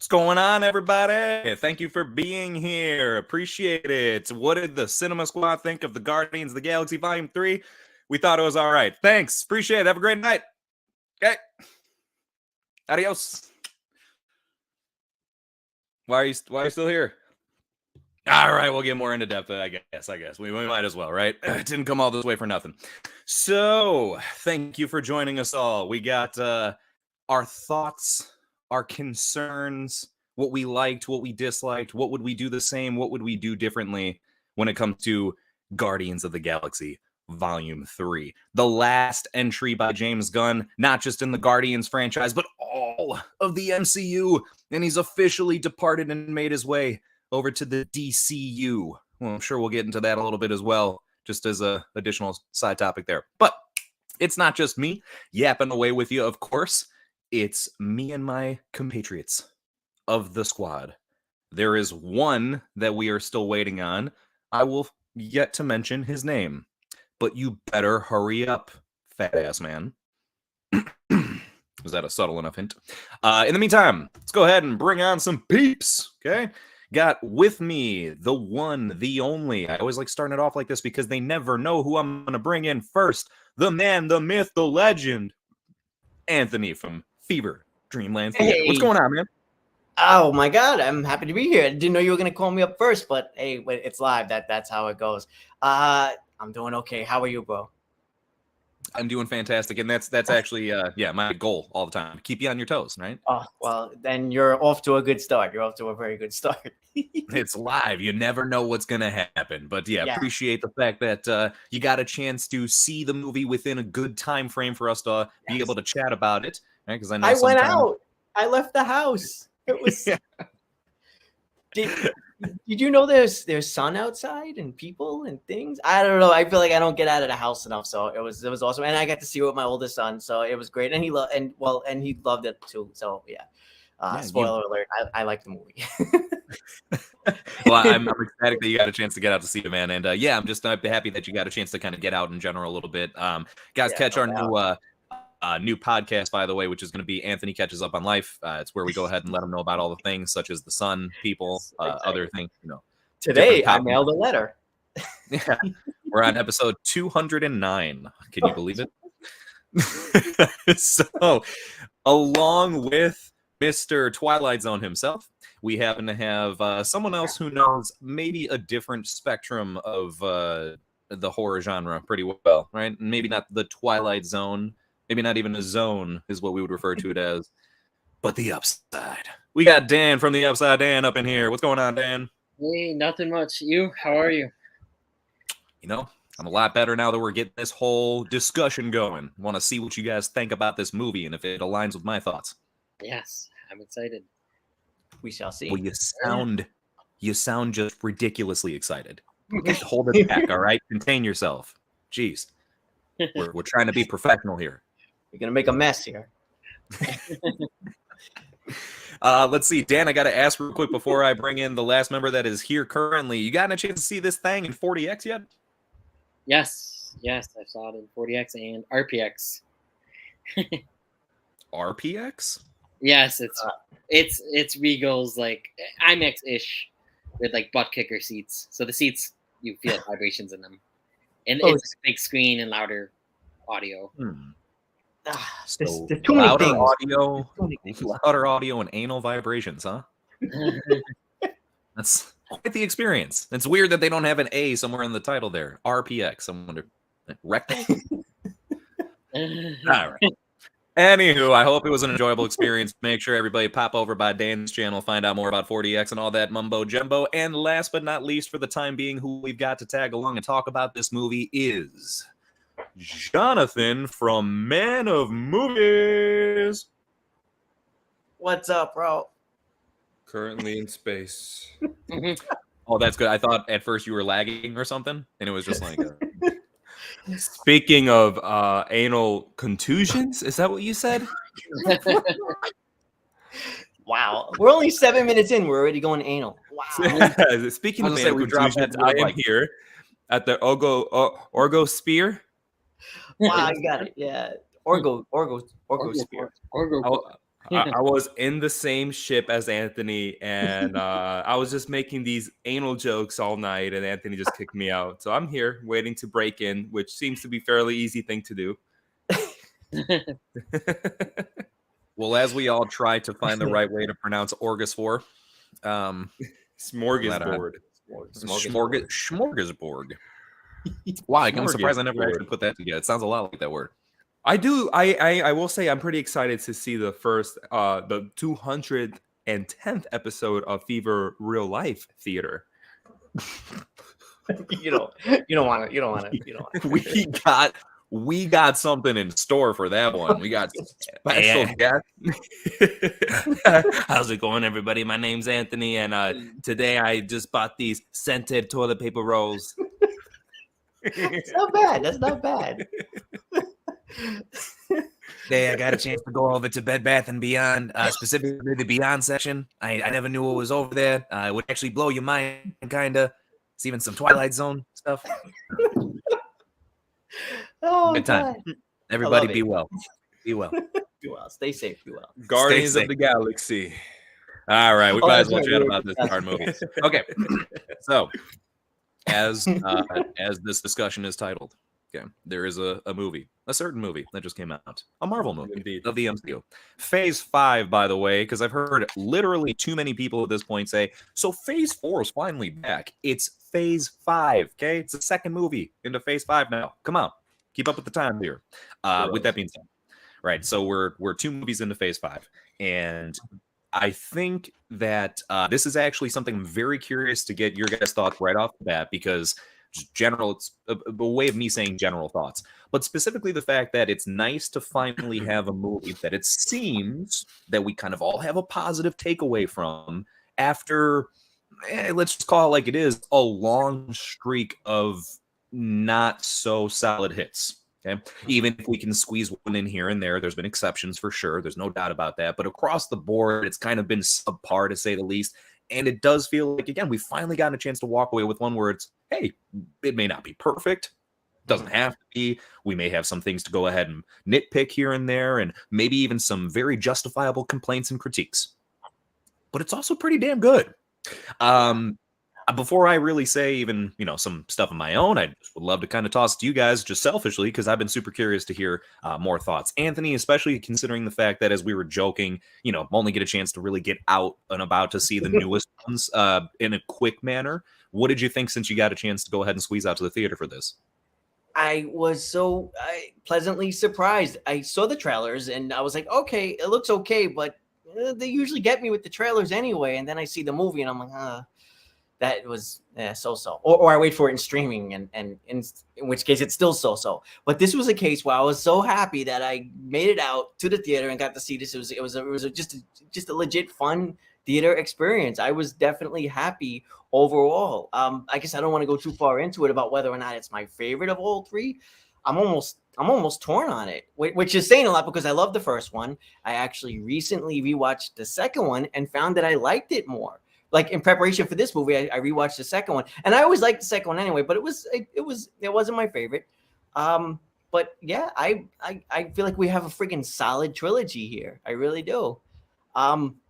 What's going on, everybody? Thank you for being here. Appreciate it. What did the Cinema Squad think of the Guardians of the Galaxy Volume 3? We thought it was all right. Thanks. Appreciate it. Have a great night. Okay. Adios. Why are you still here? All right, we'll get more into depth, I guess. We might as well, right? It didn't come all this way for nothing. So, thank you for joining us all. We got our thoughts, our concerns, what we liked, what we disliked, what would we do the same, what would we do differently when it comes to Guardians of the Galaxy Volume 3. The last entry by James Gunn, not just in the Guardians franchise, but all of the MCU. And he's officially departed and made his way over to the DCU. Well, I'm sure we'll get into that a little bit as well, just as an additional side topic there. But it's not just me yapping away with you, of course. It's me and my compatriots of the squad. There is one that we are still waiting on. I will yet to mention his name, but you better hurry up, fat ass man. Was that a subtle enough hint? In the meantime, let's go ahead and bring on some peeps, okay? Got with me the one, the only. I always like starting it off like this because they never know who I'm going to bring in first. The man, the myth, the legend, Anthony from Fever Dreamland Theater. Hey. What's going on, man? Oh my God, I'm happy to be here. I didn't know you were gonna call me up first, but hey, it's live. That's how it goes. I'm doing okay. How are you, bro? I'm doing fantastic, and that's actually my goal all the time. Keep you on your toes, right? Oh well, then you're off to a good start. You're off to a very good start. It's live. You never know what's gonna happen. But yeah, appreciate the fact that you got a chance to see the movie within a good time frame for us to be able to chat about it. Right? Because I went out. I left the house. It was. Did you know there's sun outside and people and things? I don't know. I feel like I don't get out of the house enough, so it was awesome, and I got to see it with my oldest son, so it was great, and he loved it too. So yeah. Spoiler alert! I like the movie. Well, I'm ecstatic that you got a chance to get out to see it, man, and I'm just happy that you got a chance to kind of get out in general a little bit. Guys, catch our new podcast, by the way, which is going to be Anthony Catches Up on Life. It's where we go ahead and let them know about all the things such as the sun, people, other things. Today I mailed a letter. Yeah, we're on episode 209. Can you believe it? So, along with Mr. Twilight Zone himself, we happen to have someone else who knows maybe a different spectrum of the horror genre pretty well, right? Maybe not the Twilight Zone. Maybe not even a zone is what we would refer to it as, but the upside. We got Dan from the Upside. Dan up in here. What's going on, Dan? Hey, nothing much. You? How are you? I'm a lot better now that we're getting this whole discussion going. Want to see what you guys think about this movie and if it aligns with my thoughts. Yes, I'm excited. We shall see. Well, you sound just ridiculously excited. Hold it back, all right? Contain yourself. Jeez. We're trying to be professional here. You're going to make a mess here. Let's see. Dan, I got to ask real quick before I bring in the last member that is here currently. You gotten a chance to see this thing in 40X yet? Yes, I saw it in 40X and RPX. RPX? Yes, it's Regal's like IMAX-ish with like butt kicker seats. So the seats, you feel vibrations in them. And it's a big screen and louder audio. There's too many things. Louder audio and anal vibrations, huh? That's quite the experience. It's weird that they don't have an A somewhere in the title there. RPX. I wonder. Rectal? All right. Anywho, I hope it was an enjoyable experience. Make sure everybody pop over by Dan's channel, find out more about 4DX and all that mumbo jumbo. And last but not least, for the time being, who we've got to tag along and talk about this movie is Jonathan from Man of Movies. What's up, bro? Currently in space. Oh, that's good. I thought at first you were lagging or something, and it was just like... Speaking of anal contusions, is that what you said? Wow. We're only 7 minutes in. We're already going anal. Wow. Speaking of anal contusions, I am here at the Orgosphere. Wow, you got it. Yeah. Orgosphere. I was in the same ship as Anthony, and I was just making these anal jokes all night, and Anthony just kicked me out. So I'm here waiting to break in, which seems to be a fairly easy thing to do. Well, as we all try to find the right way to pronounce Orgosphere, smorgasbord. Smorgasbord. Wow, I'm surprised I never actually put that together. It sounds a lot like that word. I do. I will say I'm pretty excited to see the first, the 210th episode of Fever Real Life Theater. You don't want it. We got something in store for that one. We got special guest. How's it going, everybody? My name's Anthony, and today I just bought these scented toilet paper rolls. It's not bad. That's not bad. Today I got a chance to go over to Bed Bath & Beyond, specifically the Beyond section. I never knew what was over there. It would actually blow your mind, kind of. It's even some Twilight Zone stuff. Oh, good time. God. Everybody be well. Be well. Be well. Stay safe. Be well. Guardians of the Galaxy. All right, we might as well chat about this hard movie. Okay, so as this discussion is titled, okay, there is a movie, a certain movie that just came out, a Marvel movie Indeed. of the MCU. Phase 5, by the way, because I've heard literally too many people at this point say, so Phase 4 is finally back. It's Phase 5, okay? It's the second movie into Phase 5 now. Come on, keep up with the time here. With that being said, right, so we're 2 movies into Phase 5, and I think that this is actually something I'm very curious to get your guys' thoughts right off the bat, because general, it's a way of me saying general thoughts, but specifically the fact that it's nice to finally have a movie that it seems that we kind of all have a positive takeaway from after, let's just call it like it is, a long streak of not so solid hits. Okay, even if we can squeeze one in here and there, there's been exceptions for sure. There's no doubt about that. But across the board, it's kind of been subpar, to say the least. And it does feel like, again, we finally got a chance to walk away with one where it's, hey, it may not be perfect. Doesn't have to be. We may have some things to go ahead and nitpick here and there, and maybe even some very justifiable complaints and critiques. But it's also pretty damn good. Before I really say even, some stuff of my own, I just would love to kind of toss it to you guys just selfishly, because I've been super curious to hear more thoughts. Anthony, especially considering the fact that as we were joking, only get a chance to really get out and about to see the newest ones in a quick manner. What did you think since you got a chance to go ahead and squeeze out to the theater for this? I was so pleasantly surprised. I saw the trailers and I was like, okay, it looks okay, but they usually get me with the trailers anyway. And then I see the movie and I'm like, that was so-so. Or I wait for it in streaming, and in which case it's still so-so. But this was a case where I was so happy that I made it out to the theater and got to see this. It was just a legit fun theater experience. I was definitely happy overall. I guess I don't want to go too far into it about whether or not it's my favorite of all 3. I'm almost torn on it, which is saying a lot because I love the first one. I actually recently rewatched the second one and found that I liked it more. Like in preparation for this movie, I rewatched the second one, and I always liked the second one anyway. But it wasn't my favorite. But yeah, I feel like we have a freaking solid trilogy here. I really do.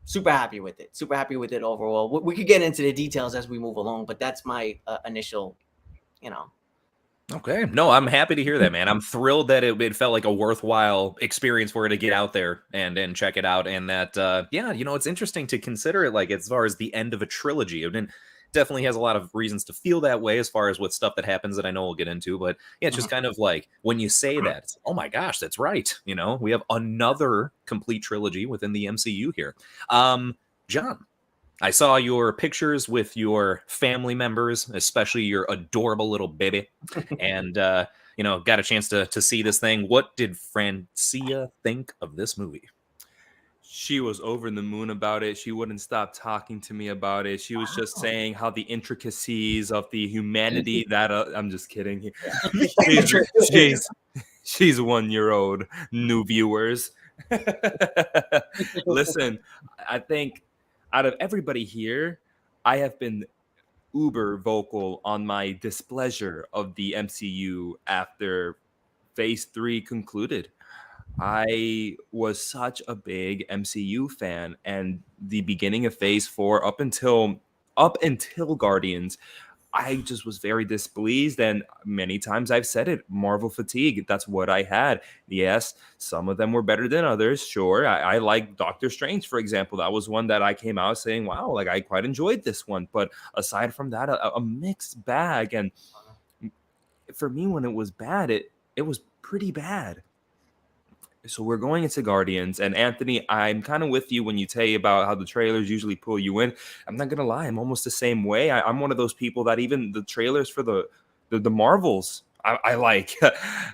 Super happy with it. Super happy with it overall. We could get into the details as we move along, but that's my initial, Okay. No, I'm happy to hear that, man. I'm thrilled that it felt like a worthwhile experience for her to get out there and check it out. And that, yeah, it's interesting to consider it like as far as the end of a trilogy. It definitely has a lot of reasons to feel that way as far as what stuff that happens that I know we'll get into. But yeah, it's just kind of like when you say that, it's, oh my gosh, that's right. We have another complete trilogy within the MCU here. John, I saw your pictures with your family members, especially your adorable little baby, and got a chance to see this thing. What did Francia think of this movie? She was over the moon about it. She wouldn't stop talking to me about it. She was just saying how the intricacies of the humanity that I'm just kidding. She's 1 year old, new viewers. Listen, I think out of everybody here, I have been uber vocal on my displeasure of the MCU after Phase 3 concluded. I was such a big MCU fan, and the beginning of Phase 4 up until Guardians, I just was very displeased, and many times I've said it, Marvel fatigue. That's what I had. Yes, some of them were better than others. Sure, I like Doctor Strange, for example. That was one that I came out saying, wow, like I quite enjoyed this one. But aside from that, a mixed bag. And for me, when it was bad, it was pretty bad. So we're going into Guardians, and Anthony, I'm kind of with you when you tell you about how the trailers usually pull you in. I'm not gonna lie, I'm almost the same way. I'm one of those people that even the trailers for the Marvels I like,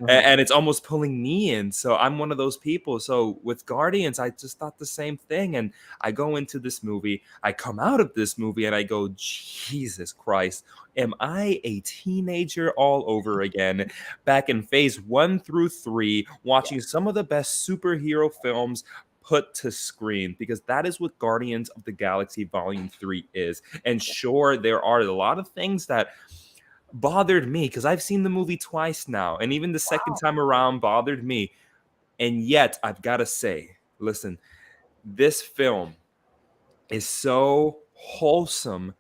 and it's almost pulling me in. So I'm one of those people. So with Guardians, I just thought the same thing, and I go into this movie, I come out of this movie, and I go, Jesus Christ. Am I a teenager all over again? Back in Phase 1 through 3, watching some of the best superhero films put to screen, because that is what Guardians of the Galaxy Volume 3 is. And sure, there are a lot of things that bothered me, because I've seen the movie twice now, and even the second time around bothered me. And yet, I've got to say, listen, this film is so wholesome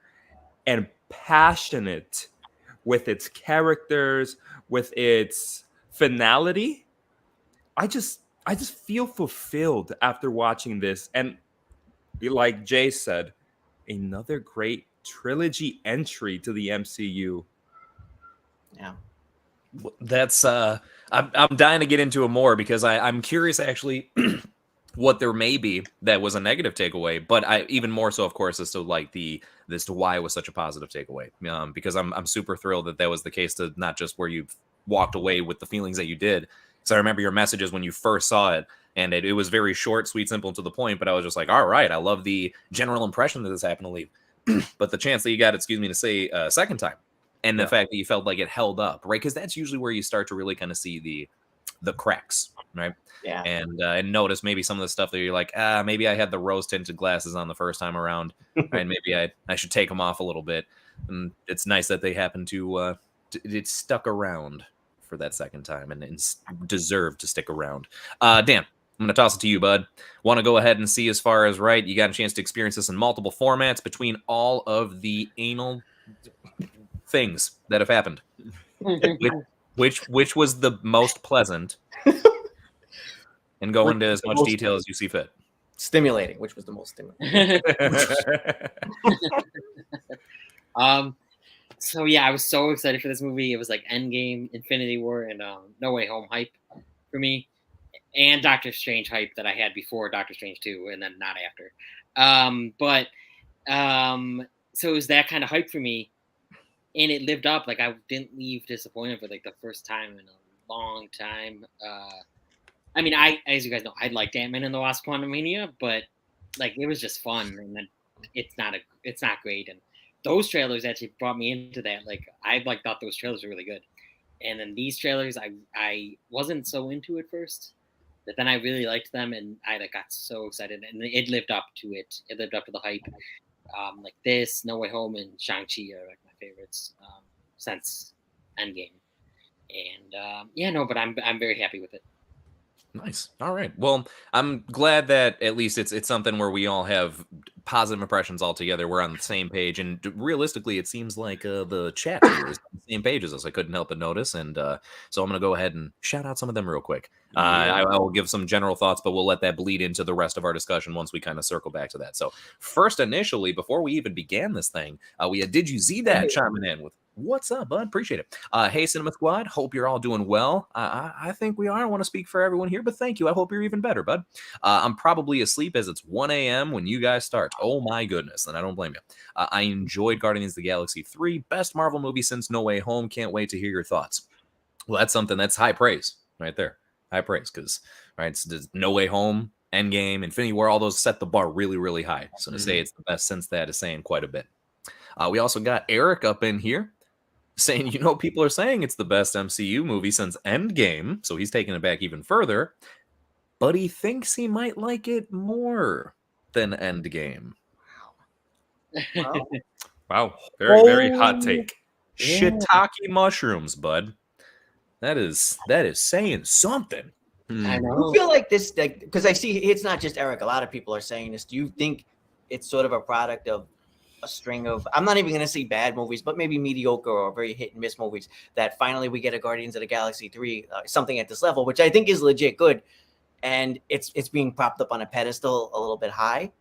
and passionate with its characters, with its finality. I just feel fulfilled after watching this. And like Jay said, another great trilogy entry to the MCU. Yeah. That's I'm dying to get into it more, because I'm curious actually what there may be that was a negative takeaway, but I even more so, of course, as to like this to why it was such a positive takeaway. Because I'm super thrilled that was the case, to not just where you walked away with the feelings that you did. So I remember your messages when you first saw it, and it was very short, sweet, simple, to the point. But I was just like, all right, I love the general impression that this happened to leave. But the chance that you got, excuse me, to say a second time, and the fact that you felt like it held up, right? Because that's usually where you start to really kind of see the cracks, right? Yeah. And notice maybe some of the stuff that you're like, maybe I had the rose tinted glasses on the first time around, right? Maybe I should take them off a little bit. And it's nice that they happen to it stuck around for that second time and deserved to stick around. Dan, I'm going to toss it to you, bud. Want to go ahead and see as far as, right, you got a chance to experience this in multiple formats between all of the anal things that have happened. Which was the most pleasant? And go into as much detail as you see fit. Stimulating, which was the most stimulating. So yeah, I was so excited for this movie. It was like Endgame, Infinity War, and No Way Home hype for me, and Doctor Strange hype that I had before Doctor Strange 2, and then not after. So it was that kind of hype for me, and it lived up. Like I didn't leave disappointed for like the first time in a long time. I mean, as you guys know, I liked Ant-Man and the Wasp: Quantumania, but like it was just fun, and then it's not great. And those trailers actually brought me into that. Like I thought those trailers were really good, and then these trailers I wasn't so into at first, but then I really liked them, and I got so excited, and it lived up to it. It lived up to the hype. Like this, No Way Home, and Shang-Chi are like my favorites since Endgame. And but I'm very happy with it. Nice. All right. Well, I'm glad that at least it's something where we all have positive impressions all together. We're on the same page, and realistically, it seems like the chat here is on the same page as us. I couldn't help but notice, and so I'm going to go ahead and shout out some of them real quick. I will give some general thoughts, but we'll let that bleed into the rest of our discussion once we kind of circle back to that. So first, initially, before we even began this thing, we had Did You See That chiming in with, what's up, bud? Appreciate it. Hey, Cinema Squad. Hope you're all doing well. I think we are. I want to speak for everyone here, but thank you. I hope you're even better, bud. I'm probably asleep as it's 1 a.m. when you guys start. Oh, my goodness. And I don't blame you. I enjoyed Guardians of the Galaxy 3. Best Marvel movie since No Way Home. Can't wait to hear your thoughts. Well, that's something that's high praise right there. High praise because, right, it's No Way Home, Endgame, Infinity War, all those set the bar really, really high. So to say it's the best since that is saying quite a bit. We also got Eric up in here saying, people are saying it's the best MCU movie since Endgame. So he's taking it back even further. But he thinks he might like it more than Endgame. Wow. Very, very hot take. Shiitake mushrooms, bud. That is saying something. I I know. feel like this, because I see it's not just Eric. A lot of people are saying this. Do you think it's sort of a product of a string of, I'm not even going to say bad movies, but maybe mediocre or very hit and miss movies, that finally we get a Guardians of the Galaxy 3, something at this level, which I think is legit good. And it's being propped up on a pedestal a little bit high.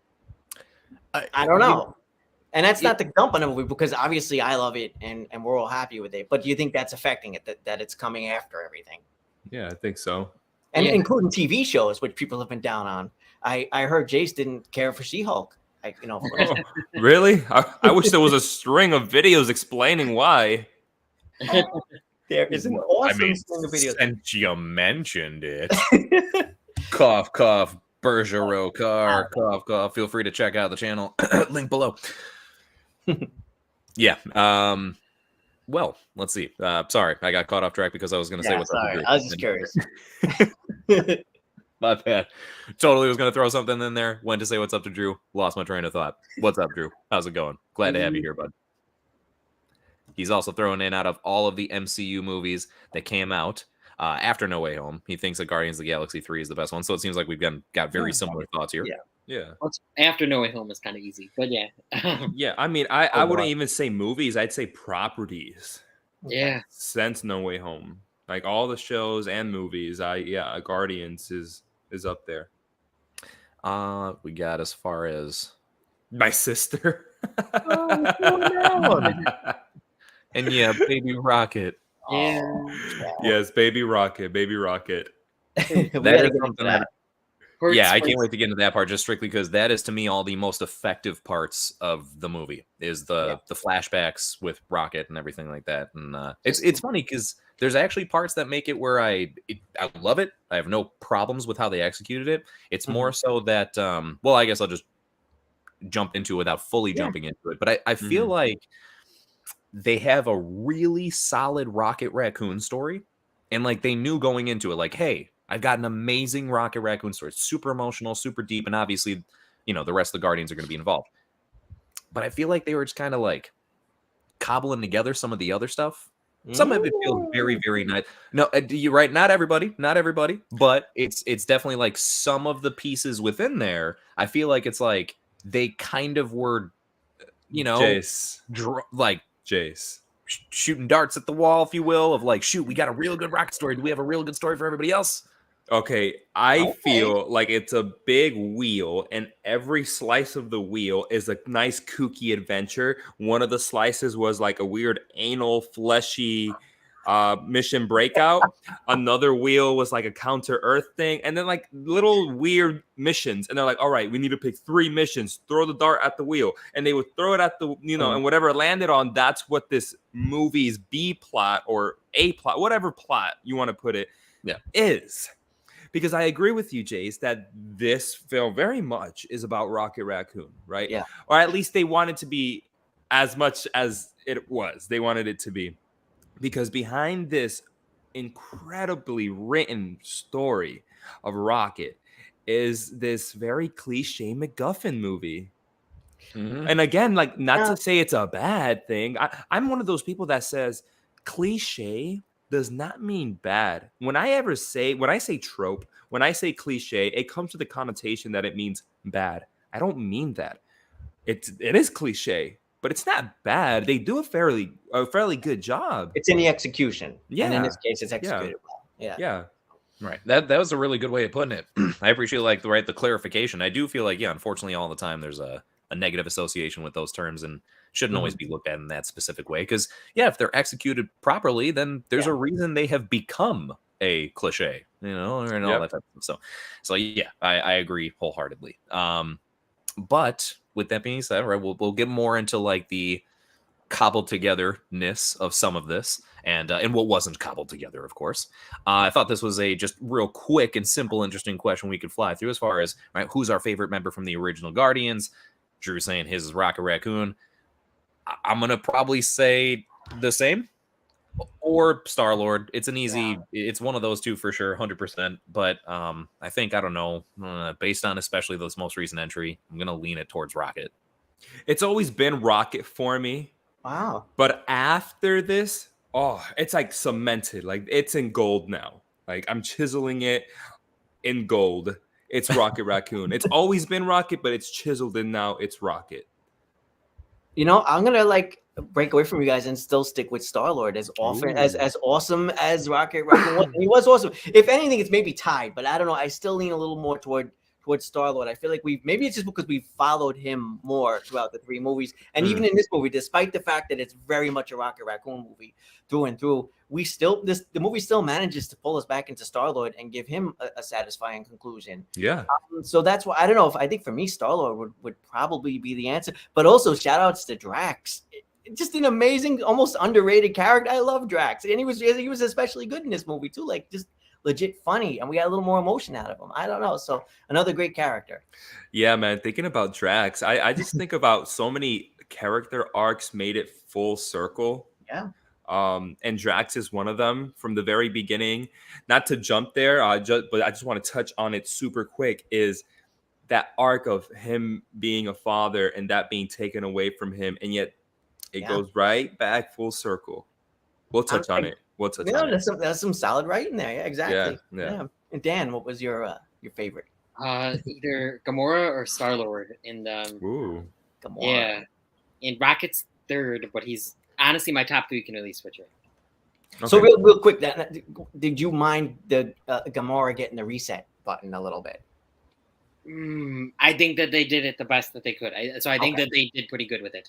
I don't know. And that's not the dump on the movie, because obviously I love it and we're all happy with it. But do you think that's affecting it, that it's coming after everything? Yeah, I think so. And Yeah. including TV shows, which people have been down on. I heard Jace didn't care for She-Hulk. Oh, really? I wish there was a string of videos explaining why. There is an awesome string of videos. Since you mentioned it, cough, cough, Bergerac car, cough, cough. Feel free to check out the channel. Link below. Yeah. Well, let's see. Sorry, I got caught off track because I was going to say what's up. Sorry, I was just curious. My bad. Totally was going to throw something in there. Went to say what's up to Drew. Lost my train of thought. What's up, Drew? How's it going? Glad to have you here, bud. He's also throwing in, out of all of the MCU movies that came out after No Way Home, he thinks that Guardians of the Galaxy 3 is the best one. So it seems like we've got very similar thoughts here. Yeah. Yeah. Well, after No Way Home is kind of easy, but yeah. Yeah, I mean, I wouldn't even say movies. I'd say properties. Yeah. Since No Way Home. Like all the shows and movies, Guardians is up there. We got as far as My sister. and yeah, Baby Rocket. Yeah. Yes, Baby Rocket. We That gotta is get into something that. Yeah, I can't wait to get into that part, just strictly because that is to me all the most effective parts of the movie is the flashbacks with Rocket and everything like that. And it's funny because there's actually parts that make it where I love it. I have no problems with how they executed it. It's more so that well, I guess I'll just jump into it without fully jumping into it. But I feel like they have a really solid Rocket Raccoon story, and like they knew going into it, like, hey, I've got an amazing Rocket Raccoon story. It's super emotional, super deep, and obviously, the rest of the Guardians are going to be involved. But I feel like they were just kind of like cobbling together some of the other stuff. Some of it feels very, very nice. No, you're right. Not everybody, but it's definitely like some of the pieces within there. I feel like it's like they kind of were, Jace. Jace. Shooting darts at the wall, if you will, of like, shoot, we got a real good Rocket story. Do we have a real good story for everybody else? Okay, I feel like it's a big wheel, and every slice of the wheel is a nice kooky adventure. One of the slices was like a weird anal, fleshy mission breakout. Another wheel was like a counter Earth thing, and then like little weird missions. And they're like, all right, we need to pick 3 missions. Throw the dart at the wheel, and they would throw it at the and whatever it landed on, that's what this movie's B plot or A plot, whatever plot you want to put it, is. Because I agree with you, Jace, that this film very much is about Rocket Raccoon, right? Yeah. Or at least they wanted to be as much as it was. They wanted it to be. Because behind this incredibly written story of Rocket is this very cliche MacGuffin movie. And again, like, not to say it's a bad thing. I'm one of those people that says cliche does not mean bad. When I say trope, when I say cliche, it comes with the connotation that it means bad. I don't mean that. It is cliche, but it's not bad. They do a fairly good job. It's in the execution. Yeah. And in this case, it's executed well. Yeah. Yeah. Right. That was a really good way of putting it. I appreciate the clarification. I do feel like, unfortunately all the time there's a negative association with those terms and shouldn't always be looked at in that specific way. Because if they're executed properly, then there's a reason they have become a cliche, and all that type of stuff. So yeah, I agree wholeheartedly. But with that being said, right, we'll get more into like the cobbled togetherness of some of this and what wasn't cobbled together, of course. I thought this was a just real quick and simple, interesting question we could fly through as far as, right, who's our favorite member from the original Guardians? Drew saying his is Rocket Raccoon. I'm going to probably say the same or Star-Lord. It's an easy, it's one of those two for sure, 100%. But I think, I don't know, based on especially this most recent entry, I'm going to lean it towards Rocket. It's always been Rocket for me. Wow. But after this, it's like cemented. Like it's in gold now. Like I'm chiseling it in gold. It's Rocket Raccoon. It's always been Rocket, but it's chiseled in now. It's Rocket. I'm gonna like break away from you guys and still stick with Star-Lord as often as awesome as Rocket Raccoon was. He was awesome. If anything, it's maybe tied, but I don't know. I still lean a little more towards Star-Lord. I feel like maybe it's just because we've followed him more throughout the 3 movies. And even in this movie, despite the fact that it's very much a Rocket Raccoon movie through and through, the movie still manages to pull us back into Star-Lord and give him a satisfying conclusion. Yeah. So that's why I don't know if I think for me, Star-Lord would probably be the answer. But also shout outs to Drax. Just an amazing, almost underrated character. I love Drax. And he was especially good in this movie too. Like just legit funny, and we got a little more emotion out of him. I don't know. So another great character. Yeah, man. Thinking about Drax, I just think about so many character arcs made it full circle. Yeah. And Drax is one of them from the very beginning. Not to jump there, but I just want to touch on it super quick. Is that arc of him being a father and that being taken away from him, and yet it goes right back full circle. We'll touch on it. We'll touch on it. That's some solid writing there. Yeah, exactly. Yeah. And Dan, what was your favorite? Either Gamora or Star-Lord. And Ooh. Gamora. Yeah. And Rocket's third, but he's honestly my top 3 can really switch it. Okay. So real quick, did you mind the Gamora getting the reset button a little bit? I think that they did it the best that they could. So I think that they did pretty good with it.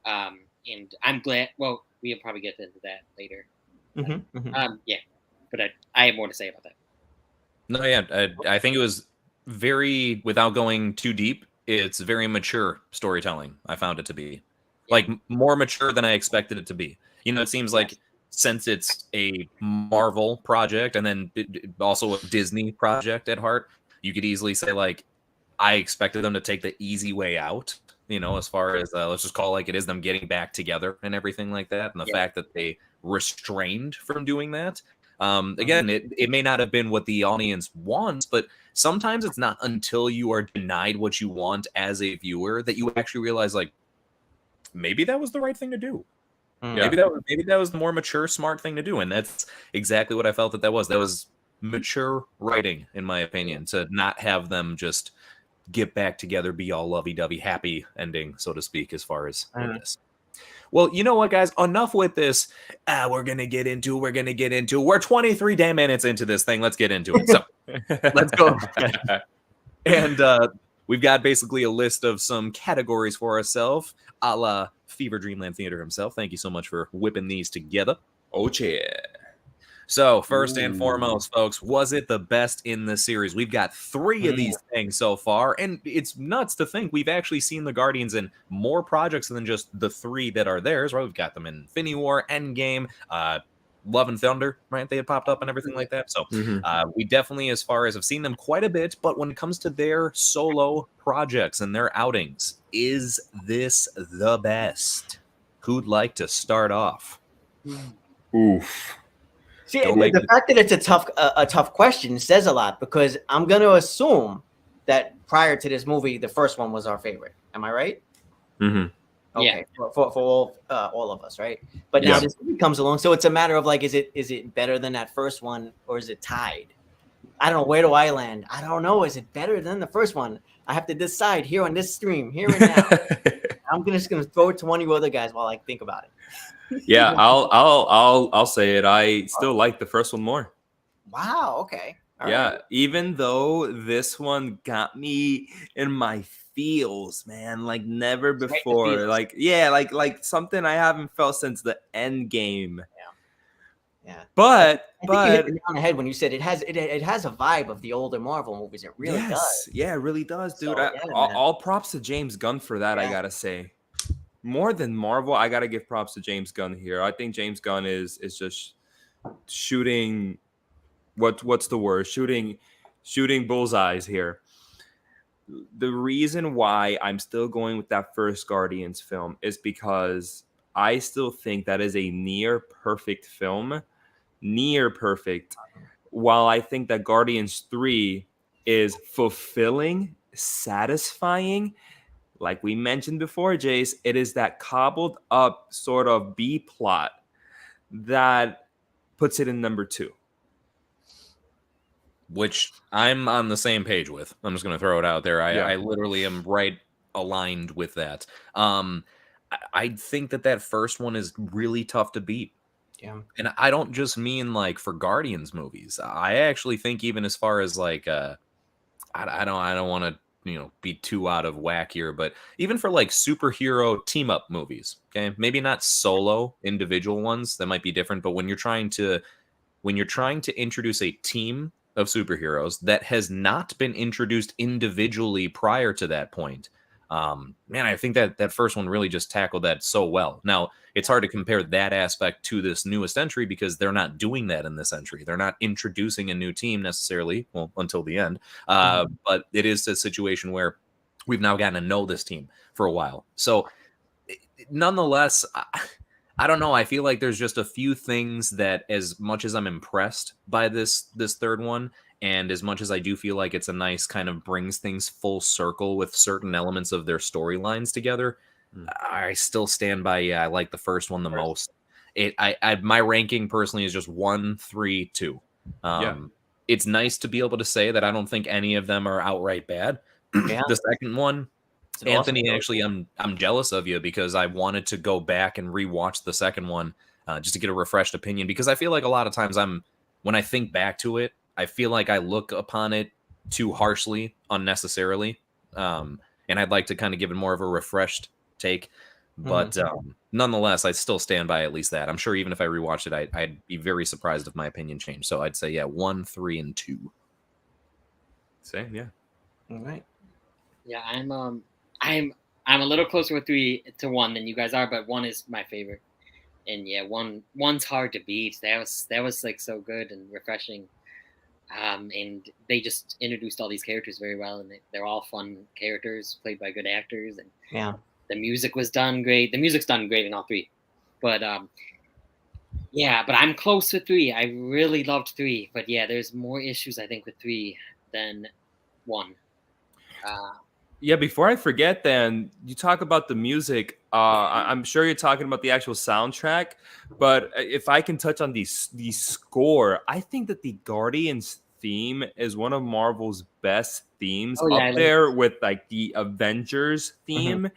And I'm glad. Well, we'll probably get into that later. Yeah, but I have more to say about that. No, yeah, I think it was very, without going too deep, it's very mature storytelling. I found it to be like more mature than I expected it to be. It seems like since it's a Marvel project and then also a Disney project at heart, you could easily say like, I expected them to take the easy way out. As far as let's just call it like it is, them getting back together and everything like that. And the fact that they restrained from doing that. Again, it may not have been what the audience wants, but sometimes it's not until you are denied what you want as a viewer that you actually realize like, maybe that was the right thing to do. Maybe that was the more mature, smart thing to do. And that's exactly what I felt that was. That was mature writing, in my opinion, to not have them just get back together, be all lovey-dovey, happy ending, so to speak, as far as this. Well, you know what, guys? Enough with this. We're going to get into. We're 23 damn minutes into this thing. Let's get into it. So let's go. And we've got basically a list of some categories for ourselves, a la Fever Dreamland Theater himself. Thank you so much for whipping these together. Oh, yeah. So first and foremost, folks, was it the best in the series? We've got 3 of these things so far, and it's nuts to think we've actually seen the Guardians in more projects than just the 3 that are theirs, right? We've got them in Infinity War, Endgame, Love and Thunder, right? They had popped up and everything like that. So we definitely, as far as have seen them quite a bit, but when it comes to their solo projects and their outings, is this the best? Who'd like to start off? Oof. See, the fact that it's a tough question says a lot, because I'm going to assume that prior to this movie, the first one was our favorite. Am I right? Mm-hmm. Okay, for all of us, right? But now this movie comes along, so it's a matter of like, is it better than that first one, or is it tied? I don't know. Where do I land? I don't know. Is it better than the first one? I have to decide here on this stream, here and now. I'm just gonna throw it to one of you other guys while I think about it. Yeah, I'll say it. I still like the first one more. Wow. Okay. All Yeah, right. even though this one got me in my feels, man, like never Right in the before. feels. Like, yeah, like something I haven't felt since the end game. Yeah. But I think you hit the nail on the head when you said it has a vibe of the older Marvel movies. It really does. yeah, it really does, dude. So, yeah, man. All props to James Gunn for that, I Yeah. gotta say. More than Marvel, I gotta give props to James Gunn here. I think James Gunn is just shooting what's the word? Shooting bullseyes here. The reason why I'm still going with that first Guardians film is because I still think that is a near perfect film. Near perfect. While I think that Guardians 3 is fulfilling, satisfying, like we mentioned before, Jace, it is that cobbled up sort of B plot that puts it in number 2. Which I'm on the same page with. I'm just going to throw it out there. Yeah. I literally am right aligned with that. I think that first one is really tough to beat. Yeah. And I don't just mean like for Guardians movies. I actually think even as far as like I don't want to be too out of whack here, but even for like superhero team up movies, okay, maybe not solo individual ones, that might be different, but when you're trying to introduce a team of superheroes that has not been introduced individually prior to that point, man, I think that first one really just tackled that so well. Now, it's hard to compare that aspect to this newest entry because they're not doing that in this entry. They're not introducing a new team necessarily, well, until the end. But it is a situation where we've now gotten to know this team for a while. So, nonetheless, I don't know. I feel like there's just a few things that, as much as I'm impressed by this third one, and as much as I do feel like it's a nice kind of brings things full circle with certain elements of their storylines together, I still stand by, I like the first one the most. My ranking personally is just 1, 3, 2. It's nice to be able to say that I don't think any of them are outright bad. Yeah. The second one, Anthony, awesome. actually, I'm jealous of you because I wanted to go back and rewatch the second one just to get a refreshed opinion, because I feel like a lot of times when I think back to it, I feel like I look upon it too harshly, unnecessarily, and I'd like to kind of give it more of a refreshed take. But nonetheless, I still stand by at least that. I'm sure even if I rewatched it, I'd be very surprised if my opinion changed. So I'd say 1, 3, and 2. Same, yeah. All right. Yeah, I'm a little closer with 3 to 1 than you guys are, but 1 is my favorite. And yeah, one's hard to beat. That was like so good and refreshing. And they just introduced all these characters very well, and they're all fun characters played by good actors. And yeah, the music was done great. The music's done great in all 3. But yeah, but I'm close to 3. I really loved 3, but yeah, there's more issues I think with 3 than 1. Yeah, before I forget, then you talk about the music. I'm sure you're talking about the actual soundtrack, but if I can touch on the score, I think that the Guardians theme is one of Marvel's best themes, up there with like the Avengers theme.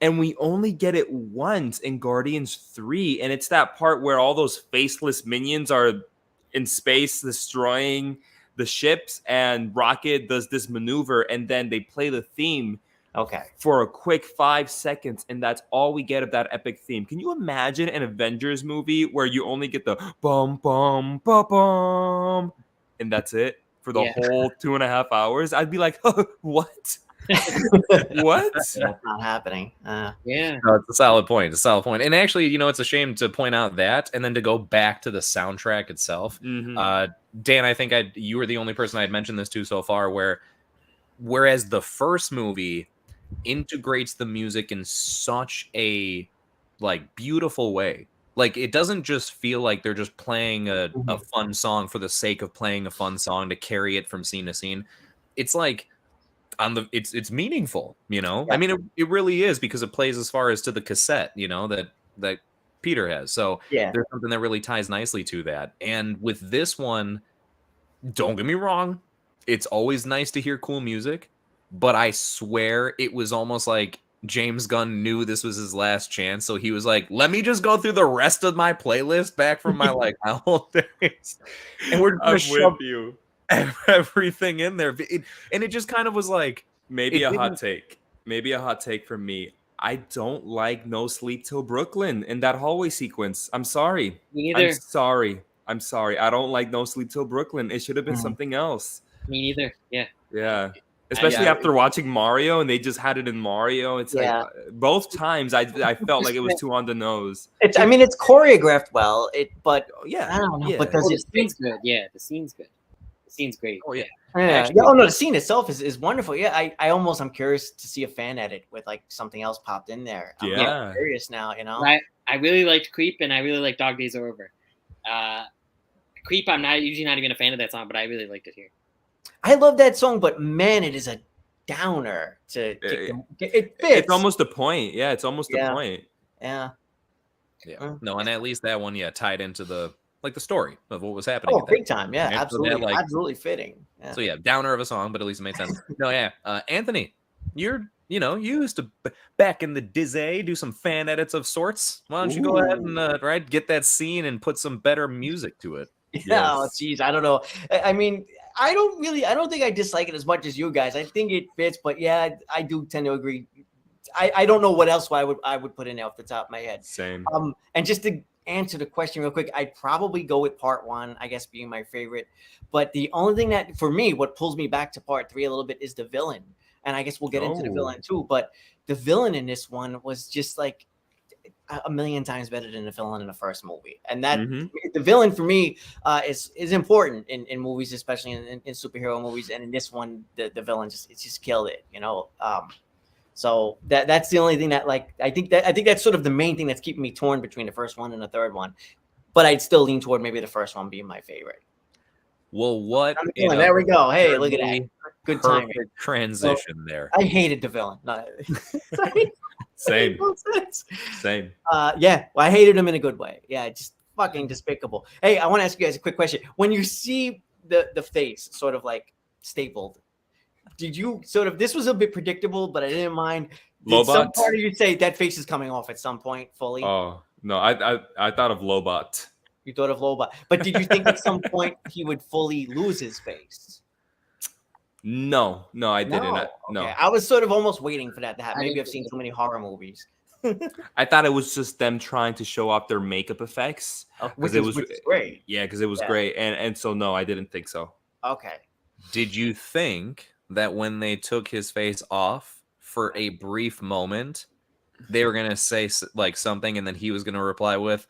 And we only get it once in Guardians 3, and it's that part where all those faceless minions are in space destroying the ships, and Rocket does this maneuver, and then they play the theme for a quick 5 seconds, and that's all we get of that epic theme. Can you imagine an Avengers movie where you only get the bum bum bum bum, and that's it for the whole 2.5 hours? I'd be like, what? What? That's not happening. Yeah, no, it's a solid point. And actually, it's a shame to point out that, and then to go back to the soundtrack itself. Dan, I think you were the only person I had mentioned this to so far, whereas the first movie integrates the music in such a beautiful way. Like, it doesn't just feel like they're just playing a fun song for the sake of playing a fun song to carry it from scene to scene. It's like it's meaningful, I mean, it really is, because it plays as far as to the cassette, that Peter has. So there's something that really ties nicely to that. And with this one, don't get me wrong, it's always nice to hear cool music, but I swear it was almost like James Gunn knew this was his last chance, so he was like, "Let me just go through the rest of my playlist back from my like my old days, and we're gonna I'm shove with you. everything in there." And it just kind of was like Maybe it a hot didn't- take. Maybe a hot take from me. I don't like No Sleep Till Brooklyn in that hallway sequence. I'm sorry. Me neither. I'm sorry. I don't like No Sleep Till Brooklyn. It should have been something else. Me neither. Yeah. Yeah. Especially after watching Mario and they just had it in Mario. It's like both times I felt like it was too on the nose. It's choreographed well. But Yeah. I don't know. Yeah. Because The scene's good. Yeah, the scene's good. The scene's great. Oh yeah. Actually, oh no, the scene itself is wonderful. Yeah, I'm curious to see a fan edit with like something else popped in there. I'm curious now, I really liked Creep and I really like Dog Days Are Over. Creep, I'm usually not even a fan of that song, but I really liked it here. I love that song, but man, it is a downer to it fits. It's almost the point. Yeah, it's almost the point. Yeah. No, and at least that one, tied into the story of what was happening. Oh, big time. Yeah, absolutely. That, absolutely fitting. Yeah. So downer of a song, but at least it made sense. No, yeah. Anthony, you used to back in the Disney do some fan edits of sorts. Why don't you go ahead and get that scene and put some better music to it? Yeah, oh, geez, I don't know. I mean, I don't think I dislike it as much as you guys. I think it fits, but yeah, I do tend to agree. I don't know what else I would put in there off the top of my head. Same. And just to answer the question real quick, I'd probably go with part 1, I guess, being my favorite. But the only thing that, for me, what pulls me back to part 3 a little bit is the villain. And I guess we'll get into the villain too. But the villain in this one was just like a million times better than the villain in the first movie. And that the villain for me is important in movies, especially in superhero movies. And in this one, the villain just killed it, So that's the only thing that I think that's sort of the main thing that's keeping me torn between the first one and the third one. But I'd still lean toward maybe the first one being my favorite. Well, there we go. Hey, look at that. Good timing. Transition there. I hated the villain. Same. Yeah. Well, I hated him in a good way. Yeah, just fucking despicable. Hey, I want to ask you guys a quick question. When you see the face sort of like stapled, did you this was a bit predictable, but I didn't mind. Did some part of you say that face is coming off at some point fully? Oh, no, I thought of Lobot. You thought of Lobot. But did you think at some point he would fully lose his face? No, I didn't. No. Okay. I was sort of almost waiting for that to happen. Maybe I've seen too many horror movies. I thought it was just them trying to show off their makeup effects. Which is great. Yeah, because it was great. And so, no, I didn't think so. Okay. Did you think that when they took his face off for a brief moment, they were going to say like something and then he was going to reply with,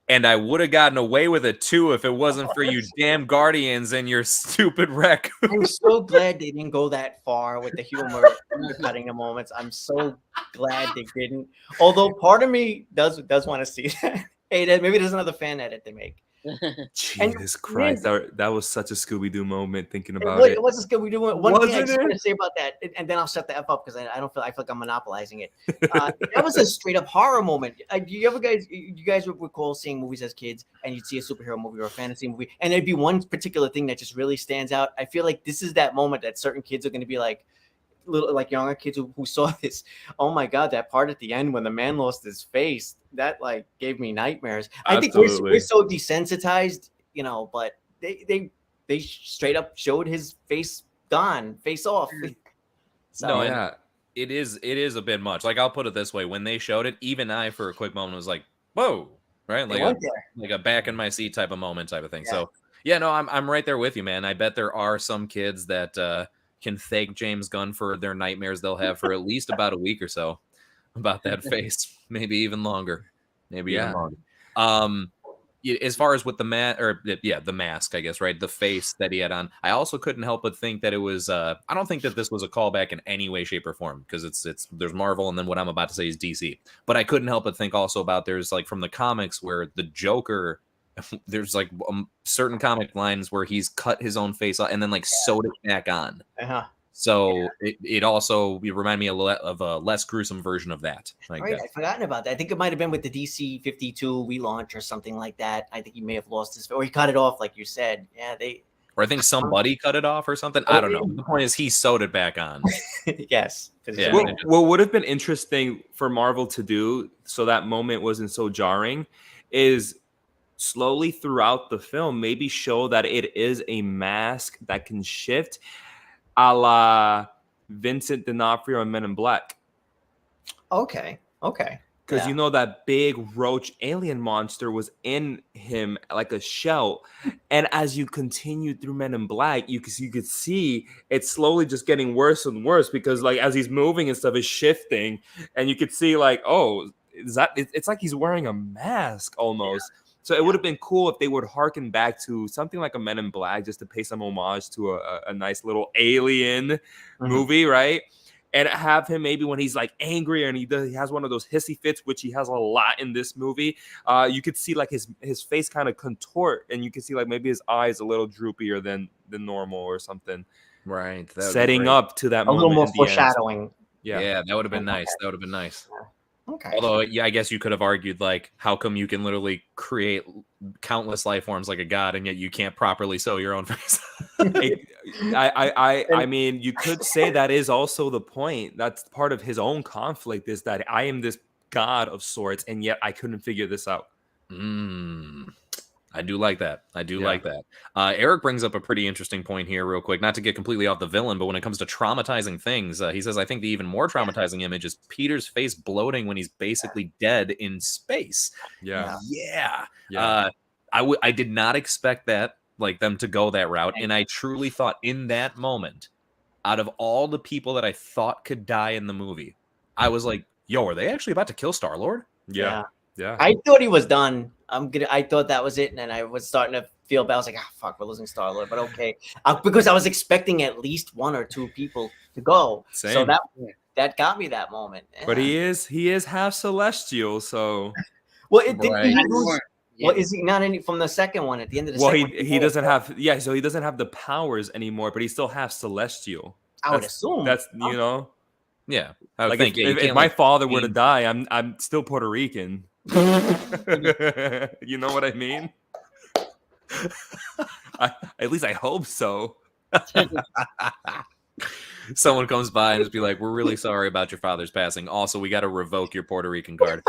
"And I would have gotten away with it too if it wasn't for you damn Guardians and your stupid wreck." I'm so glad they didn't go that far with the humor cutting the moments. I'm so glad they didn't. Although part of me does want to see that. Hey, maybe there's another fan edit they make. Jesus Christ, that was such a Scooby-Doo moment thinking about it. What's a Scooby-Doo moment? One thing I just want to say about that, and then I'll shut the F up because I feel like I'm monopolizing it. That was a straight up horror moment. Do you guys recall seeing movies as kids and you'd see a superhero movie or a fantasy movie and there'd be one particular thing that just really stands out? I feel like this is that moment that certain kids are going to be like, little like younger kids who saw this, oh my god, that part at the end when the man lost his face, that like gave me nightmares. Absolutely. I think we're so desensitized, but they straight up showed his face gone, face off. So, no, yeah, it is a bit much. Like, I'll put it this way: when they showed it, even I for a quick moment was like, whoa, right? Like a back in my seat type of moment type of thing. Yeah. So yeah, no, I'm right there with you, man. I bet there are some kids that can thank James Gunn for their nightmares they'll have for at least about a week or so about that face, maybe even longer, even longer. As far as with the mask, I guess, right? The face that he had on. I also couldn't help but think that it was. I don't think that this was a callback in any way, shape, or form because there's Marvel, and then what I'm about to say is DC. But I couldn't help but think also about there's like from the comics where the Joker. There's like certain comic lines where he's cut his own face off and then like sewed it back on. So it also reminded me of a less gruesome version of that. Right, I've forgotten about that. I think it might have been with the DC 52 relaunch or something like that. I think he may have lost his, or he cut it off, like you said. Yeah, Or I think somebody cut it off or something. I don't know. The point is he sewed it back on. Yes. Yeah. What would have been interesting for Marvel to do so that moment wasn't so jarring is slowly throughout the film maybe show that it is a mask that can shift a la Vincent D'Onofrio and Men in Black. Okay. Because you know that big roach alien monster was in him like a shell. And as you continue through Men in Black, you could see it's slowly just getting worse and worse because like as he's moving and stuff is shifting. And you could see like, oh, it's like he's wearing a mask almost. Yeah. So it would have been cool if they would harken back to something like a Men in Black just to pay some homage to a nice little alien movie, right? And have him maybe when he's like angry and he has one of those hissy fits, which he has a lot in this movie. You could see like his face kind of contort, and you can see like maybe his eyes a little droopier than normal or something. Right, setting up to that a moment. little more foreshadowing. Yeah, that would have been nice. That would have been nice. Okay. Although, yeah, I guess you could have argued like, how come you can literally create countless life forms like a god, and yet you can't properly sew your own face? I mean, you could say that is also the point. That's part of his own conflict is that I am this god of sorts, and yet I couldn't figure this out. I do like that. Like that. Eric brings up a pretty interesting point here real quick, not to get completely off the villain, but when it comes to traumatizing things, he says, I think the even more traumatizing image is Peter's face bloating when he's basically dead in space. Yeah. I did not expect that, like them to go that route. And I truly thought in that moment, out of all the people that I thought could die in the movie, I was like, yo, are they actually about to kill Star-Lord? Yeah. I thought he was done. I thought that was it, and then I was starting to feel bad. I was like, fuck, we're losing Star-Lord, but okay. Because I was expecting at least one or two people to go. Same. So that got me that moment. Yeah. But he is half celestial, so well, well, is he not any from the second one at the end of the second one? Well, he doesn't have so he doesn't have the powers anymore, but he's still half celestial. I would assume. That's you know. Yeah. I would like think, if my father were to die, I'm still Puerto Rican. You know what I mean? At least I hope so. Someone comes by and just be like, we're really sorry about your father's passing. Also, we got to revoke your Puerto Rican card.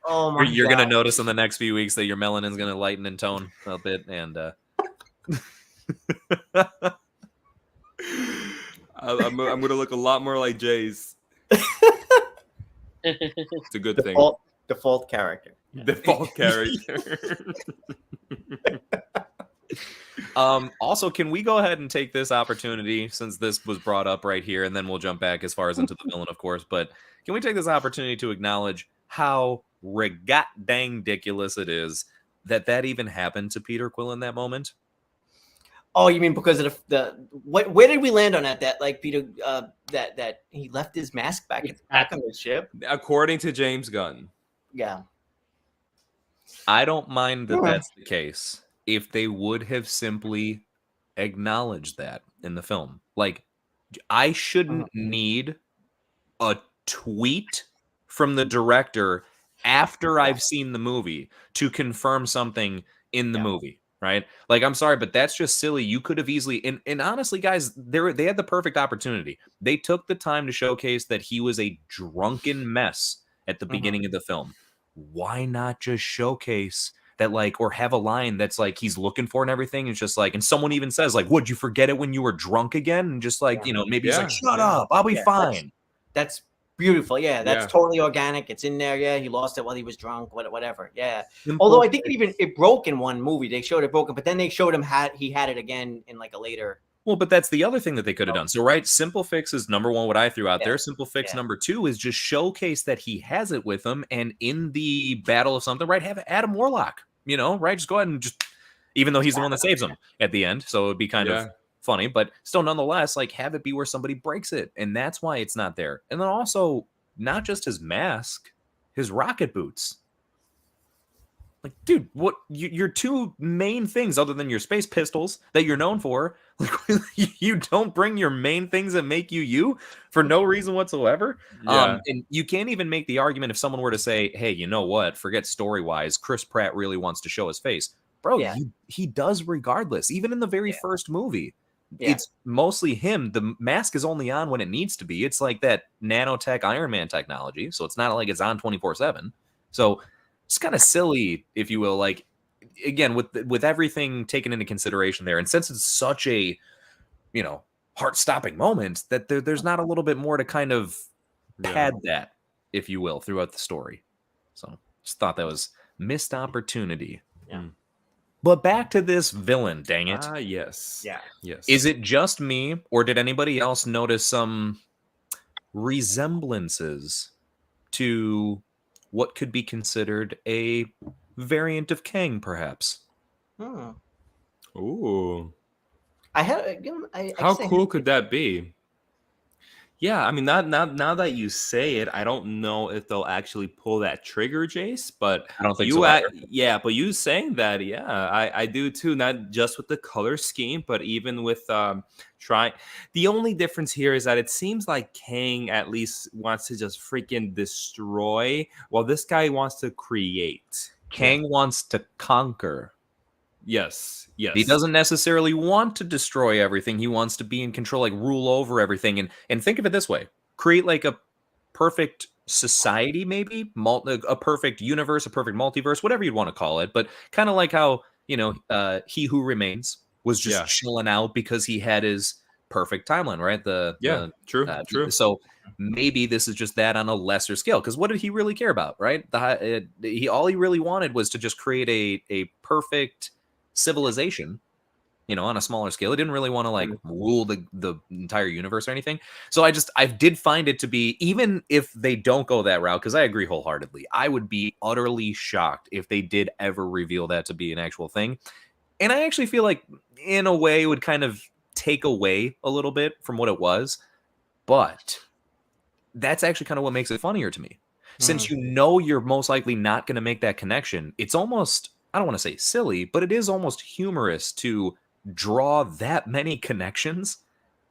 Oh my You're going to notice in the next few weeks that your melanin's going to lighten in tone a bit. And I'm going to look a lot more like Jace. It's a good thing. Default character. Default character. Also, can we go ahead and take this opportunity, since this was brought up right here, and then we'll jump back as far as into the villain, of course, but can we take this opportunity to acknowledge how dang ridiculous it is that even happened to Peter Quill in that moment? Oh, you mean because of where did we land on that like Peter that he left his mask back on the ship? According to James Gunn. Yeah. I don't mind that that's the case if they would have simply acknowledged that in the film. Like, I shouldn't need a tweet from the director after I've seen the movie to confirm something in the movie. Right? Like, I'm sorry, but that's just silly. You could have easily, and honestly, guys, they had the perfect opportunity. They took the time to showcase that he was a drunken mess at the beginning of the film. Why not just showcase that, like, or have a line that's like he's looking for and everything? It's just like, and someone even says, like, would you forget it when you were drunk again? And just like, you know, maybe he's like, shut up, I'll be fine. That's beautiful. Yeah, that's totally organic. It's in there. Yeah, he lost it while he was drunk. Whatever. Yeah. Although I think it broke in one movie. They showed it broken, but then they showed him he had it again in like a later. Well, but that's the other thing that they could have done. So, right, simple fix is number one. What I threw out there. Simple fix number two is just showcase that he has it with him, and in the battle of something, right, have Adam Warlock. You know, right, just go ahead and just, even though he's the one that saves him at the end, so it'd be kind of funny, but still nonetheless, like, have it be where somebody breaks it, and that's why it's not there. And then also, not just his mask, his rocket boots. Like, dude, what your two main things other than your space pistols that you're known for, like you don't bring your main things that make you for no reason whatsoever. Yeah. And you can't even make the argument if someone were to say, hey, you know what, forget story-wise, Chris Pratt really wants to show his face. Bro, Yeah. he does regardless. Even in the very first movie, it's mostly him. The mask is only on when it needs to be. It's like that nanotech Iron Man technology, so it's not like it's on 24/7. So it's kind of silly, if you will. Like, again, with everything taken into consideration there, and since it's such a, you know, heart-stopping moment, that there's not a little bit more to kind of pad that, if you will, throughout the story. So just thought that was missed opportunity. Yeah. But back to this villain, dang it. Yes. Yeah. Yes. Is it just me, or did anybody else notice some resemblances to what could be considered a variant of Kang, perhaps? Hmm. Ooh. I How cool could that be? Yeah, I mean, now that you say it, I don't know if they'll actually pull that trigger, Jace. But I don't think you, so either. yeah, but you saying that, yeah, I do too. Not just with the color scheme, but even with trying. The only difference here is that it seems like Kang at least wants to just freaking destroy, while this guy wants to create. Kang wants to conquer. Yes, yes. He doesn't necessarily want to destroy everything. He wants to be in control, like rule over everything. And think of it this way: create like a perfect society, maybe a perfect universe, a perfect multiverse, whatever you'd want to call it. But kind of like how, you know, He Who Remains was just chilling out because he had his perfect timeline, right? True. So maybe this is just that on a lesser scale. Because what did he really care about, right? All he really wanted was to just create a perfect civilization, you know, on a smaller scale. He didn't really want to like rule the entire universe or anything. So I did find it to be, even if they don't go that route, because I agree wholeheartedly, I would be utterly shocked if they did ever reveal that to be an actual thing. And I actually feel like in a way it would kind of take away a little bit from what it was, but that's actually kind of what makes it funnier to me. Since you know you're most likely not going to make that connection, it's almost, I don't want to say silly, but it is almost humorous to draw that many connections.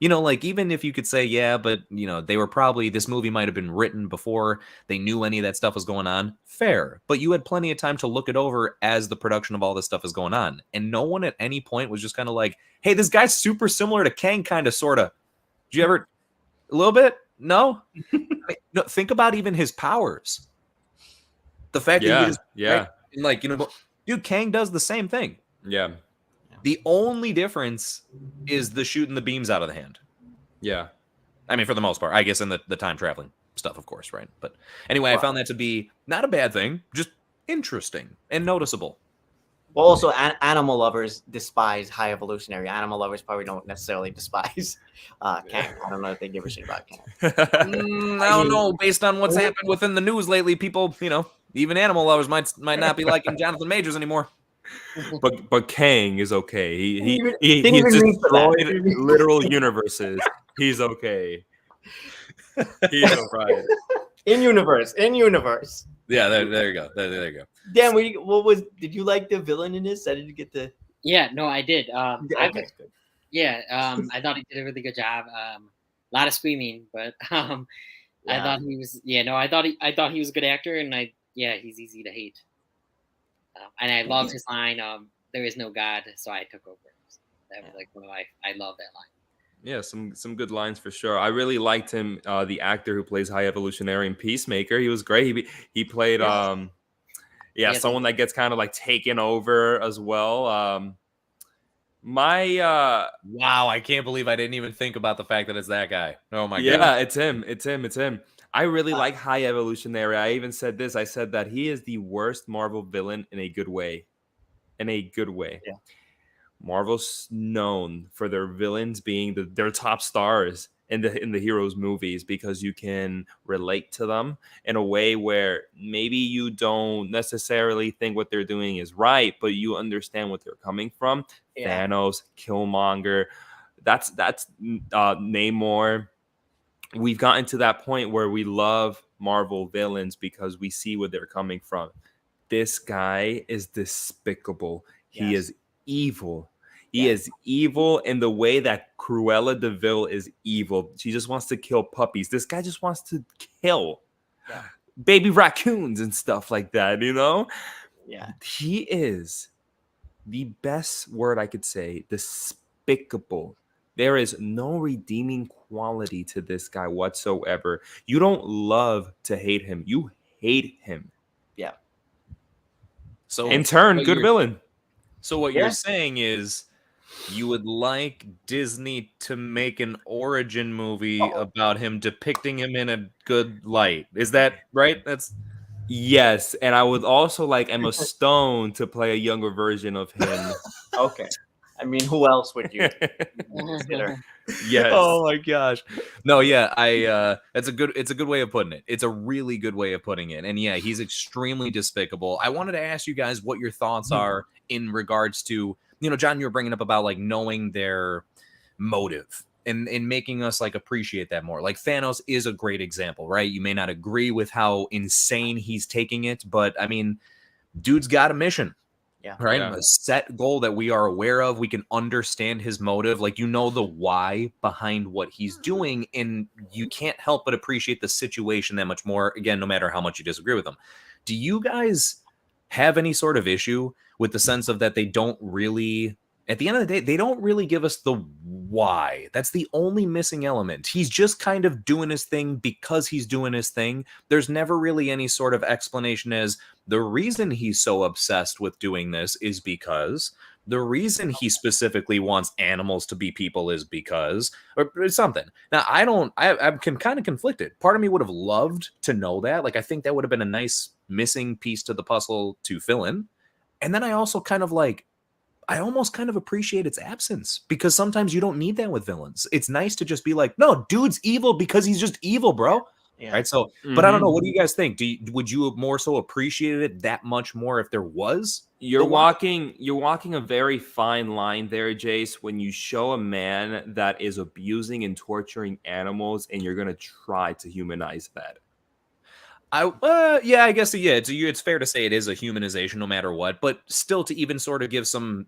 You know, like, even if you could say, yeah, but, you know, this movie might have been written before they knew any of that stuff was going on. Fair. But you had plenty of time to look it over as the production of all this stuff is going on. And no one at any point was just kind of like, hey, this guy's super similar to Kang, kind of, sort of. Did you ever, a little bit? No? No, think about even his powers. The fact that he just, right? Like, you know, dude, Kang does the same thing. Yeah. The only difference is the shooting the beams out of the hand. Yeah. I mean, for the most part, I guess in the time traveling stuff, of course, right? But anyway, I found that to be not a bad thing, just interesting and noticeable. Well, also, animal lovers despise high evolutionary. Animal lovers probably don't necessarily despise Kang. I don't know if they give a shit about Kang. I don't know. Based on what's happened within the news lately, people, you know, even animal lovers might not be liking Jonathan Majors anymore. But Kang is okay. He destroyed literal universes. He's okay. He's alright. In universe. Yeah, there you go. There you go. Dan, did you like the villain in this? I didn't get the. Yeah, no, I did. Okay, good. Yeah, I thought he did a really good job. A lot of screaming, but I thought he was. Yeah, no, I thought he was a good actor, and he's easy to hate. And I loved his line, "There is no God, so I took over." That was like one of I love that line. Yeah, some good lines for sure. I really liked him, the actor who plays High Evolutionary in Peacemaker. He was great. He played someone that gets kind of like taken over as well. Wow, I can't believe I didn't even think about the fact that it's that guy. Oh my god. Yeah, it's him. I really like High Evolutionary. I even said this. I said that he is the worst Marvel villain in a good way. Yeah. Marvel's known for their villains being their top stars in the heroes movies, because you can relate to them in a way where maybe you don't necessarily think what they're doing is right, but you understand what they're coming from. Yeah. Thanos, Killmonger, that's Namor. We've gotten to that point where we love Marvel villains because we see where they're coming from. this guy is despicable. He Yes. is evil. He is evil in the way that Cruella de Vil is evil. She just wants to kill puppies. This guy just wants to kill baby raccoons and stuff like that, you know? Yeah. He is the best word I could say, despicable. There is no redeeming quality to this guy whatsoever. You don't love to hate him. You hate him. Yeah. So In turn, what good you're- villain. So what Yeah. you're saying is you would like Disney to make an origin movie about him, depicting him in a good light. Is that right? That's Yes, and I would also like Emma Stone to play a younger version of him. Okay. I mean, who else would you consider? Yes. Oh my gosh. No, yeah, it's a good way of putting it. It's a really good way of putting it. And yeah, he's extremely despicable. I wanted to ask you guys what your thoughts are in regards to, John, you were bringing up about like knowing their motive and making us like appreciate that more. Like Thanos is a great example, right? You may not agree with how insane he's taking it, but I mean, dude's got a mission. Yeah. Right. Yeah. A set goal that we are aware of. We can understand his motive. Like, the why behind what he's doing. And you can't help but appreciate the situation that much more. Again, no matter how much you disagree with them. Do you guys have any sort of issue with the sense of that they don't really, at the end of the day, they don't really give us the why? That's the only missing element. He's just kind of doing his thing because he's doing his thing. There's never really any sort of explanation as the reason he's so obsessed with doing this is because, the reason he specifically wants animals to be people is because, or something. Now, I'm kind of conflicted. Part of me would have loved to know that. Like, I think that would have been a nice missing piece to the puzzle to fill in. And then I also I almost kind of appreciate its absence, because sometimes you don't need that with villains. It's nice to just be like, no, dude's evil because he's just evil, bro. Yeah. Right. So, but I don't know. What do you guys think? Would you have more so appreciated it that much more if there was? You're walking a very fine line there, Jace, when you show a man that is abusing and torturing animals and you're going to try to humanize that. I guess it's fair to say it is a humanization no matter what, but still to even sort of give some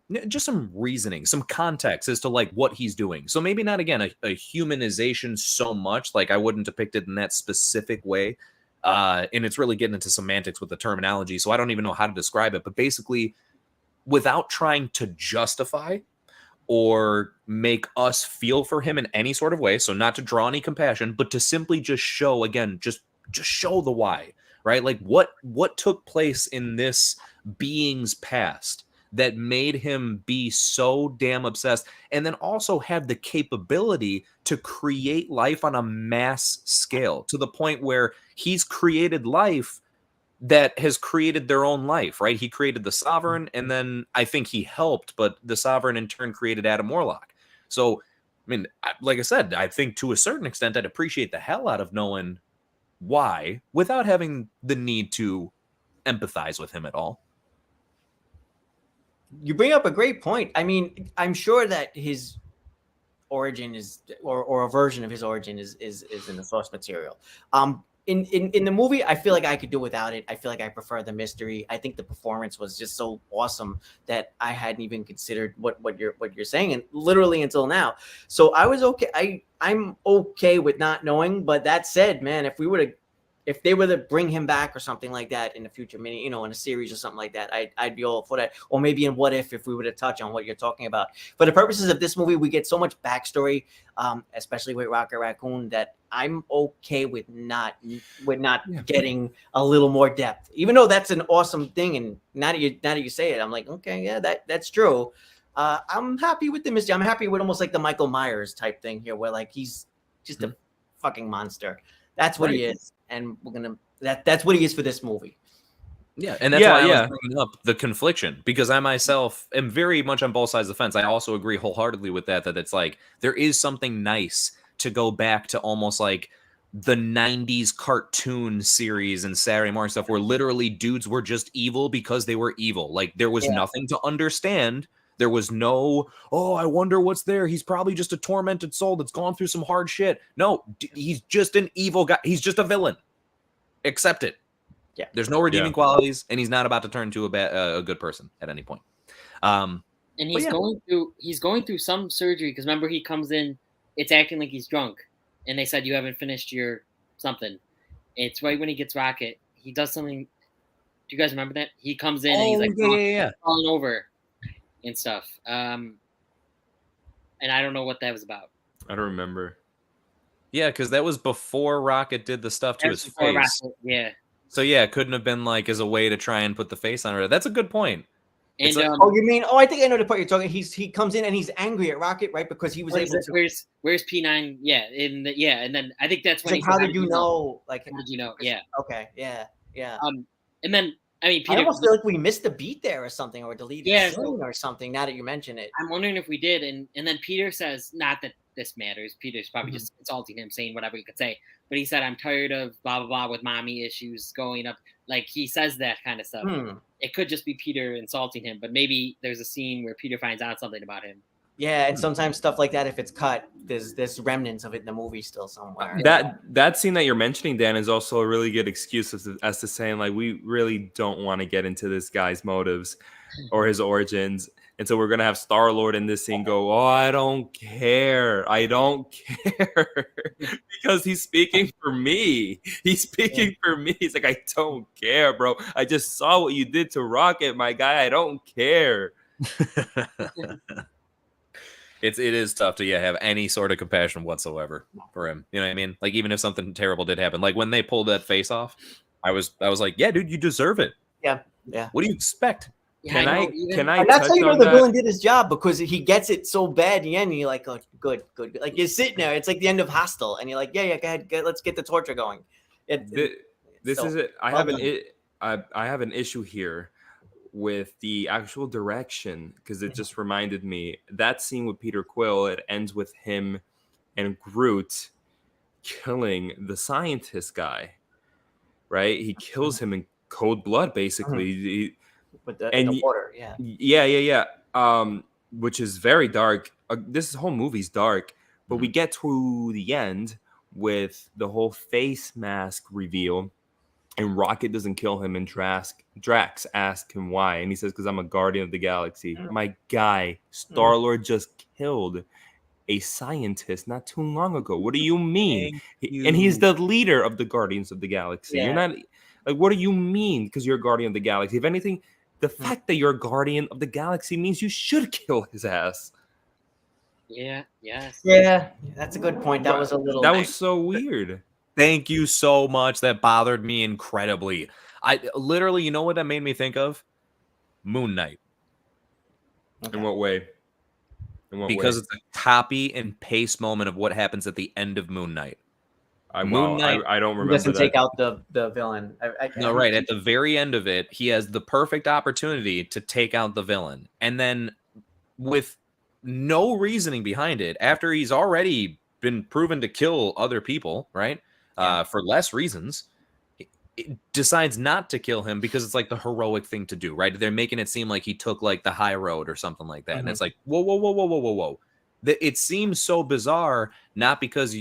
reasoning, some context as to like what he's doing. So maybe not again a humanization so much, like I wouldn't depict it in that specific way. And it's really getting into semantics with the terminology, so I don't even know how to describe it, but basically without trying to justify or make us feel for him in any sort of way. So not to draw any compassion, but to simply just show, again, just show the why, right? Like what took place in this being's past that made him be so damn obsessed, and then also have the capability to create life on a mass scale to the point where he's created life that has created their own life, right? He created the Sovereign, and then I think he helped, but the Sovereign in turn created Adam Warlock. So, I mean, like I said, I think to a certain extent, I'd appreciate the hell out of knowing why without having the need to empathize with him at all. You bring up a great point. I mean, I'm sure that his origin is, or a version of his origin is in the source material. In the movie, I feel like I could do without it. I feel like I prefer the mystery. I think the performance was just so awesome that I hadn't even considered what you're saying, and literally until now. So I was okay. I'm okay with not knowing. But that said, man, if they were to bring him back or something like that in the future, in a series or something like that, I'd be all for that. Or maybe in What If we were to touch on what you're talking about. For the purposes of this movie, we get so much backstory, especially with Rocket Raccoon, that I'm okay with not getting a little more depth. Even though that's an awesome thing, and now that you say it, I'm like, okay, yeah, that's true. I'm happy with the mystery. I'm happy with almost like the Michael Myers type thing here, where like he's just a fucking monster. That's what he is, and that's what he is for this movie. Yeah, and that's why I was bringing up the confliction, because I myself am very much on both sides of the fence. I also agree wholeheartedly with that it's like there is something nice to go back to almost like the 90s cartoon series and Saturday morning stuff where literally dudes were just evil because they were evil. Like there was nothing to understand. There was no, I wonder what's there. He's probably just a tormented soul that's gone through some hard shit. No, he's just an evil guy. He's just a villain. Accept it. Yeah. There's no redeeming qualities, and he's not about to turn into a good person at any point. And he's going through some surgery because remember he comes in, it's acting like he's drunk, and they said you haven't finished your something. It's right when he gets Rocket. He does something. Do you guys remember that? He comes in and he's like falling over and stuff. And I don't know what that was about. I don't remember. Yeah, because that was before Rocket did the stuff to his face. Rocket, yeah. So yeah, it couldn't have been like as a way to try and put the face on her. That's a good point. And like, you mean? Oh, I think I know the part you're talking. He comes in and he's angry at Rocket, right? Because he was able to. Where's P9? Yeah, and then I think that's when he's like, how did you know? Like, how did you know? Yeah. Okay. Yeah. And then I mean, Peter, I almost feel like we missed a beat there or something, or deleted scene or something. Now that you mention it, I'm wondering if we did. And then Peter says, not that this matters. Peter's probably just insulting him, saying whatever he could say. But he said, "I'm tired of blah blah blah with mommy issues going up." Like he says that kind of stuff. It could just be Peter insulting him, but maybe there's a scene where Peter finds out something about him. Yeah, and sometimes stuff like that, if it's cut, there's remnants of it in the movie still somewhere. That scene that you're mentioning, Dan, is also a really good excuse as to saying like we really don't want to get into this guy's motives or his origins, and so we're gonna have Star-Lord in this scene go, "Oh, I don't care, because he's speaking for me. He's speaking for me. He's like, I don't care, bro. I just saw what you did to Rocket, my guy. I don't care." It is tough to have any sort of compassion whatsoever for him. You know what I mean? Like even if something terrible did happen, like when they pulled that face off, I was like, yeah, dude, you deserve it. Yeah. What do you expect? Can I? And that's how you know the villain did his job, because he gets it so bad in the end. And you're like, oh, good. Like you're sitting there. It's like the end of Hostel, and you're like, yeah, go ahead, let's get the torture going. This is it. I have an issue here with the actual direction, because it just reminded me that scene with Peter Quill, it ends with him and Groot killing the scientist guy, right? He kills him in cold blood, basically. With the water, which is very dark. This whole movie's dark, but we get to the end with the whole face mask reveal, and Rocket doesn't kill him, and Drax asks him why, and he says, because I'm a guardian of the galaxy. My guy, Star-Lord just killed a scientist not too long ago. What do you mean? And he's the leader of the Guardians of the Galaxy. You're not like, what do you mean? Because you're a guardian of the galaxy. If anything, the fact that you're a guardian of the galaxy means you should kill his ass. Yeah. Yes. Yeah. That's a good point. That was was so weird. Thank you so much. That bothered me incredibly. I literally, you know what that made me think of? Moon Knight. Okay. In what way? Because it's a copy and paste moment of what happens at the end of Moon Knight. Moon Knight, I don't remember. He doesn't take out the villain. No, right. At the very end of it, he has the perfect opportunity to take out the villain. And then with no reasoning behind it, after he's already been proven to kill other people, right? For less reasons, it decides not to kill him because it's like the heroic thing to do, right? They're making it seem like he took like the high road or something like that. And it's like, whoa. It seems so bizarre, not because,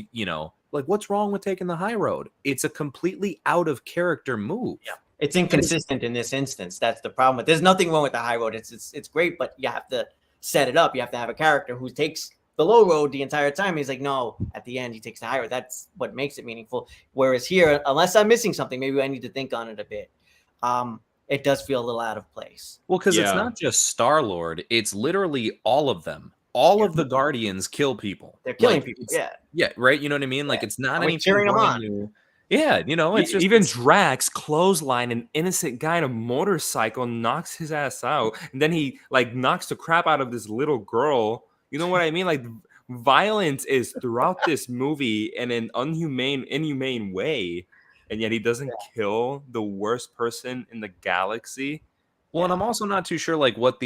like what's wrong with taking the high road? It's a completely out of character move. Yeah. It's inconsistent in this instance. That's the problem. There's nothing wrong with the high road. It's great, but you have to set it up. You have to have a character who takes the low road the entire time. He's like, no, at the end he takes the high road. That's what makes it meaningful. Whereas here, unless I'm missing something, maybe I need to think on it a bit. It does feel a little out of place. Well, because it's not just Star-Lord, it's literally all of them. All of the Guardians kill people. They're killing people. Yeah, right. You know what I mean? Like it's not any cheering them on. New. Yeah, it's just even Drax clothesline an innocent guy on a motorcycle, knocks his ass out, and then he like knocks the crap out of this little girl. You know what I mean? Like violence is throughout this movie in an inhumane way, and yet he doesn't kill the worst person in the galaxy. Well, and I'm also not too sure like what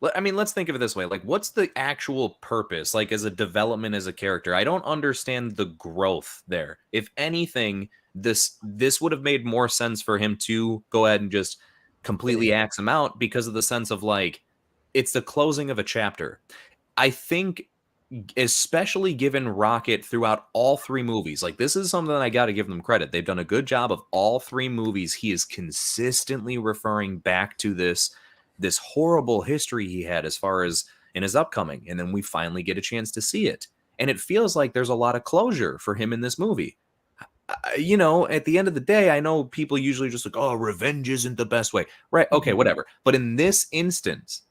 let's think of it this way. Like, what's the actual purpose, like, as a development as a character? I don't understand the growth there. If anything, this would have made more sense for him to go ahead and just completely axe him out because of the sense of, like, it's the closing of a chapter. I think especially given Rocket throughout all 3 movies. Like, this is something that I got to give them credit. They've done a good job of all 3 movies. He is consistently referring back to this horrible history he had as far as in his upcoming. And then we finally get a chance to see it. And it feels like there's a lot of closure for him in this movie. You know, at the end of the day, I know people usually just like, oh, revenge isn't the best way. Right. Okay, whatever. But in this instance,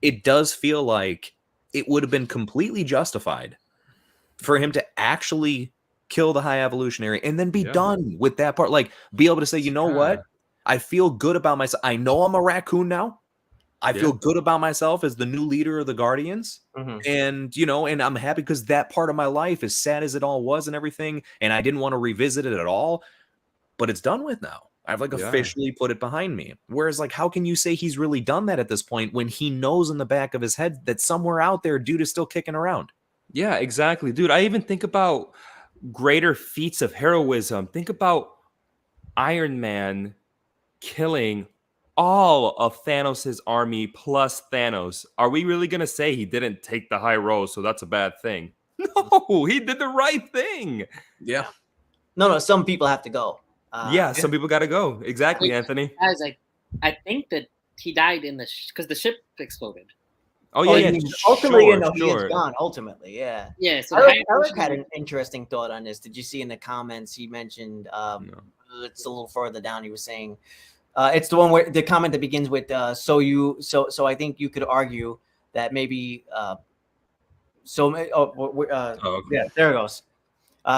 it does feel like it would have been completely justified for him to actually kill the High Evolutionary and then be done with that part. Like, be able to say, you know what? I feel good about myself. I know I'm a raccoon now. I feel good about myself as the new leader of the Guardians. And, you know, and I'm happy because that part of my life, as sad as it all was and everything, and I didn't want to revisit it at all, but it's done with now. I've like officially put it behind me. Whereas, like, how can you say he's really done that at this point when he knows in the back of his head that somewhere out there, dude is still kicking around? Yeah, exactly. Dude, I even think about greater feats of heroism. Think about Iron Man killing all of Thanos' army plus Thanos. Are we really going to say he didn't take the high road, so that's a bad thing? No, he did the right thing. Yeah. No, some people have to go. Some people got to go. Exactly, Anthony. Guys, I think that he died in because the ship exploded. Ultimately, he is gone. Ultimately, yeah. Yeah. So Eric had an interesting thought on this. Did you see in the comments? He mentioned it's a little further down. He was saying it's the one where the comment that begins with so I think you could argue that maybe yeah, there it goes.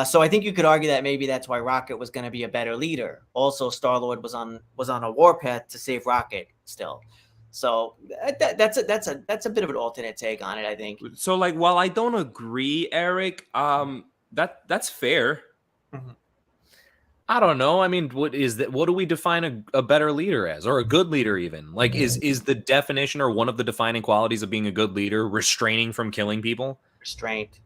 So I think you could argue that maybe that's why Rocket was going to be a better leader. Also, Star-Lord was on a warpath to save Rocket still. So that's a bit of an alternate take on it, I think. So, like, while I don't agree, Eric, that's fair. I don't know. I mean, what do we define a better leader as, or a good leader even? Like, is the definition or one of the defining qualities of being a good leader restraining from killing people? Restraint.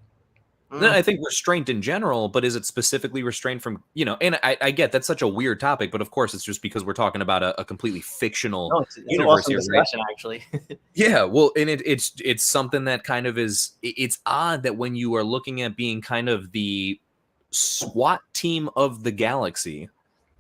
No, I think restraint in general, but is it specifically restraint from, you know, and I get that's such a weird topic, but of course it's just because we're talking about a completely fictional it's universe an awesome here, discussion, right? Actually. Yeah, well, and it's something that kind of it's odd that when you are looking at being kind of the SWAT team of the galaxy,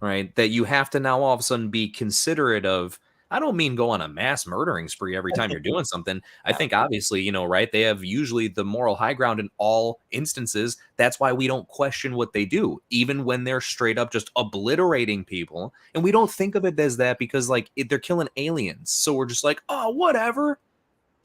right, that you have to now all of a sudden be considerate of. I don't mean go on a mass murdering spree every time you're doing something. I think obviously, you know, right, they have usually the moral high ground in all instances. That's why we don't question what they do, even when they're straight up just obliterating people. And we don't think of it as that because, like, they're killing aliens. So we're just like, oh, whatever.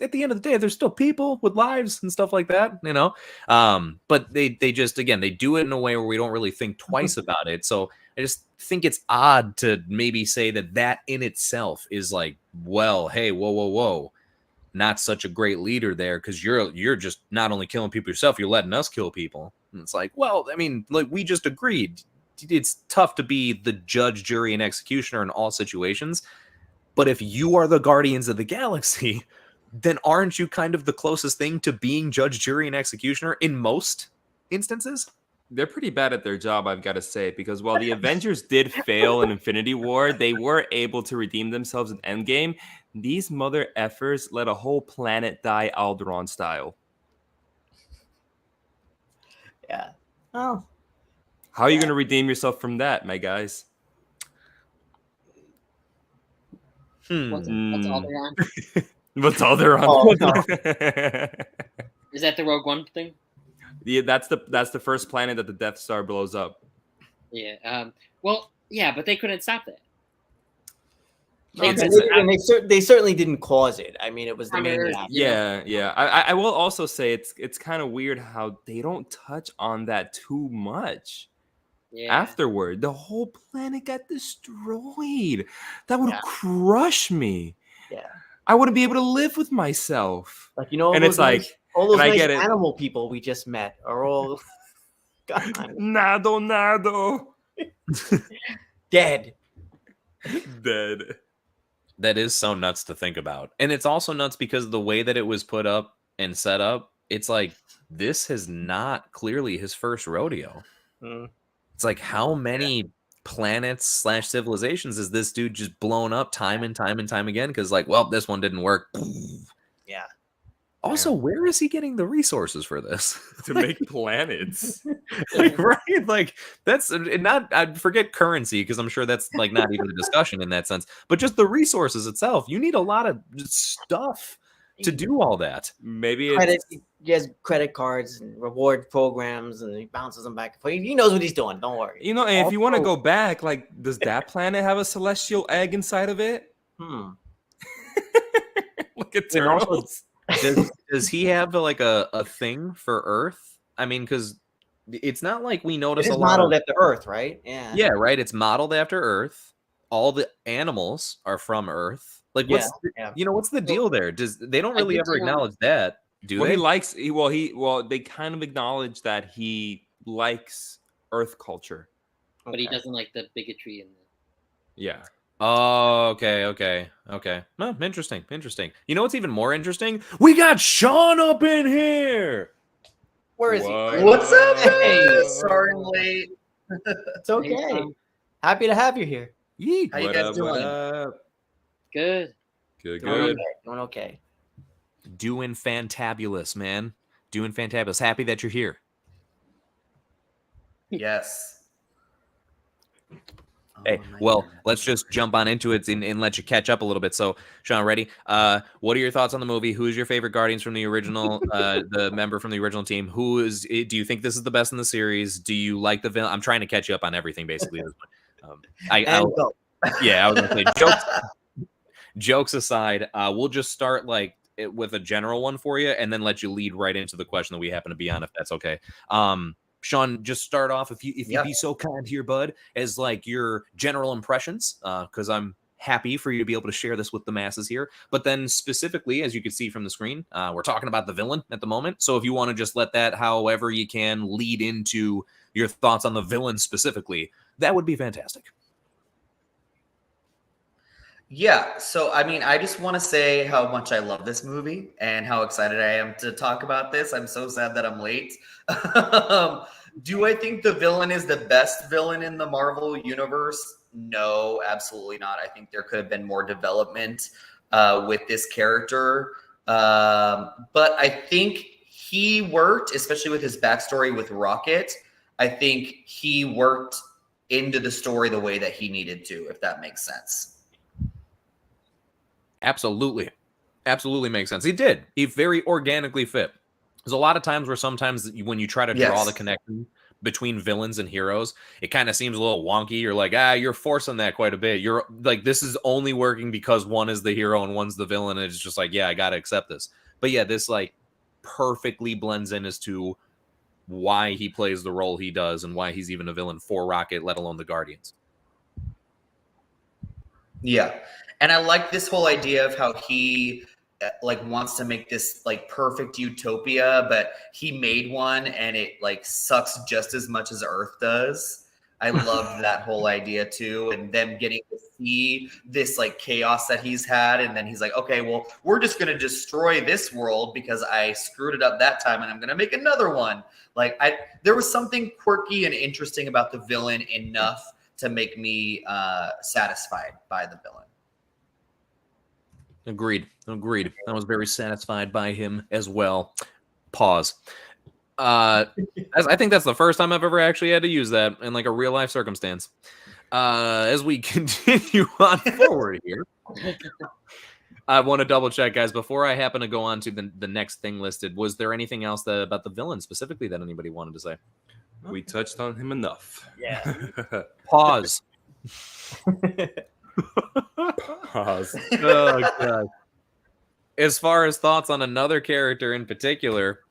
At the end of the day, there's still people with lives and stuff like that, you know? But they just, again, they do it in a way where we don't really think twice about it. So I just think it's odd to maybe say that in itself is like, well, hey, whoa, not such a great leader there because you're just not only killing people yourself, you're letting us kill people. And it's like, well, I mean, like we just agreed. It's tough to be the judge, jury, and executioner in all situations. But if you are the Guardians of the Galaxy, then aren't you kind of the closest thing to being judge, jury, and executioner in most instances? They're pretty bad at their job, I've got to say, because while the Avengers did fail in Infinity War, they were able to redeem themselves in Endgame. These mother effers let a whole planet die Alderaan style. Yeah. Oh. How are you going to redeem yourself from that, my guys? What's Alderaan? What's Alderaan? Oh, no. Is that the Rogue One thing? Yeah, that's the first planet that the Death Star blows up. Yeah. Well, yeah, but they couldn't stop that. They certainly didn't cause it. I mean, it was the main. Yeah. I will also say it's kind of weird how they don't touch on that too much. Yeah. Afterward, the whole planet got destroyed. That would crush me. Yeah. I wouldn't be able to live with myself. Like, you know, and it's like all those nice animal people we just met are all nado. Dead. That is so nuts to think about. And it's also nuts because of the way that it was put up and set up. It's like, this is not clearly his first rodeo. It's like, how many planets / civilizations is this dude just blown up time and time and time again? Because, like, well, this one didn't work. Yeah. Also, where is he getting the resources for this? To make planets. Right? Like that's not. I forget currency because I'm sure that's like not even a discussion in that sense. But just the resources itself, you need a lot of stuff to do all that. Maybe Credit, it's he has credit cards and reward programs, and he bounces them back and forth. He knows what he's doing. Don't worry. and if you want to Also- go back, like, does that planet have a celestial egg inside of it? Look at And also- turtles. Does he have like a thing for Earth? I mean, because it's not like we It notice is a lot modeled of after Earth, right? Yeah. yeah, right. It's modeled after Earth. All the animals are from Earth. Like, what's Yeah. what's the deal there? They don't I really did ever see on- acknowledge that, do Well, they? he likes. They kind of acknowledge that he likes Earth culture. But he Okay. doesn't like the bigotry and Yeah. Oh, okay. Well, interesting. You know what's even more interesting? We got Shawn up in here. Where is Whoa. he? What's up, Hey. guys? Sorry I'm late. It's okay. Happy to have you here. Yeet. How you What guys up, doing? What up? good. Good, Doing good. okay. Doing okay. Doing fantabulous, man. Doing fantabulous. Happy that you're here. Yes. Hey, Oh, well, man. let's just jump on into it and let you catch up a little bit. So, Shawn, ready? What are your thoughts on the movie? Who's your favorite Guardians from the original, the member from the original team? Do you think this is the best in the series? Do you like the villain? I'm trying to catch you up on everything, basically. And go. Yeah, I was gonna say jokes aside, we'll just start with a general one for you, and then let you lead right into the question that we happen to be on, if that's okay. Shawn, just start off if you'd be so kind here, bud, as like your general impressions, because I'm happy for you to be able to share this with the masses here. But then specifically, as you can see from the screen, we're talking about the villain at the moment. So if you want to just let that, however you can, lead into your thoughts on the villain specifically, that would be fantastic. Yeah, so I mean, I just want to say how much I love this movie and how excited I am to talk about this. I'm so sad that I'm late. Do I think the villain is the best villain in the Marvel universe? No, absolutely not. I think there could have been more development with this character. But I think he worked, especially with his backstory with Rocket. I think he worked into the story the way that he needed to, if that makes sense. Absolutely makes sense. He did. He very organically fit. There's a lot of times where sometimes when you try to draw the connection between villains and heroes, it kind of seems a little wonky. You're like, you're forcing that quite a bit. You're like, this is only working because one is the hero and one's the villain. And it's just like, yeah, I got to accept this. But yeah, this like perfectly blends in as to why he plays the role he does and why he's even a villain for Rocket, let alone the Guardians. Yeah. And I like this whole idea of how he like wants to make this like perfect utopia, but he made one and it like sucks just as much as Earth does. I loved that whole idea too. And them getting to see this like chaos that he's had. And then he's like, okay, well, we're just going to destroy this world because I screwed it up that time and I'm going to make another one. Like there was something quirky and interesting about the villain enough to make me satisfied by the villain. Agreed. I was very satisfied by him as well. Pause. I think that's the first time I've ever actually had to use that in like a real life circumstance. As we continue on forward here, I want to double check, guys, before I happen to go on to the next thing listed. Was there anything else about the villain specifically that anybody wanted to say? We touched on him enough. Yeah. Pause. Pause. Oh god. As far as thoughts on another character in particular,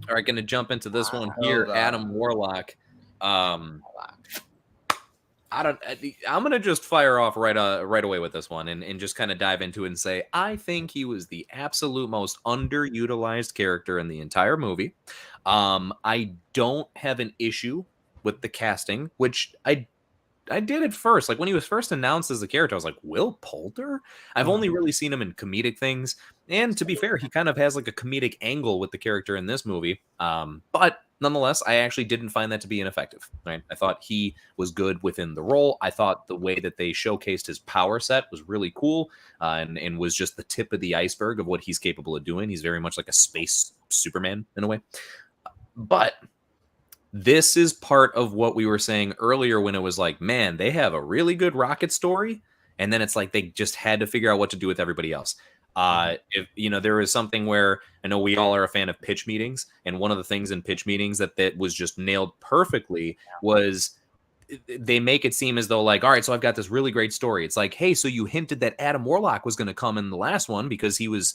all right, going to jump into this one here, hold on. Adam Warlock. I'm going to just fire off right away with this one and just kind of dive into it and say I think he was the absolute most underutilized character in the entire movie. I don't have an issue with the casting, which I did at first. Like when he was first announced as a character, I was like, Will Poulter? I've only really seen him in comedic things. And to be fair, he kind of has like a comedic angle with the character in this movie. But nonetheless, I actually didn't find that to be ineffective. Right? I thought he was good within the role. I thought the way that they showcased his power set was really cool, and was just the tip of the iceberg of what he's capable of doing. He's very much like a space Superman in a way. But this is part of what we were saying earlier when it was like, man, they have a really good Rocket story, and then it's like they just had to figure out what to do with everybody else. If there is something where I know we all are a fan of pitch meetings, and one of the things in pitch meetings that was just nailed perfectly was they make it seem as though like, all right, so I've got this really great story. It's like, hey, so you hinted that Adam Warlock was going to come in the last one because he was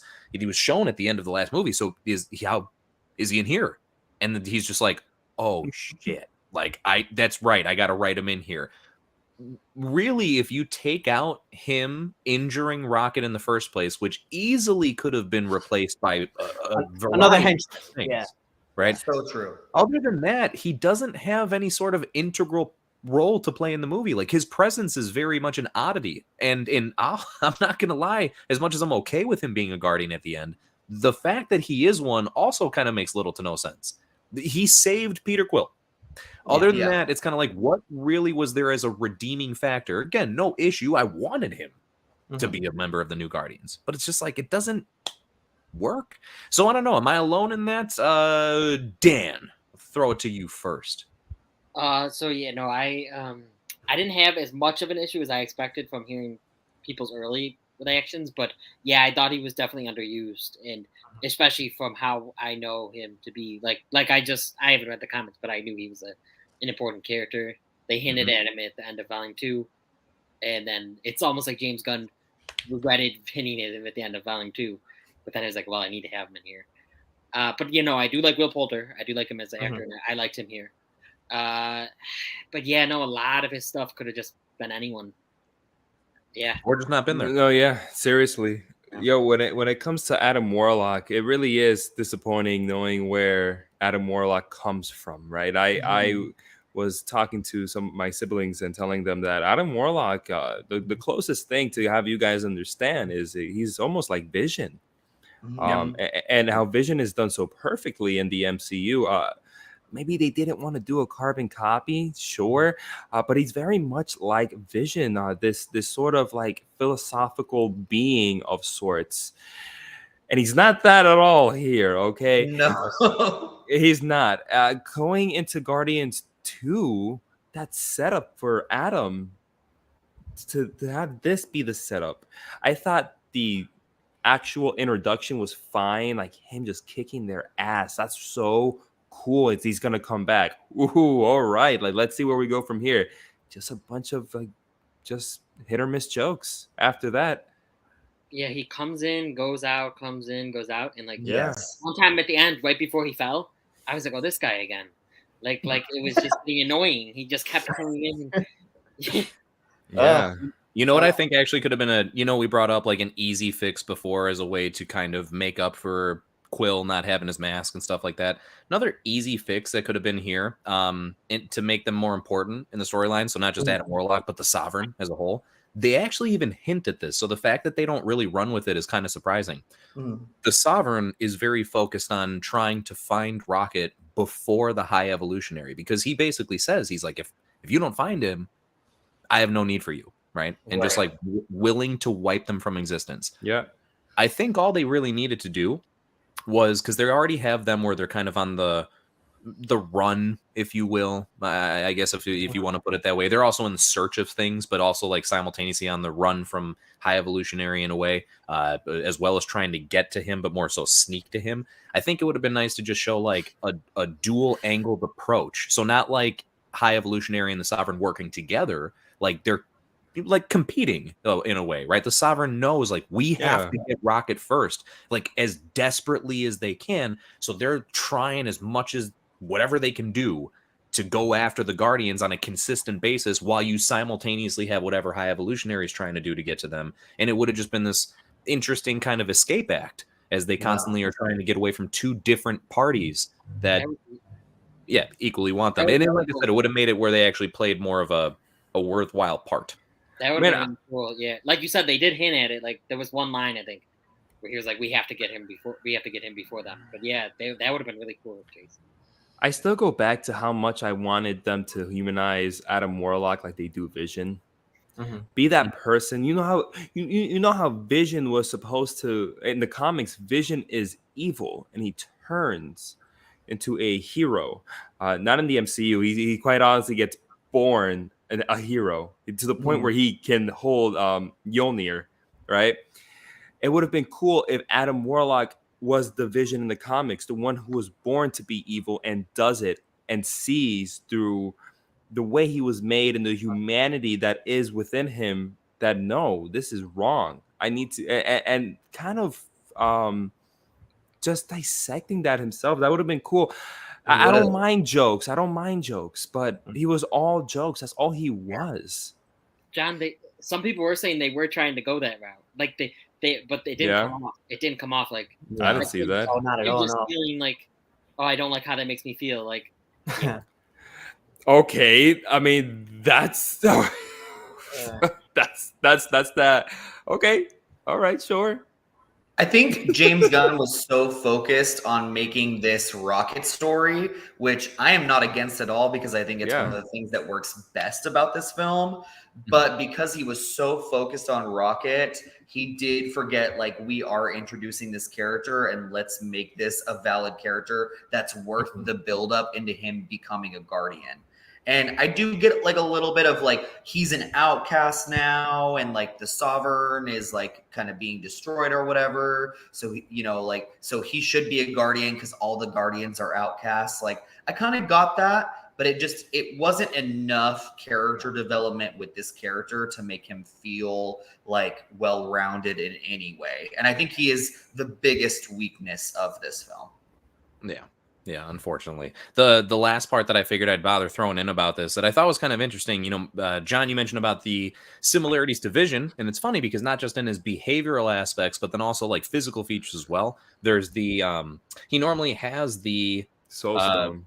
shown at the end of the last movie. So is he in here? And then he's just like, oh shit, like that's right, I gotta write him in here. Really, if you take out him injuring Rocket in the first place, which easily could have been replaced by another henchman, things, right? So true. Other than that, he doesn't have any sort of integral role to play in the movie. Like his presence is very much an oddity, and I'm not gonna lie, as much as I'm okay with him being a Guardian at the end, the fact that he is one also kind of makes little to no sense. He saved Peter Quill. Other than that, it's kind of like, what really was there as a redeeming factor? Again, no issue. I wanted him to be a member of the New Guardians, but it's just like it doesn't work. So I don't know. Am I alone in that? Dan, I'll throw it to you first. I didn't have as much of an issue as I expected from hearing people's early reactions, but yeah, I thought he was definitely underused, and especially from how I know him to be. Like I haven't read the comics, but I knew he was an important character. They hinted at him at the end of Volume 2, and then it's almost like James Gunn regretted hinting at him at the end of Volume 2, but then I was like, well, I need to have him in here. But I do like Will Poulter. I do like him as an actor, and I liked him here. But yeah, no, a lot of his stuff could have just been anyone. Yeah, or just not been there. No, yeah, seriously. Yo, when it comes to Adam Warlock, it really is disappointing knowing where Adam Warlock comes from, right? I was talking to some of my siblings and telling them that Adam Warlock, the closest thing to have you guys understand is he's almost like Vision. And how Vision is done so perfectly in the MCU. Maybe they didn't want to do a carbon copy, sure, but he's very much like Vision, this sort of like philosophical being of sorts. And he's not that at all here, okay? No. He's not. Going into Guardians 2, that setup for Adam, to have this be the setup, I thought the actual introduction was fine, like him just kicking their ass. That's so cool. He's gonna come back. Ooh, all right. Like, let's see where we go from here. Just a bunch of like just hit or miss jokes after that. Yeah, he comes in, goes out, comes in, goes out, and like Yes. one time at the end, right before he fell, I was like, oh, this guy again. Like it was just being annoying. He just kept coming in. Yeah. You know what I think actually could have been we brought up like an easy fix before as a way to kind of make up for Quill not having his mask and stuff like that. Another easy fix that could have been here to make them more important in the storyline. So not just Adam Warlock, but the Sovereign as a whole. They actually even hint at this. So the fact that they don't really run with it is kind of surprising. The Sovereign is very focused on trying to find Rocket before the High Evolutionary, because he basically says, he's like, if you don't find him, I have no need for you. Right. And just like willing to wipe them from existence. Yeah. I think all they really needed to do was, because they already have them where they're kind of on the run, if you will. I guess if you want to put it that way. They're also in search of things, but also like simultaneously on the run from High Evolutionary in a way, as well as trying to get to him, but more so sneak to him. I think it would have been nice to just show like a dual angled approach. So not like High Evolutionary and the Sovereign working together, like they're like competing in a way, right? The Sovereign knows like we have to get Rocket first, like as desperately as they can. So they're trying as much as whatever they can do to go after the Guardians on a consistent basis, while you simultaneously have whatever High Evolutionary is trying to do to get to them. And it would have just been this interesting kind of escape act as they constantly are trying to get away from two different parties that equally want them. And like I said, it would have made it where they actually played more of a a worthwhile part. That would have been cool. Yeah, like you said, they did hint at it. Like there was one line I think where he was like, "We have to get him before them." But yeah, that would have been really cool with Jace. I still go back to how much I wanted them to humanize Adam Warlock like they do Vision. Mm-hmm. Be that person. You know how you know how Vision was supposed to in the comics. Vision is evil, and he turns into a hero. Not in the MCU. He quite honestly gets born a hero to the point where he can hold Mjolnir, right? It would have been cool if Adam Warlock was the Vision in the comics, the one who was born to be evil and does it and sees through the way he was made and the humanity that is within him that no, this is wrong. I need to and kind of just dissecting that himself. That would have been cool. I don't mind jokes. But he was all jokes. That's all he was. John, some people were saying they were trying to go that route. Like but it didn't come off. It didn't come off like I didn't see that. Oh, not at all. Just feeling like, oh, I don't like how that makes me feel. Like, okay, I mean that's that's that. Okay, all right, sure. I think James Gunn was so focused on making this Rocket story, which I am not against at all because I think it's one of the things that works best about this film. But because he was so focused on Rocket, he did forget, like, we are introducing this character and let's make this a valid character that's worth the buildup into him becoming a Guardian. And I do get like a little bit of like, he's an outcast now and like the Sovereign is like kind of being destroyed or whatever. So, you know, like, so he should be a Guardian because all the Guardians are outcasts. Like I kind of got that, but it wasn't enough character development with this character to make him feel like well-rounded in any way. And I think he is the biggest weakness of this film. Yeah, unfortunately. The last part that I figured I'd bother throwing in about this that I thought was kind of interesting, you know, John, you mentioned about the similarities to Vision, and it's funny because not just in his behavioral aspects, but then also like physical features as well. There's the he normally has the Soul Stone.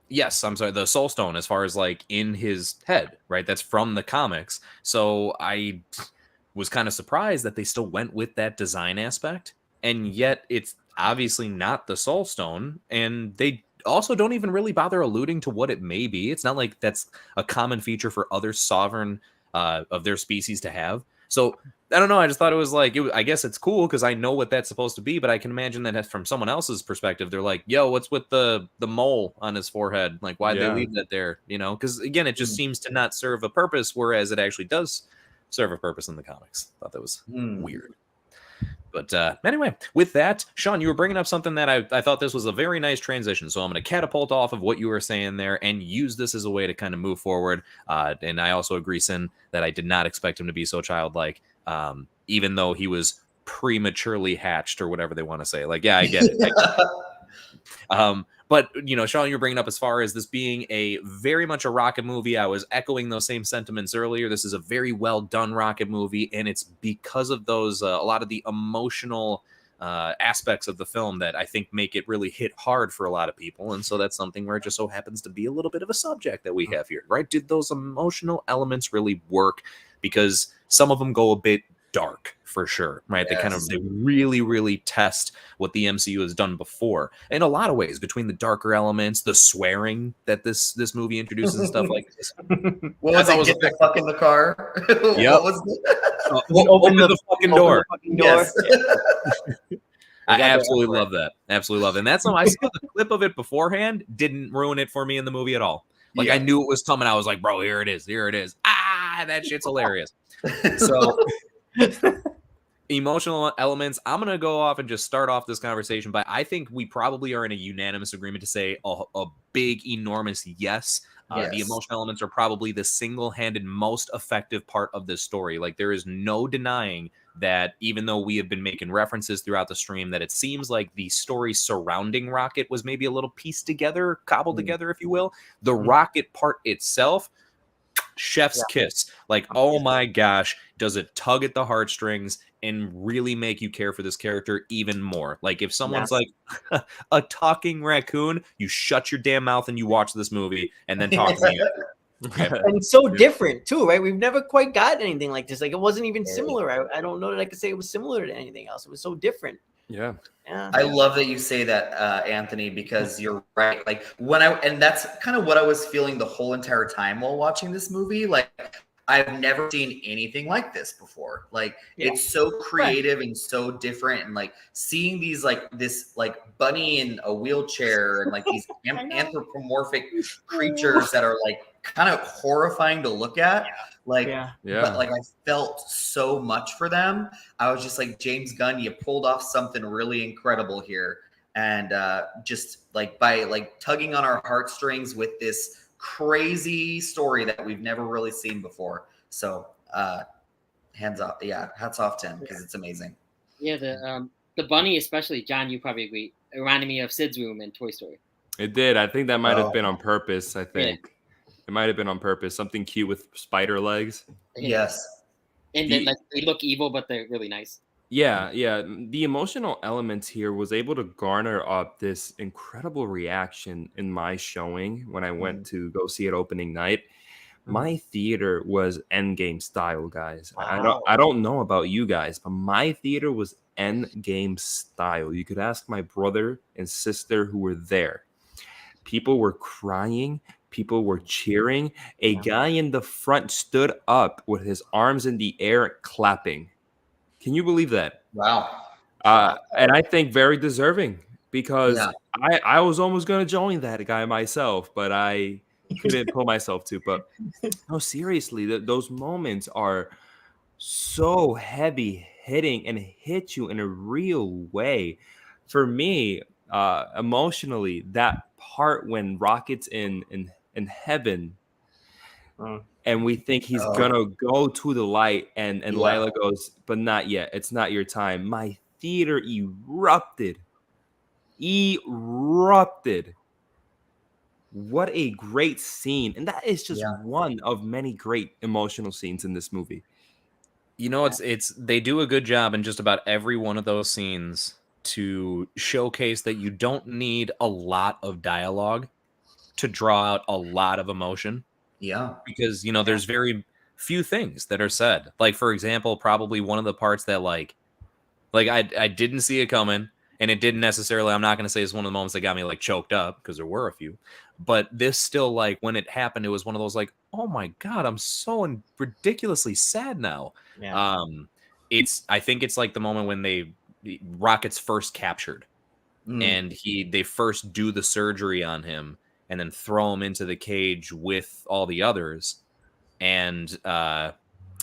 Yes, I'm sorry, the Soul Stone as far as like in his head, right? That's from the comics. So I was kind of surprised that they still went with that design aspect, and yet it's obviously not the Soul Stone, and they also don't even really bother alluding to what it may be. It's not like that's a common feature for other sovereign of their species to have. So I don't know. I just thought it was like, I guess it's cool because I know what that's supposed to be, but I can imagine that from someone else's perspective, they're like, yo, what's with the mole on his forehead? Like, why'd they leave that there? You know, because again, it just seems to not serve a purpose, whereas it actually does serve a purpose in the comics. Thought that was weird. But anyway, with that, Shawn, you were bringing up something that I thought this was a very nice transition. So I'm going to catapult off of what you were saying there and use this as a way to kind of move forward. And I also agree, Sin, that I did not expect him to be so childlike, even though he was prematurely hatched or whatever they want to say. Like, yeah, I get it. But, you know, Shawn, you're bringing up as far as this being a very much a Rocket movie. I was echoing those same sentiments earlier. This is a very well done Rocket movie, and it's because of those, a lot of the emotional aspects of the film that I think make it really hit hard for a lot of people. And so that's something where it just so happens to be a little bit of a subject that we have here, right? Did those emotional elements really work? Because some of them go a bit dark for sure, right? Yes. They really, really test what the MCU has done before in a lot of ways, between the darker elements, the swearing that this movie introduces and stuff like this. What was it? Get the fuck in the car. Yep. What was it? Open the fucking door. Yes. I absolutely love that. Absolutely love it. And that's something I saw the clip of it beforehand, didn't ruin it for me in the movie at all. Like I knew it was coming. I was like, bro, here it is. Here it is. Ah, that shit's hilarious. So emotional elements. I'm going to go off and just start off this conversation by, I think we probably are in a unanimous agreement to say a big, enormous yes. Yes. The emotional elements are probably the single-handed most effective part of this story. Like, there is no denying that, even though we have been making references throughout the stream, that it seems like the story surrounding Rocket was maybe a little pieced together, cobbled together, if you will. The Rocket part itself, chef's kiss. Like, oh my gosh, does it tug at the heartstrings and really make you care for this character even more? Like, if someone's like a talking raccoon, you shut your damn mouth and you watch this movie and then talk to me. and so different too, right? We've never quite gotten anything like this. Like it wasn't even similar. I don't know that I could say it was similar to anything else. It was so different. Yeah. I love that you say that, Anthony, because you're right. Like and that's kind of what I was feeling the whole entire time while watching this movie. Like I've never seen anything like this before. Like it's so creative and so different, and like seeing these this bunny in a wheelchair and like these anthropomorphic creatures that are like kind of horrifying to look at. But like I felt so much for them. I was just like, James Gunn, you pulled off something really incredible here, and just like by like tugging on our heartstrings with this crazy story that we've never really seen before. So hats off to him, because it's amazing. Yeah, the bunny, especially, John, you probably agree, it reminded me of Sid's room in Toy Story. It did. I think that might have been on purpose. I think it might have been on purpose. Something cute with spider legs. Yes. And then like they look evil, but they're really nice. Yeah. The emotional elements here was able to garner up this incredible reaction in my showing when I went to go see it opening night. My theater was Endgame style, guys. Wow. I don't know about you guys, but my theater was Endgame style. You could ask my brother and sister who were there. People were crying. People were cheering. A guy in the front stood up with his arms in the air clapping. Can you believe that? Wow. And I think very deserving, because I was almost going to join that guy myself, but I couldn't pull myself to. But no, seriously, those moments are so heavy hitting and hit you in a real way. For me, emotionally, that part when Rocket's in heaven, and we think he's gonna go to the light, and Lila goes, but not yet. It's not your time. My theater erupted. What a great scene. And that is just one of many great emotional scenes in this movie. You know, it's they do a good job in just about every one of those scenes to showcase that you don't need a lot of dialogue to draw out a lot of emotion. Yeah. Because, you know, there's very few things that are said. Like, for example, probably one of the parts that like I didn't see it coming, and it didn't necessarily, I'm not going to say it's one of the moments that got me like choked up, because there were a few, but this still, like, when it happened, it was one of those like, oh my God, I'm so ridiculously sad now. Yeah. I think it's like the moment when Rocket's first captured, and they first do the surgery on him and then throw him into the cage with all the others. And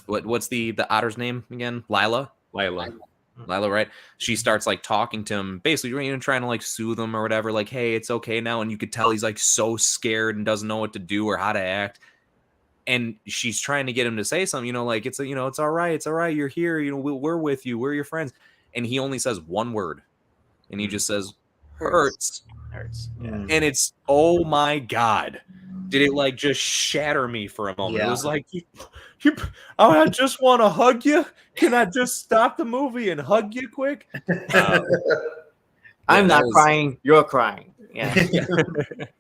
what's the otter's name again? Lila, right? She starts like talking to him, basically, you know, trying to like soothe him or whatever, like, hey, it's okay now. And you could tell he's like so scared and doesn't know what to do or how to act. And she's trying to get him to say something, you know, like, it's all right, you're here, you know, we're with you, we're your friends. And he only says one word, and he just says, hurts. Yeah. And it's, oh my God, did it like just shatter me for a moment? It was like, I just want to hug you. Can I just stop the movie and hug you quick? I'm not crying, you're crying. Yeah.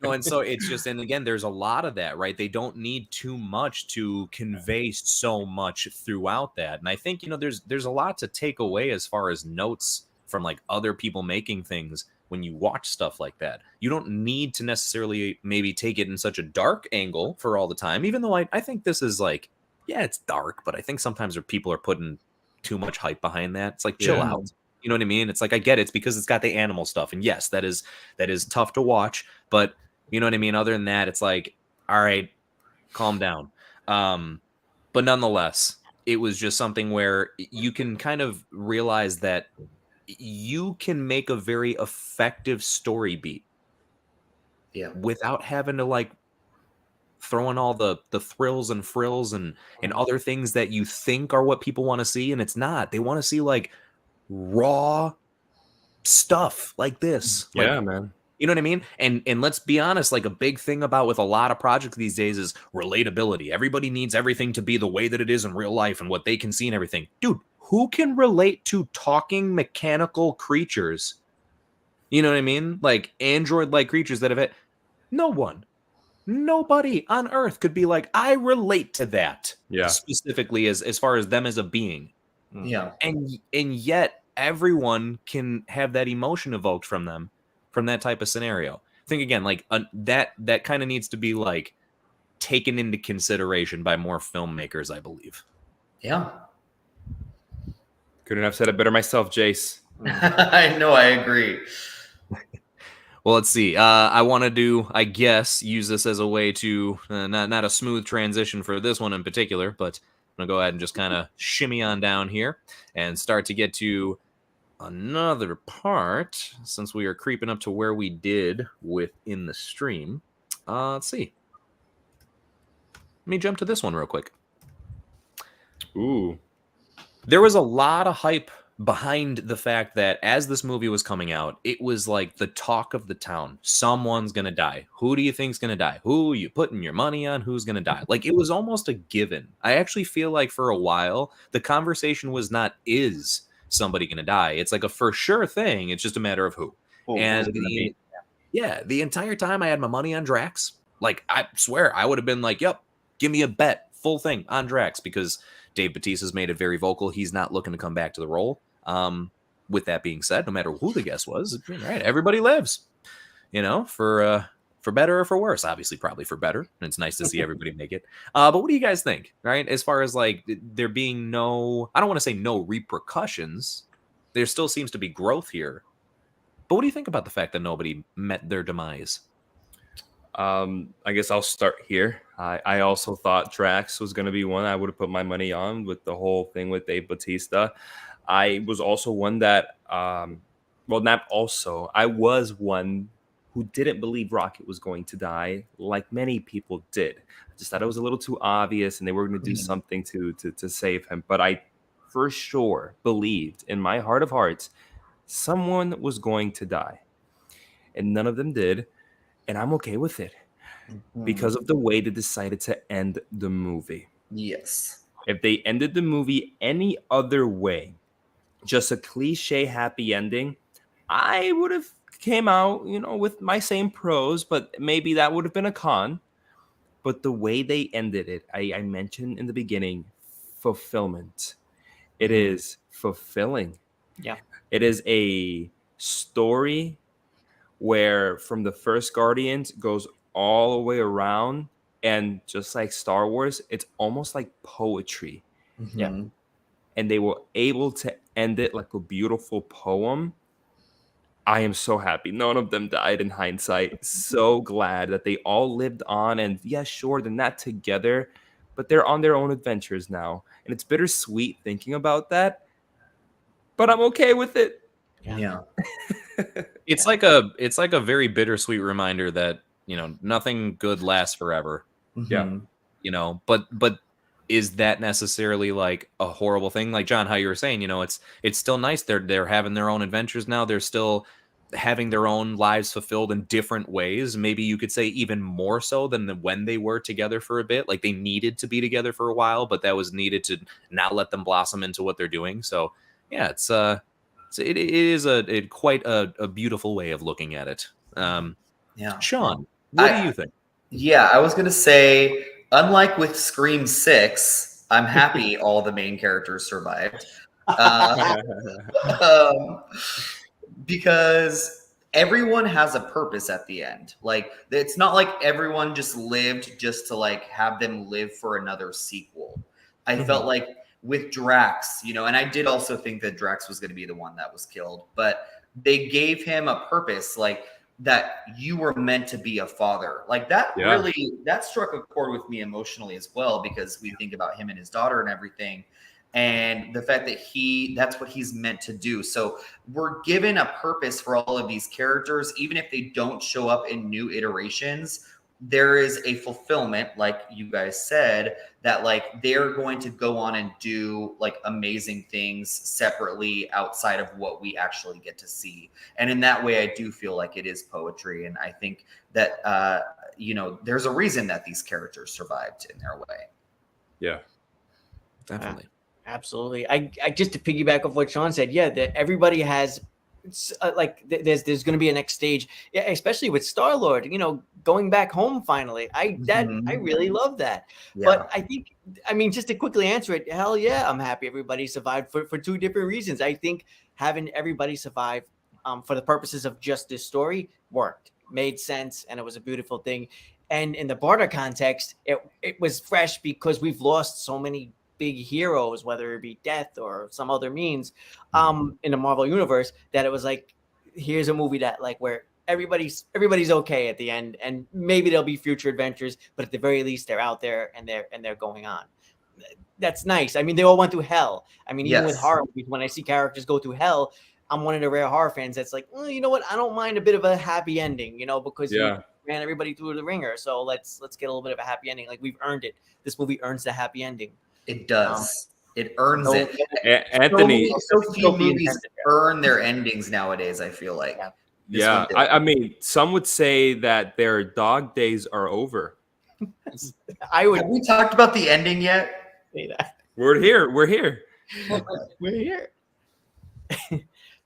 No, and so it's just, and again, there's a lot of that, right? They don't need too much to convey so much throughout that. And I think, you know, there's a lot to take away as far as notes from like other people making things when you watch stuff like that. You don't need to necessarily maybe take it in such a dark angle for all the time, even though I think this is like, yeah, it's dark, but I think sometimes people are putting too much hype behind that. It's like, chill out. You know what I mean? It's like, I get it. It's because it's got the animal stuff. And yes, that is tough to watch. But you know what I mean? Other than that, it's like, all right, calm down. But nonetheless, it was just something where you can kind of realize that you can make a very effective story beat without having to like throw in all the thrills and frills and other things that you think are what people want to see. And it's not. They want to see like raw stuff like this. Yeah, like, man. You know what I mean? And let's be honest, like a big thing about with a lot of projects these days is relatability. Everybody needs everything to be the way that it is in real life and what they can see and everything. Dude, who can relate to talking mechanical creatures? You know what I mean? Like android-like creatures that have it. No one. Nobody on Earth could be like, I relate to that. Yeah. Specifically as far as them as a being. Yeah. And yet everyone can have that emotion evoked from them from that type of scenario. Think again, like that kind of needs to be like taken into consideration by more filmmakers, I believe. Yeah. Couldn't have said it better myself, Jace. I know, I agree. Well, let's see. I want to do, I guess, use this as a way to not a smooth transition for this one in particular, but I'm gonna go ahead and just kind of shimmy on down here and start to get to another part since we are creeping up to where we did within the stream. Let's see. Let me jump to this one real quick. Ooh. There was a lot of hype behind the fact that as this movie was coming out, it was like the talk of the town. Someone's going to die. Who do you think's going to die? Who are you putting your money on? Who's going to die? Like, it was almost a given. I actually feel like for a while, the conversation was not, is somebody going to die? It's like a for sure thing. It's just a matter of who. And the entire time I had my money on Drax. Like, I swear, I would have been like, yep, give me a bet, full thing on Drax, because Dave Bautista's made it very vocal. He's not looking to come back to the role. With that being said, no matter who the guest was, right? Everybody lives, for better or for worse. Obviously, probably for better. And it's nice to see everybody make it. But what do you guys think, right? As far as like there being no, I don't want to say no repercussions. There still seems to be growth here. But what do you think about the fact that nobody met their demise? I guess I'll start here. I also thought Drax was going to be one I would have put my money on with the whole thing with Dave Bautista. I was also one that, I was one who didn't believe Rocket was going to die, like many people did. I just thought it was a little too obvious and they were going to do something to save him. But I for sure believed in my heart of hearts someone was going to die. And none of them did. And I'm okay with it because of the way they decided to end the movie. Yes. If they ended the movie any other way, just a cliche happy ending, I would have came out, with my same pros, but maybe that would have been a con. But the way they ended it, I mentioned in the beginning, fulfillment. It is fulfilling. Yeah. It is a story where from the first Guardians goes all the way around, and just like Star Wars, it's almost like poetry. Yeah. And they were able to end it like a beautiful poem. I am so happy. None of them died in hindsight. So glad that they all lived on. And yeah, sure, they're not together, but they're on their own adventures now. And it's bittersweet thinking about that, but I'm okay with it. Yeah. It's like a very bittersweet reminder that, nothing good lasts forever. Yeah. But is that necessarily like a horrible thing? Like John, how you were saying, it's still nice. They're having their own adventures now. They're still having their own lives fulfilled in different ways. Maybe you could say even more so than when they were together for a bit. Like they needed to be together for a while, but that was needed to now let them blossom into what they're doing. So yeah, it is quite a beautiful way of looking at it. Yeah. Sean, what do you think? Yeah, I was gonna say, unlike with Scream 6, I'm happy all the main characters survived. Because everyone has a purpose at the end. Like, it's not like everyone just lived just to like have them live for another sequel. I felt like with Drax, and I did also think that Drax was going to be the one that was killed, but they gave him a purpose, like that you were meant to be a father. Like that really, that struck a chord with me emotionally as well, because we think about him and his daughter and everything. And the fact that that's what he's meant to do. So we're given a purpose for all of these characters, even if they don't show up in new iterations. There is a fulfillment, like you guys said, that like they're going to go on and do like amazing things separately outside of what we actually get to see. And in that way, I do feel like it is poetry. And I think that, there's a reason that these characters survived in their way. Yeah, definitely. Absolutely. I just to piggyback off what Sean said, that everybody has there's going to be a next stage, yeah, especially with Star-Lord, going back home finally. I really love that. Yeah. But I mean, just to quickly answer it, hell yeah, I'm happy everybody survived for two different reasons. I think having everybody survive for the purposes of just this story worked, made sense, and it was a beautiful thing. And in the broader context, it was fresh because we've lost so many big heroes, whether it be death or some other means, in the Marvel universe, that it was like, here's a movie that like where everybody's okay at the end, and maybe there'll be future adventures, but at the very least they're out there and they're going on. That's nice. I mean, they all went through hell. I mean, even with horror movies, when I see characters go through hell, I'm one of the rare horror fans that's like, well, you know what? I don't mind a bit of a happy ending, because we ran everybody through the ringer. So let's get a little bit of a happy ending. Like, we've earned it. This movie earns the happy ending. It does. It earns it. Anthony, so few movies earn their endings nowadays, I feel like. Yeah. I mean, some would say that their dog days are over. Have we talked about the ending yet? Say that. We're here. We're here.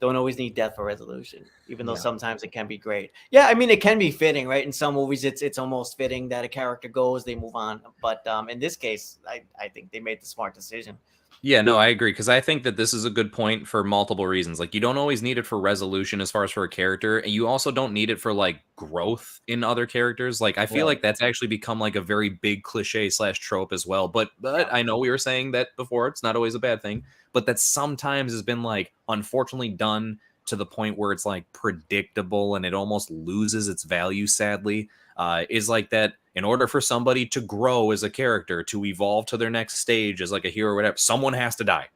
Don't always need death for resolution, even though sometimes it can be great. Yeah, I mean, it can be fitting, right? In some movies, it's almost fitting that a character goes, they move on. But in this case, I think they made the smart decision. Yeah, no, I agree, because I think that this is a good point for multiple reasons. Like, you don't always need it for resolution as far as for a character, and you also don't need it for like growth in other characters. Like, I feel like that's actually become like a very big cliche / trope as well. But I know we were saying that before, it's not always a bad thing, but that sometimes has been like unfortunately done to the point where it's like predictable and it almost loses its value, sadly. Is like that in order for somebody to grow as a character, to evolve to their next stage as like a hero or whatever, someone has to die.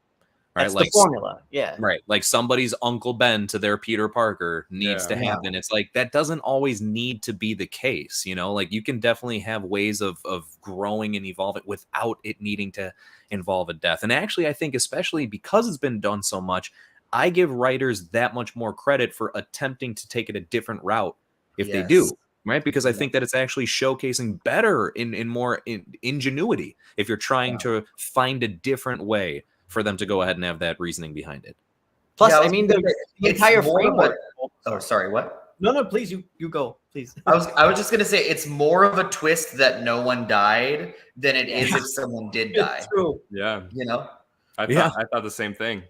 Right? That's like the formula. Yeah. Right. Like somebody's Uncle Ben to their Peter Parker needs to happen. It's like that doesn't always need to be the case, like you can definitely have ways of growing and evolving without it needing to involve a death. And actually, I think especially because it's been done so much, I give writers that much more credit for attempting to take it a different route if they do. Right, because I think that it's actually showcasing better in more ingenuity if you're trying to find a different way for them to go ahead and have that reasoning behind it. Plus, I mean, the entire framework. Oh, sorry, what? No, please, you go, please. I was just gonna say it's more of a twist that no one died than it is if someone did die. It's true. Yeah, I thought the same thing.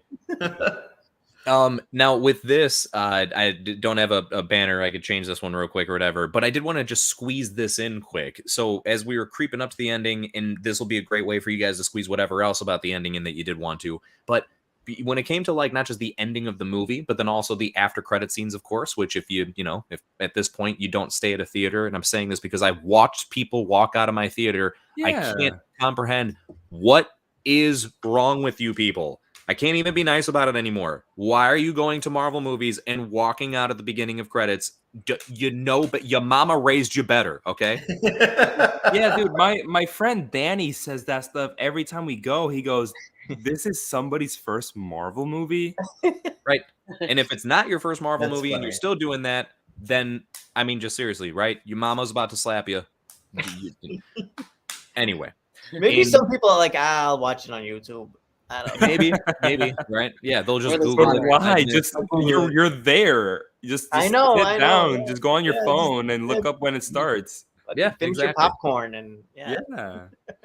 Now with this, I don't have a banner. I could change this one real quick or whatever, but I did want to just squeeze this in quick. So as we were creeping up to the ending, and this will be a great way for you guys to squeeze whatever else about the ending in that you did want to, but when it came to like not just the ending of the movie, but then also the after credit scenes, of course, which if if at this point you don't stay at a theater, and I'm saying this because I've watched people walk out of my theater, I can't comprehend what is wrong with you people. I can't even be nice about it anymore. Why are you going to Marvel movies and walking out at the beginning of credits? But your mama raised you better, okay? Yeah, dude, my friend Danny says that stuff every time we go. He goes, this is somebody's first Marvel movie. Right. And if it's not your first Marvel movie funny. And you're still doing that, then, I mean, just seriously, right? Your mama's about to slap you. Anyway. Maybe some people are like, I'll watch it on YouTube. I don't know. Maybe, right? Yeah, they'll just Google it. Why? Just you're there. Just I know. down. Just go on your phone and look up when it starts. Finish your popcorn and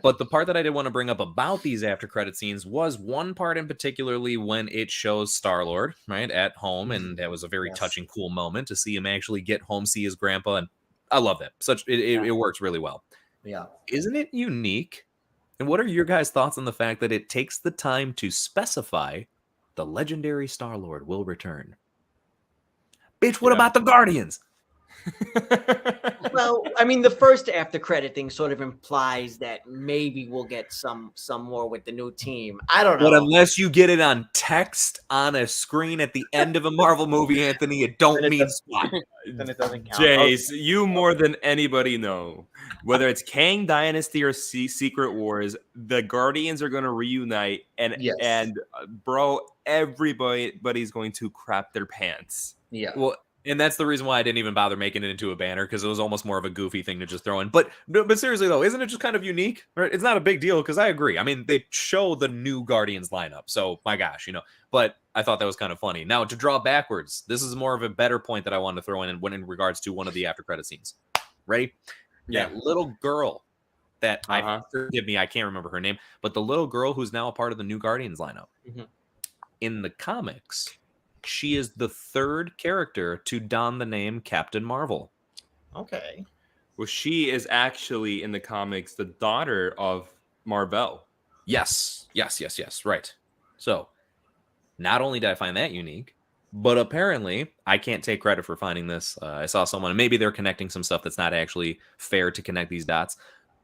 But the part that I did want to bring up about these after credit scenes was one part in particularly when it shows Star-Lord right at home, and that was a very touching, cool moment to see him actually get home, see his grandpa, and I love that. It works really well. Yeah, isn't it unique? And what are your guys' thoughts on the fact that it takes the time to specify the legendary Star-Lord will return? Bitch, what about the Guardians? Well, I mean, the first after credit thing sort of implies that maybe we'll get some more with the new team. I don't know. But unless you get it on text on a screen at the end of a Marvel movie, Anthony, it don't mean squat. Then it doesn't count. Jace, you more than anybody know, whether it's Kang Dynasty or Secret Wars, the Guardians are going to reunite, and bro, everybody's going to crap their pants. Yeah. Well, and that's the reason why I didn't even bother making it into a banner, because it was almost more of a goofy thing to just throw in. But seriously though, isn't it just kind of unique? Right? It's not a big deal because I agree. I mean, they show the new Guardians lineup, so my gosh, But I thought that was kind of funny. Now, to draw backwards, this is more of a better point that I wanted to throw in when in regards to one of the after credit scenes. Ready? Yeah. That little girl that forgive me, I can't remember her name, but the little girl who's now a part of the new Guardians lineup. Mm-hmm. In the comics, she is the third character to don the name Captain Marvel. Okay. Well, she is actually in the comics the daughter of Marvel. Yes. Right. So, not only did I find that unique, but apparently I can't take credit for finding this. I saw someone, maybe they're connecting some stuff that's not actually fair to connect these dots,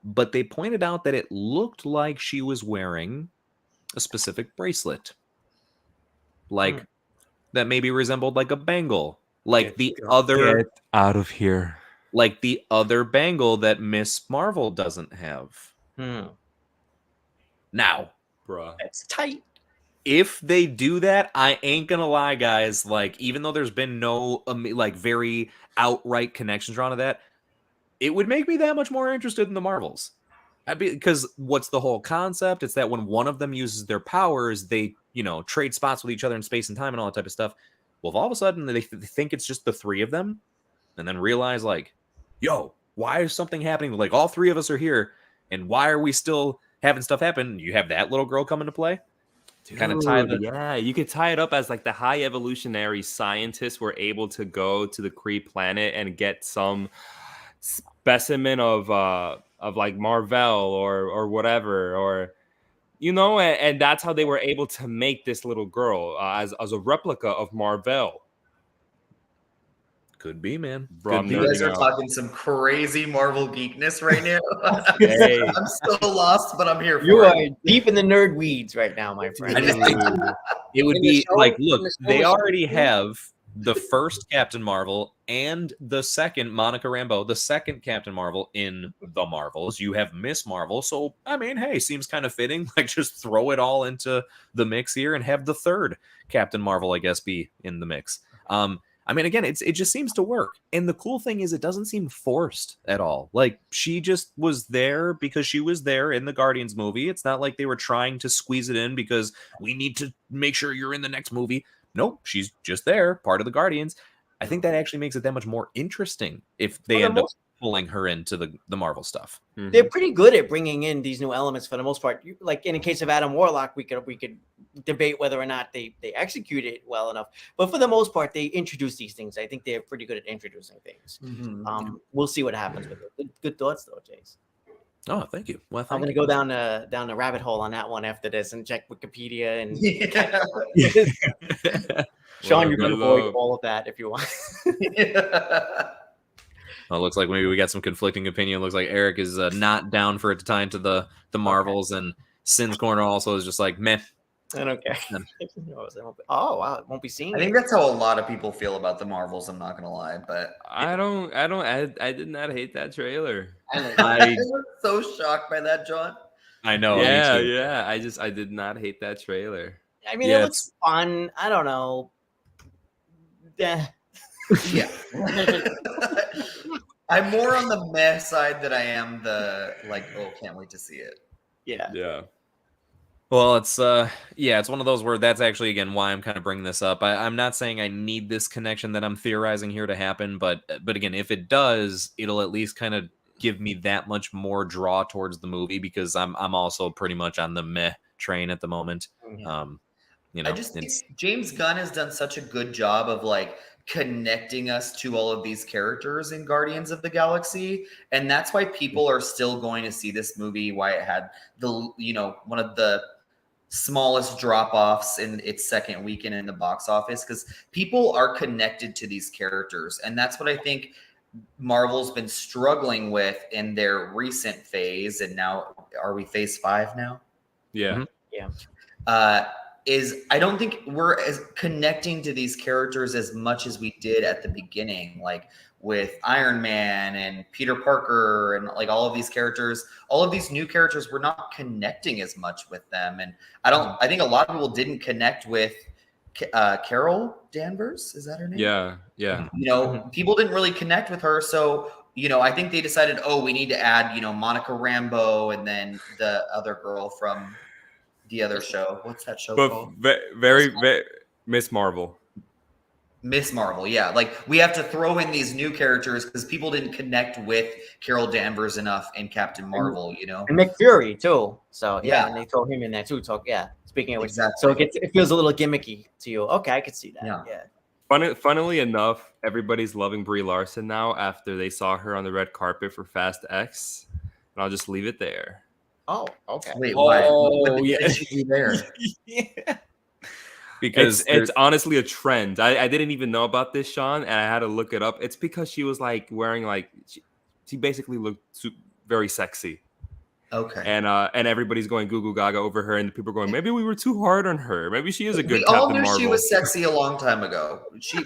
but they pointed out that it looked like she was wearing a specific bracelet. Like, that maybe resembled like a bangle. Like Get out of here. Like the other bangle that Miss Marvel doesn't have. Now, bruh, that's tight. If they do that, I ain't gonna lie, guys. Like, even though there's been no like very outright connections drawn to that, it would make me that much more interested in the Marvels. Because what's the whole concept? It's that when one of them uses their powers, they, trade spots with each other in space and time and all that type of stuff. Well, if all of a sudden they think it's just the three of them, and then realize, like, yo, why is something happening? Like, all three of us are here, and why are we still having stuff happen? You have that little girl come into play. Kind of tie yeah, you could tie it up as like the high evolutionary scientists were able to go to the Kree planet and get some specimen of like Marvel or whatever, or and that's how they were able to make this little girl as a replica of Marvel. Could be, man. Bro, you guys are talking some crazy Marvel geekness right now. Hey. I'm so lost, but I'm here for it. You are deep in the nerd weeds right now, my friend. It would be like, look, they already have the first Captain Marvel and the second Monica Rambeau, the second Captain Marvel in the Marvels. You have Miss Marvel. So, I mean, hey, seems kind of fitting. Like, just throw it all into the mix here and have the third Captain Marvel, I guess, be in the mix. I mean, again, it just seems to work. And the cool thing is it doesn't seem forced at all. Like, she just was there because she was there in the Guardians movie. It's not like they were trying to squeeze it in because we need to make sure you're in the next movie. Nope, she's just there, part of the Guardians. I think that actually makes it that much more interesting if they end up pulling her into the Marvel stuff. Mm-hmm. They're pretty good at bringing in these new elements for the most part. Like in the case of Adam Warlock, we could debate whether or not they execute it well enough. But for the most part, they introduce these things. I think they're pretty good at introducing things. Mm-hmm. We'll see what happens with it. Good thoughts, though, Jace. Oh, thank you. Well, I'm going to go down the rabbit hole on that one after this and check Wikipedia and Shawn, you can avoid all of that if you want. Well, it looks like maybe we got some conflicting opinion. It looks like Eric is not down for it to tie into the Marvels, and Sin's Corner also is just like, meh. I don't care. Oh, wow. It won't be seen. I think that's how a lot of people feel about the Marvels. I'm not going to lie, but I did not hate that trailer. I was so shocked by that, John. I know. Yeah. I did not hate that trailer. I mean, it looks fun. I don't know. Yeah. I'm more on the meh side than I am the like, oh, can't wait to see it. Yeah. Well, it's one of those where that's actually, again, why I'm kind of bringing this up. I'm not saying I need this connection that I'm theorizing here to happen, but again, if it does, it'll at least kind of give me that much more draw towards the movie, because I'm also pretty much on the meh train at the moment. I just think James Gunn has done such a good job of like connecting us to all of these characters in Guardians of the Galaxy, and that's why people are still going to see this movie, why it had the one of the smallest drop-offs in its second weekend in the box office, because people are connected to these characters, and that's what I think Marvel's been struggling with in their recent phase. And now, are we phase 5 now? Yeah. Is I don't think we're as connecting to these characters as much as we did at the beginning, like with Iron Man and Peter Parker and like all of these characters, all of these new characters, we're not connecting as much with them. And I think a lot of people didn't connect with Carol Danvers. Is that her name? Yeah. People didn't really connect with her. So, I think they decided, we need to add, Monica Rambeau and then the other girl from the other show. What's that show called? Very Miss Marvel. Miss Marvel, yeah. Like, we have to throw in these new characters because people didn't connect with Carol Danvers enough in Captain Marvel, you know? And Nick Fury too. So Yeah. and they throw him in there too. Speaking of which, Exactly. so it feels a little gimmicky to you. Okay, I could see that. Yeah. Funnily enough, everybody's loving Brie Larson now after they saw her on the red carpet for Fast X. And I'll just leave it there. Oh, okay. Wait, why? Oh, What yeah. did she do there? Yeah. Because It's honestly a trend. I didn't even know about this, Shawn, and I had to look it up. It's because she was like wearing like she basically looked very sexy. Okay. And everybody's going goo goo gaga over her, and people are going, maybe we were too hard on her. Maybe she is a good We Captain all knew Marvel. she was sexy a long time ago.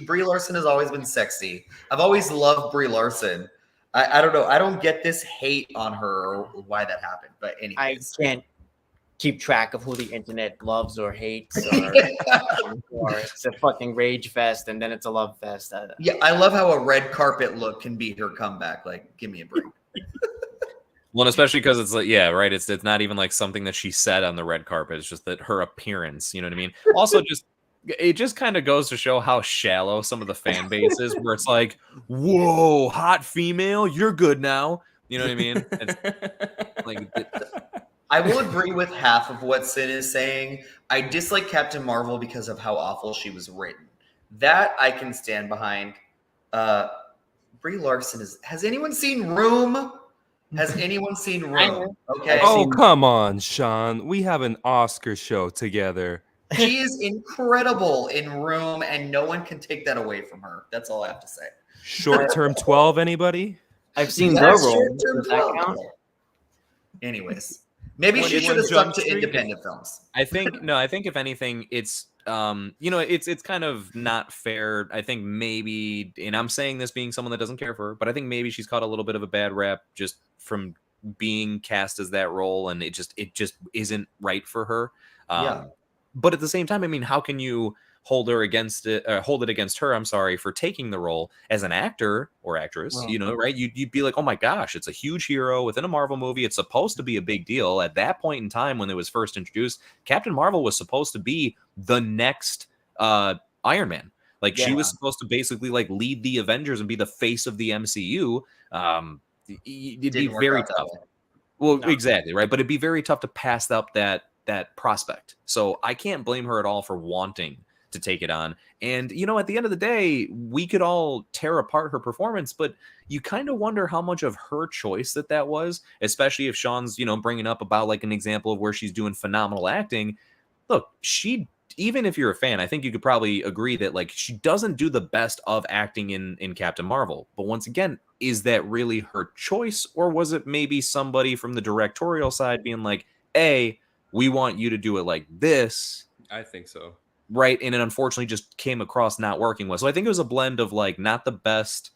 Brie Larson has always been sexy. I've always loved Brie Larson. I don't know. I don't get this hate on her or why that happened. But I anyways. can't keep track of who the internet loves or hates, or it's a fucking rage fest and then it's a love fest. Yeah, I love how a red carpet look can be her comeback. Like, give me a break. Well, and especially because it's like, yeah, right. It's not even like something that she said on the red carpet. It's just that her appearance. You know what I mean? Also, it just kind of goes to show how shallow some of the fan base is, where it's like, whoa, hot female, you're good now. You know what I mean? It's like, I will agree with half of what Sin is saying. I dislike Captain Marvel because of how awful she was written. That I can stand behind. Brie Larson has anyone seen Room? Has anyone seen Room? Okay. Oh, come on, Shawn. We have an Oscar show together. She is incredible in Room, and no one can take that away from her. That's all I have to say. Short term 12, anybody? I've seen Yeah, the short Room. term Does that 12. count? Anyways, maybe she When should have Jump stuck to Street- independent films. I think if anything, it's it's kind of not fair. I think maybe, and I'm saying this being someone that doesn't care for her, but I think maybe she's caught a little bit of a bad rap just from being cast as that role, and it just isn't right for her. Yeah. But at the same time, I mean, how can you hold it against her? I'm sorry, for taking the role as an actor or actress. Well, Right? You'd be like, oh my gosh, it's a huge hero within a Marvel movie. It's supposed to be a big deal. At that point in time when it was first introduced, Captain Marvel was supposed to be the next Iron Man. Like, she was supposed to basically like lead the Avengers and be the face of the MCU. It'd be very tough. Well, exactly, right. But it'd be very tough to pass up that prospect. So I can't blame her at all for wanting to take it on. And, at the end of the day, we could all tear apart her performance, but you kind of wonder how much of her choice that was, especially if Shawn's, bringing up about like an example of where she's doing phenomenal acting. Look, even if you're a fan, I think you could probably agree that like she doesn't do the best of acting in Captain Marvel. But once again, is that really her choice, or was it maybe somebody from the directorial side being like, hey, we want you to do it like this? I think so. Right. And it unfortunately just came across not working well. So I think it was a blend of like not the best,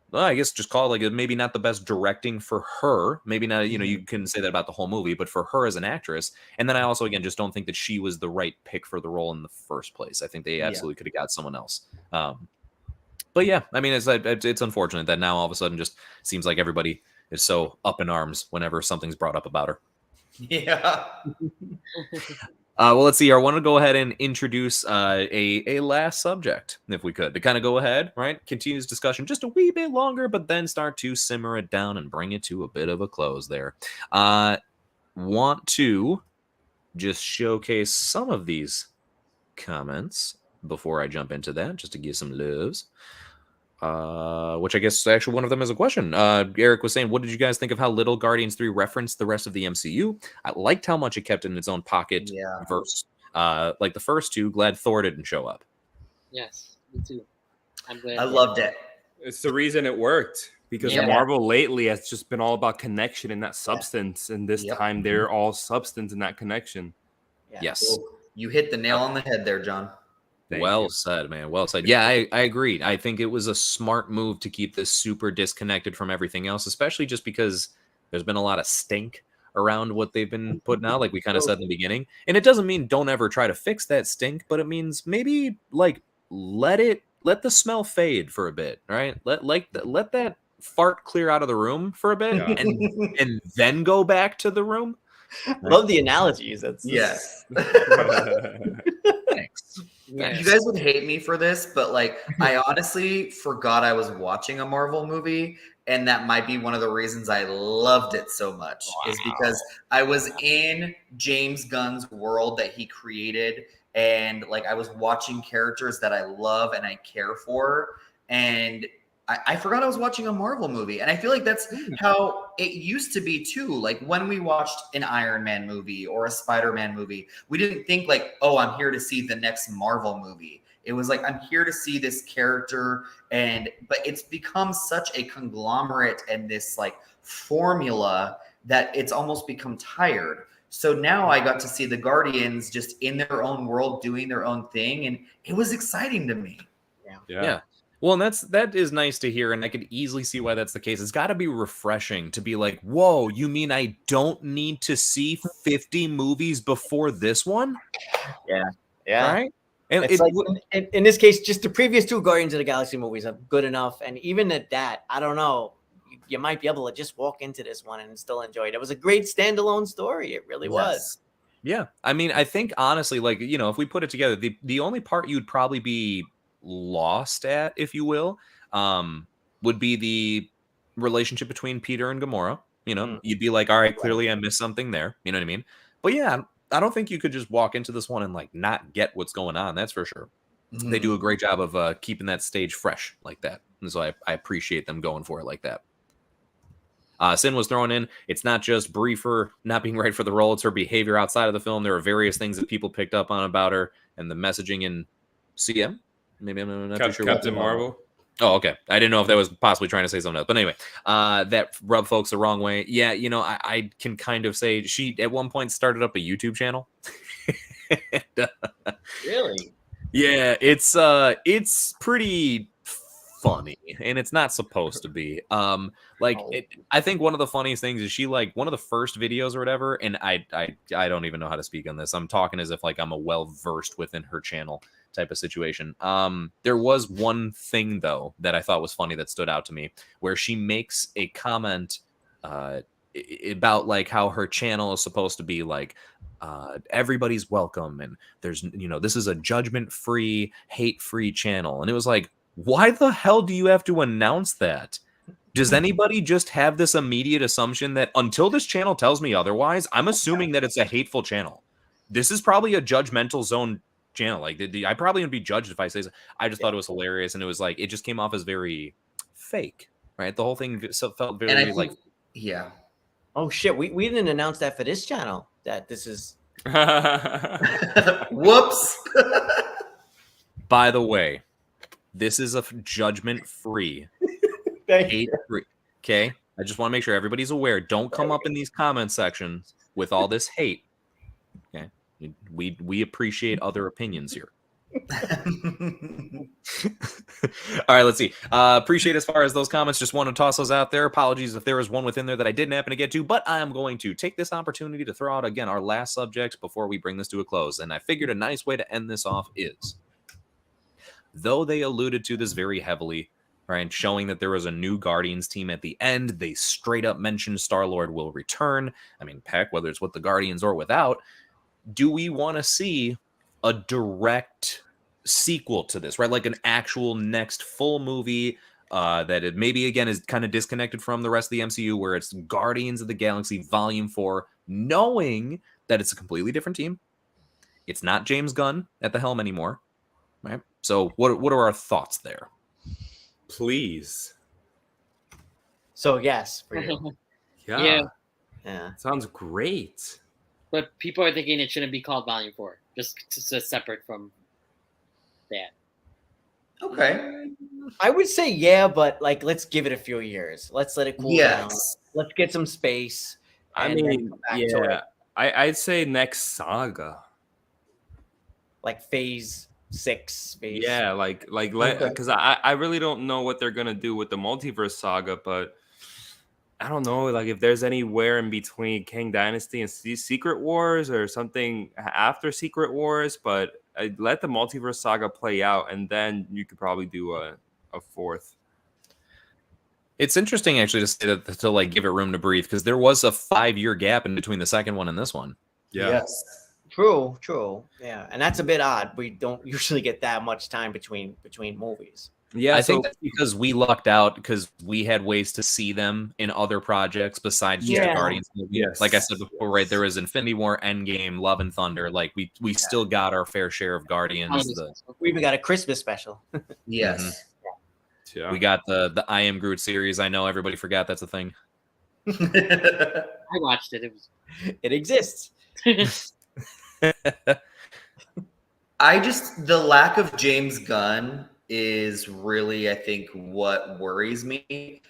well, I guess just call it like maybe not the best directing for her. Maybe not, you can say that about the whole movie, but for her as an actress. And then I also, again, just don't think that she was the right pick for the role in the first place. I think they absolutely could have got someone else. But yeah, I mean, it's unfortunate that now all of a sudden just seems like everybody is so up in arms whenever something's brought up about her. Yeah. Well, let's see. I want to go ahead and introduce a last subject, if we could, to kind of go ahead, right? Continue this discussion just a wee bit longer, but then start to simmer it down and bring it to a bit of a close there. Want to just showcase some of these comments before I jump into that, just to give some loves. Which I guess actually one of them is a question. Eric was saying, what did you guys think of how little Guardians 3 referenced the rest of the MCU? I liked how much it kept in its own pocket verse. Like the first two, glad Thor didn't show up. Yes, me too. I'm glad. I loved it. It's the reason it worked, because Marvel lately has just been all about connection and that substance. And this time they're all substance in that connection. Yeah. Yes. Cool. You hit the nail on the head there, John. Well said, man. Well said. Yeah, I agree. I think it was a smart move to keep this super disconnected from everything else, especially just because there's been a lot of stink around what they've been putting out, like we kind of said in the beginning. And it doesn't mean don't ever try to fix that stink, but it means maybe like let the smell fade for a bit, right? Let that fart clear out of the room for a bit, and then go back to the room. Love the analogies. Yes. Thanks. Yeah. You guys would hate me for this, but like I honestly forgot I was watching a Marvel movie, and that might be one of the reasons I loved it so much is because I was in James Gunn's world that he created, and like I was watching characters that I love and I care for, and I forgot I was watching a Marvel movie. And I feel like that's how it used to be too. Like when we watched an Iron Man movie or a Spider-Man movie, we didn't think like, oh, I'm here to see the next Marvel movie. It was like, I'm here to see this character. But it's become such a conglomerate and this like formula that it's almost become tired. So now I got to see the Guardians just in their own world, doing their own thing. And it was exciting to me. Yeah. Well, and that is nice to hear, and I could easily see why that's the case. It's got to be refreshing to be like, whoa, you mean I don't need to see 50 movies before this one? Yeah. Right? And It's like in this case, just the previous 2 Guardians of the Galaxy movies are good enough. And even at that, I don't know, you might be able to just walk into this one and still enjoy it. It was a great standalone story. It really was. Yeah. I mean, I think honestly, like, you know, if we put it together, the only part you'd probably be lost at, if you will, would be the relationship between Peter and Gamora. You know, you'd be like, all right, clearly I missed something there. You know what I mean? But yeah, I don't think you could just walk into this one and like not get what's going on. That's for sure. They do a great job of keeping that stage fresh like that. And so I appreciate them going for it like that. Sin was thrown in. It's not just Briefer not being right for the role. It's her behavior outside of the film. There are various things that people picked up on about her and the messaging in CM. Maybe I'm not too sure. Captain Marvel. Oh, okay. I didn't know if that was possibly trying to say something else. But anyway, that rubbed folks the wrong way. Yeah, you know, I can kind of say she at one point started up a YouTube channel. And, Really? yeah, it's pretty funny, and it's not supposed to be. I think one of the funniest things is she like one of the first videos or whatever, and I don't even know how to speak on this. I'm talking as if like I'm a well versed within her channel type of situation. There was one thing though that I thought was funny that stood out to me, where she makes a comment about like how her channel is supposed to be like everybody's welcome, and there's, you know, this is a judgment-free, hate-free channel. And it was like, why the hell do you have to announce that? Does anybody just have this immediate assumption that until this channel tells me otherwise, I'm assuming that it's a hateful channel? This is probably a judgmental zone channel. Like, I probably would be judged if I say so. I just thought it was hilarious, and it was like, it just came off as very fake, right? The whole thing felt very like, yeah. Oh shit, we didn't announce that for this channel, that this is Whoops. by the way, this is a judgment-free, hate-free. Okay, I just want to make sure everybody's aware. Don't come up in these comment sections with all this hate. Okay, we appreciate other opinions here. All right, let's see. Appreciate as far as those comments. Just want to toss those out there. Apologies if there was one within there that I didn't happen to get to, but I am going to take this opportunity to throw out again our last subject before we bring this to a close. And I figured a nice way to end this off is, though they alluded to this very heavily, right, showing that there was a new Guardians team at the end, they straight up mentioned Star-Lord will return. I mean, heck, whether it's with the Guardians or without, do we want to see a direct sequel to this, right? Like an actual next full movie that it maybe again is kind of disconnected from the rest of the MCU, where it's Guardians of the Galaxy Volume 4, knowing that it's a completely different team. It's not James Gunn at the helm anymore, right? So what are our thoughts there? Please. so yes for you. Yeah. Yeah. Sounds great. But people are thinking it shouldn't be called Volume 4, just separate from that. Okay. I would say yeah, but like let's give it a few years. Let's let it cool down. Yes. Let's get some space. I and then mean, come back to it. yeah. I'd say next saga. Like phase 6. Yeah, like Okay. because I really don't know what they're gonna do with the multiverse saga, but I don't know, like if there's anywhere in between Kang Dynasty and Secret Wars or something after Secret Wars, but let the multiverse saga play out, and then you could probably do a fourth. It's interesting actually to say that, to like give it room to breathe, because there was a 5-year gap in between the second one and this one. Yeah. Yes. True. Yeah, and that's a bit odd. We don't usually get that much time between movies. Yeah, I think that's because we lucked out because we had ways to see them in other projects besides just the Guardians movie. Yes. Like I said before, right, there was Infinity War, Endgame, Love and Thunder. Like we still got our fair share of Guardians. We even got a Christmas special. Yes. Yeah. We got the I Am Groot series. I know everybody forgot that's a thing. I watched it. It exists. The lack of James Gunn is really, I think, what worries me.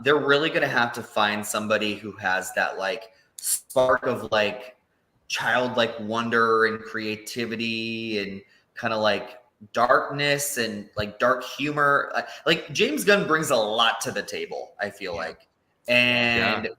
They're really going to have to find somebody who has that like spark of like childlike wonder and creativity and kind of like darkness and like dark humor. Like James Gunn brings a lot to the table, I feel like. And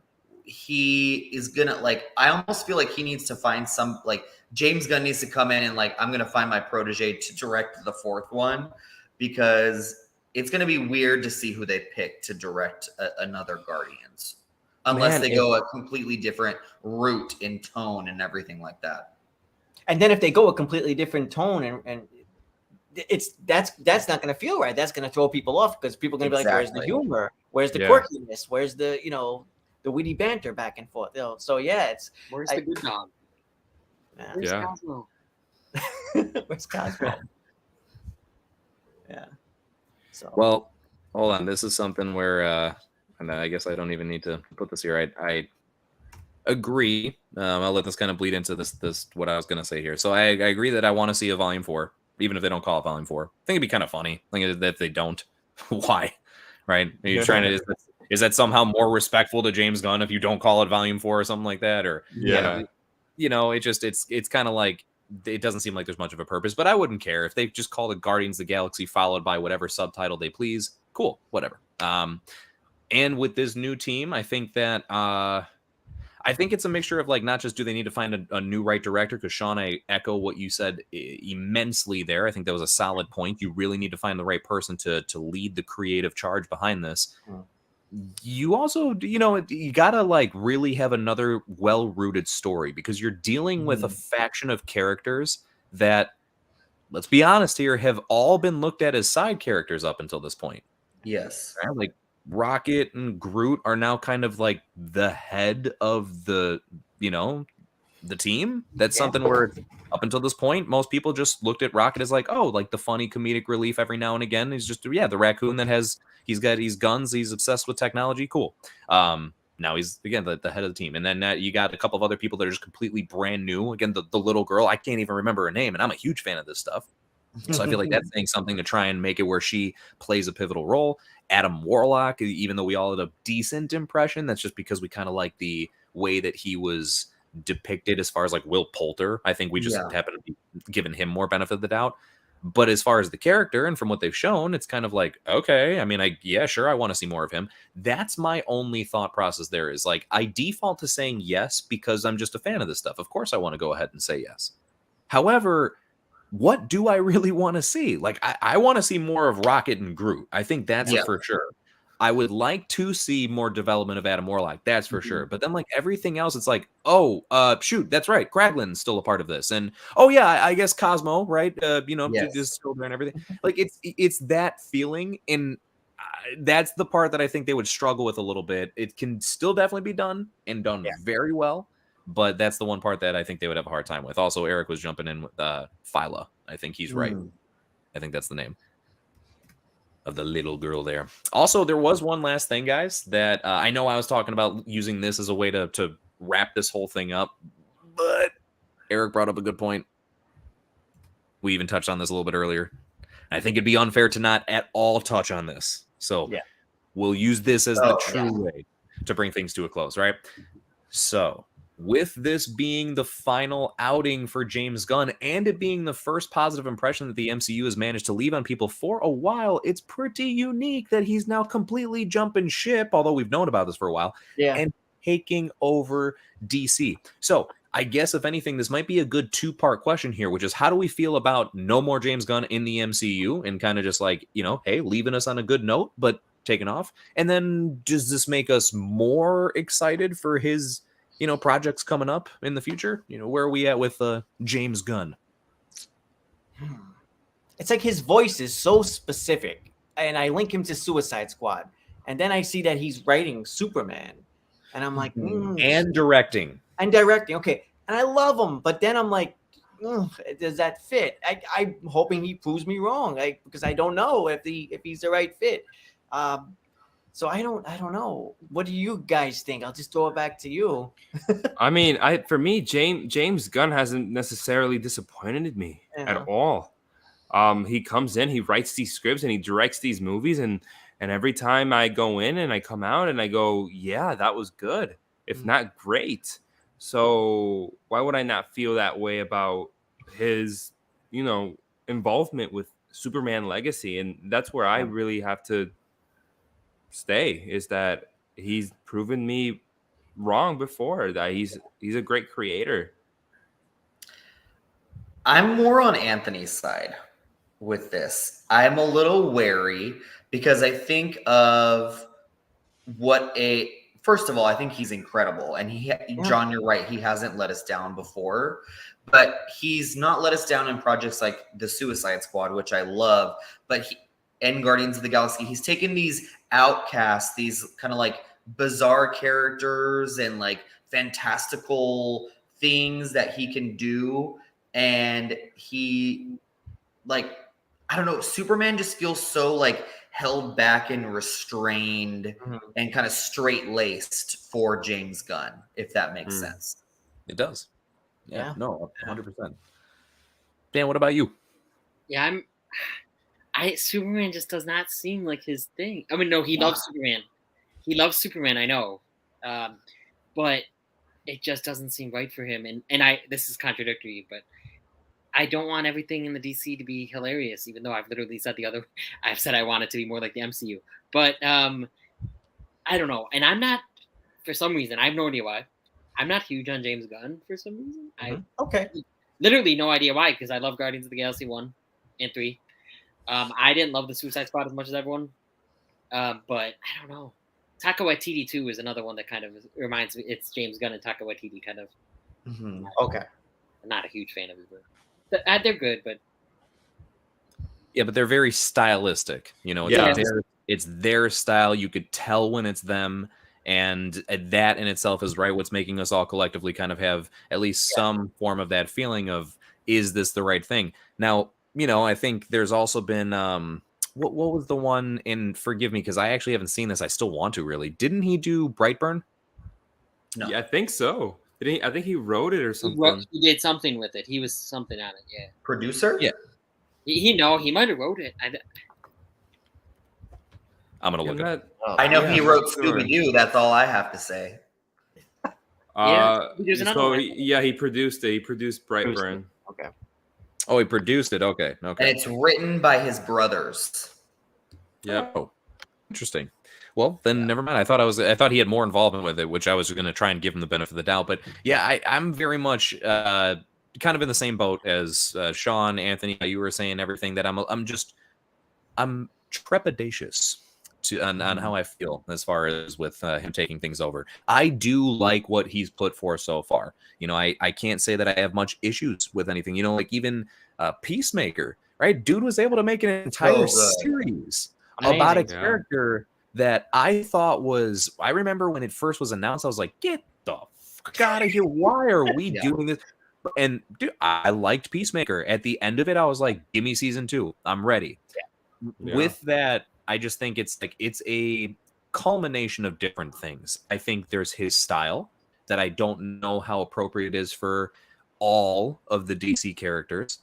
he is gonna like, I almost feel like he needs to find some, like James Gunn needs to come in and like, I'm gonna find my protege to direct the fourth one, because it's gonna be weird to see who they pick to direct another Guardians, unless they go a completely different route in tone and everything like that. And then if they go a completely different tone and that's not going to feel right. That's going to throw people off because people are going to be like, "Where's the humor? Where's the quirkiness? Where's the the witty banter back and forth?" So where's the good dog? Where's Cosmo? Where's Cosmo? Yeah. So well, hold on. This is something where, and I guess I don't even need to put this here. I agree. I'll let this kind of bleed into this what I was going to say here. So I agree that I want to see a Volume 4. Even if they don't call it Volume 4. I think it'd be kind of funny. I think that they don't. Why? Right? Are you trying to is that somehow more respectful to James Gunn if you don't call it Volume 4 or something like that? Or it's kind of like it doesn't seem like there's much of a purpose, but I wouldn't care if they just called it Guardians of the Galaxy followed by whatever subtitle they please. Cool, whatever. And with this new team, I think that I think it's a mixture of like not just do they need to find a new right director, because Shawn, I echo what you said immensely there. I think that was a solid point. You really need to find the right person to lead the creative charge behind this. You also, you gotta like really have another well-rooted story, because you're dealing with a faction of characters that, let's be honest here, have all been looked at as side characters up until this point. Yes. Right? Like Rocket and Groot are now kind of like the head of the team. That's something where up until this point, most people just looked at Rocket as like, oh, like the funny comedic relief every now and again. He's just, the raccoon that he's got these guns. He's obsessed with technology. Cool. Now he's, again, the head of the team. And then you got a couple of other people that are just completely brand new. Again, the little girl, I can't even remember her name. And I'm a huge fan of this stuff. So I feel like that's saying something to try and make it where she plays a pivotal role. Adam Warlock, even though we all had a decent impression, that's just because we kind of like the way that he was depicted as far as like Will Poulter. I think we just happen to be giving him more benefit of the doubt. But as far as the character and from what they've shown, it's kind of like, okay, I mean, sure, I want to see more of him. That's my only thought process there is like, I default to saying yes because I'm just a fan of this stuff. Of course, I want to go ahead and say yes. However, what do I really want to see? Like, I want to see more of Rocket and Groot. I think that's for sure. I would like to see more development of Adam Warlock. That's for sure. But then, like, everything else, it's like, shoot, that's right. Kraglin's still a part of this. And, I guess Cosmo, right? This children and everything. Like, it's that feeling. And that's the part that I think they would struggle with a little bit. It can still definitely be done and done very well. But that's the one part that I think they would have a hard time with. Also, Eric was jumping in with Phyla. I think he's right. I think that's the name of the little girl there. Also, there was one last thing, guys, that I know I was talking about using this as a way to wrap this whole thing up. But Eric brought up a good point. We even touched on this a little bit earlier. I think it'd be unfair to not at all touch on this. So we'll use this as the true way to bring things to a close, right? So with this being the final outing for James Gunn and it being the first positive impression that the MCU has managed to leave on people for a while, it's pretty unique that he's now completely jumping ship, although we've known about this for a while, and taking over DC. So I guess, if anything, this might be a good two-part question here, which is how do we feel about no more James Gunn in the MCU and kind of just like, hey, leaving us on a good note, but taking off? And then does this make us more excited for his projects coming up in the future? Where are we at with James Gunn? It's like his voice is so specific, and I link him to Suicide Squad, and then I see that he's writing Superman, and I'm like, And directing. Okay, and I love him, but then I'm like, does that fit? I'm hoping he proves me wrong, because I don't know if he's the right fit. So I don't know. What do you guys think? I'll just throw it back to you. I mean, for me, James Gunn hasn't necessarily disappointed me at all. He comes in, he writes these scripts, and he directs these movies, and every time I go in and I come out and I go, yeah, that was good, if not great. So why would I not feel that way about his, involvement with Superman Legacy? And that's where I really have to stay, is that he's proven me wrong before, that he's a great creator. I'm more on Anthony's side with this. I'm a little wary because I think of first of all, I think he's incredible. And John, you're right. He hasn't let us down before, but he's not let us down in projects like the Suicide Squad, which I love, and Guardians of the Galaxy. He's taken these outcasts, these kind of like bizarre characters and like fantastical things that he can do. And he, like, I don't know, Superman just feels so like held back and restrained and kind of straight-laced for James Gunn, if that makes sense. It does. Yeah. No, 100%. Dan, what about you? Yeah, Superman just does not seem like his thing. I mean, no, he loves Superman. He loves Superman, I know. But it just doesn't seem right for him. And this is contradictory, but I don't want everything in the DC to be hilarious, even though I've literally said I've said I want it to be more like the MCU. But I don't know. And I'm not, for some reason, I have no idea why, I'm not huge on James Gunn for some reason. Literally no idea why, because I love Guardians of the Galaxy 1 and 3. I didn't love the Suicide Squad as much as everyone. But I don't know. Taika Waititi 2 is another one that kind of reminds me. It's James Gunn and Taika Waititi kind of. Okay. I'm not a huge fan of it, but they're good, but but they're very stylistic. It's their style. You could tell when it's them, and that in itself is what's making us all collectively kind of have at least some form of that feeling of, is this the right thing? Now, I think there's also been what was the one in, forgive me because I actually haven't seen this. I still want to really. Didn't he do Brightburn? No. Yeah, I think so. I think he wrote it or something. He did something with it. He was something on it. Yeah. Producer? Yeah. He might have wrote it. I'm gonna look at it. I know he wrote Scooby-Doo. That's all I have to say. He produced it. He produced Brightburn. Okay. Oh, he produced it. Okay. And it's written by his brothers. Yeah. Oh, interesting. Well, then never mind. I thought he had more involvement with it, which I was going to try and give him the benefit of the doubt. But yeah, I'm very much kind of in the same boat as Shawn, Anthony. You were saying everything that I'm trepidatious on how I feel as far as with him taking things over. I do like what he's put forth so far. I can't say that I have much issues with anything. Like even Peacemaker, right? Dude was able to make an entire series about a character that I thought was, I remember when it first was announced, I was like, get the fuck out of here. Why are we doing this? And dude, I liked Peacemaker. At the end of it, I was like, give me season 2. I'm ready. Yeah. With that, I just think it's a culmination of different things. I think there's his style that I don't know how appropriate it is for all of the DC characters.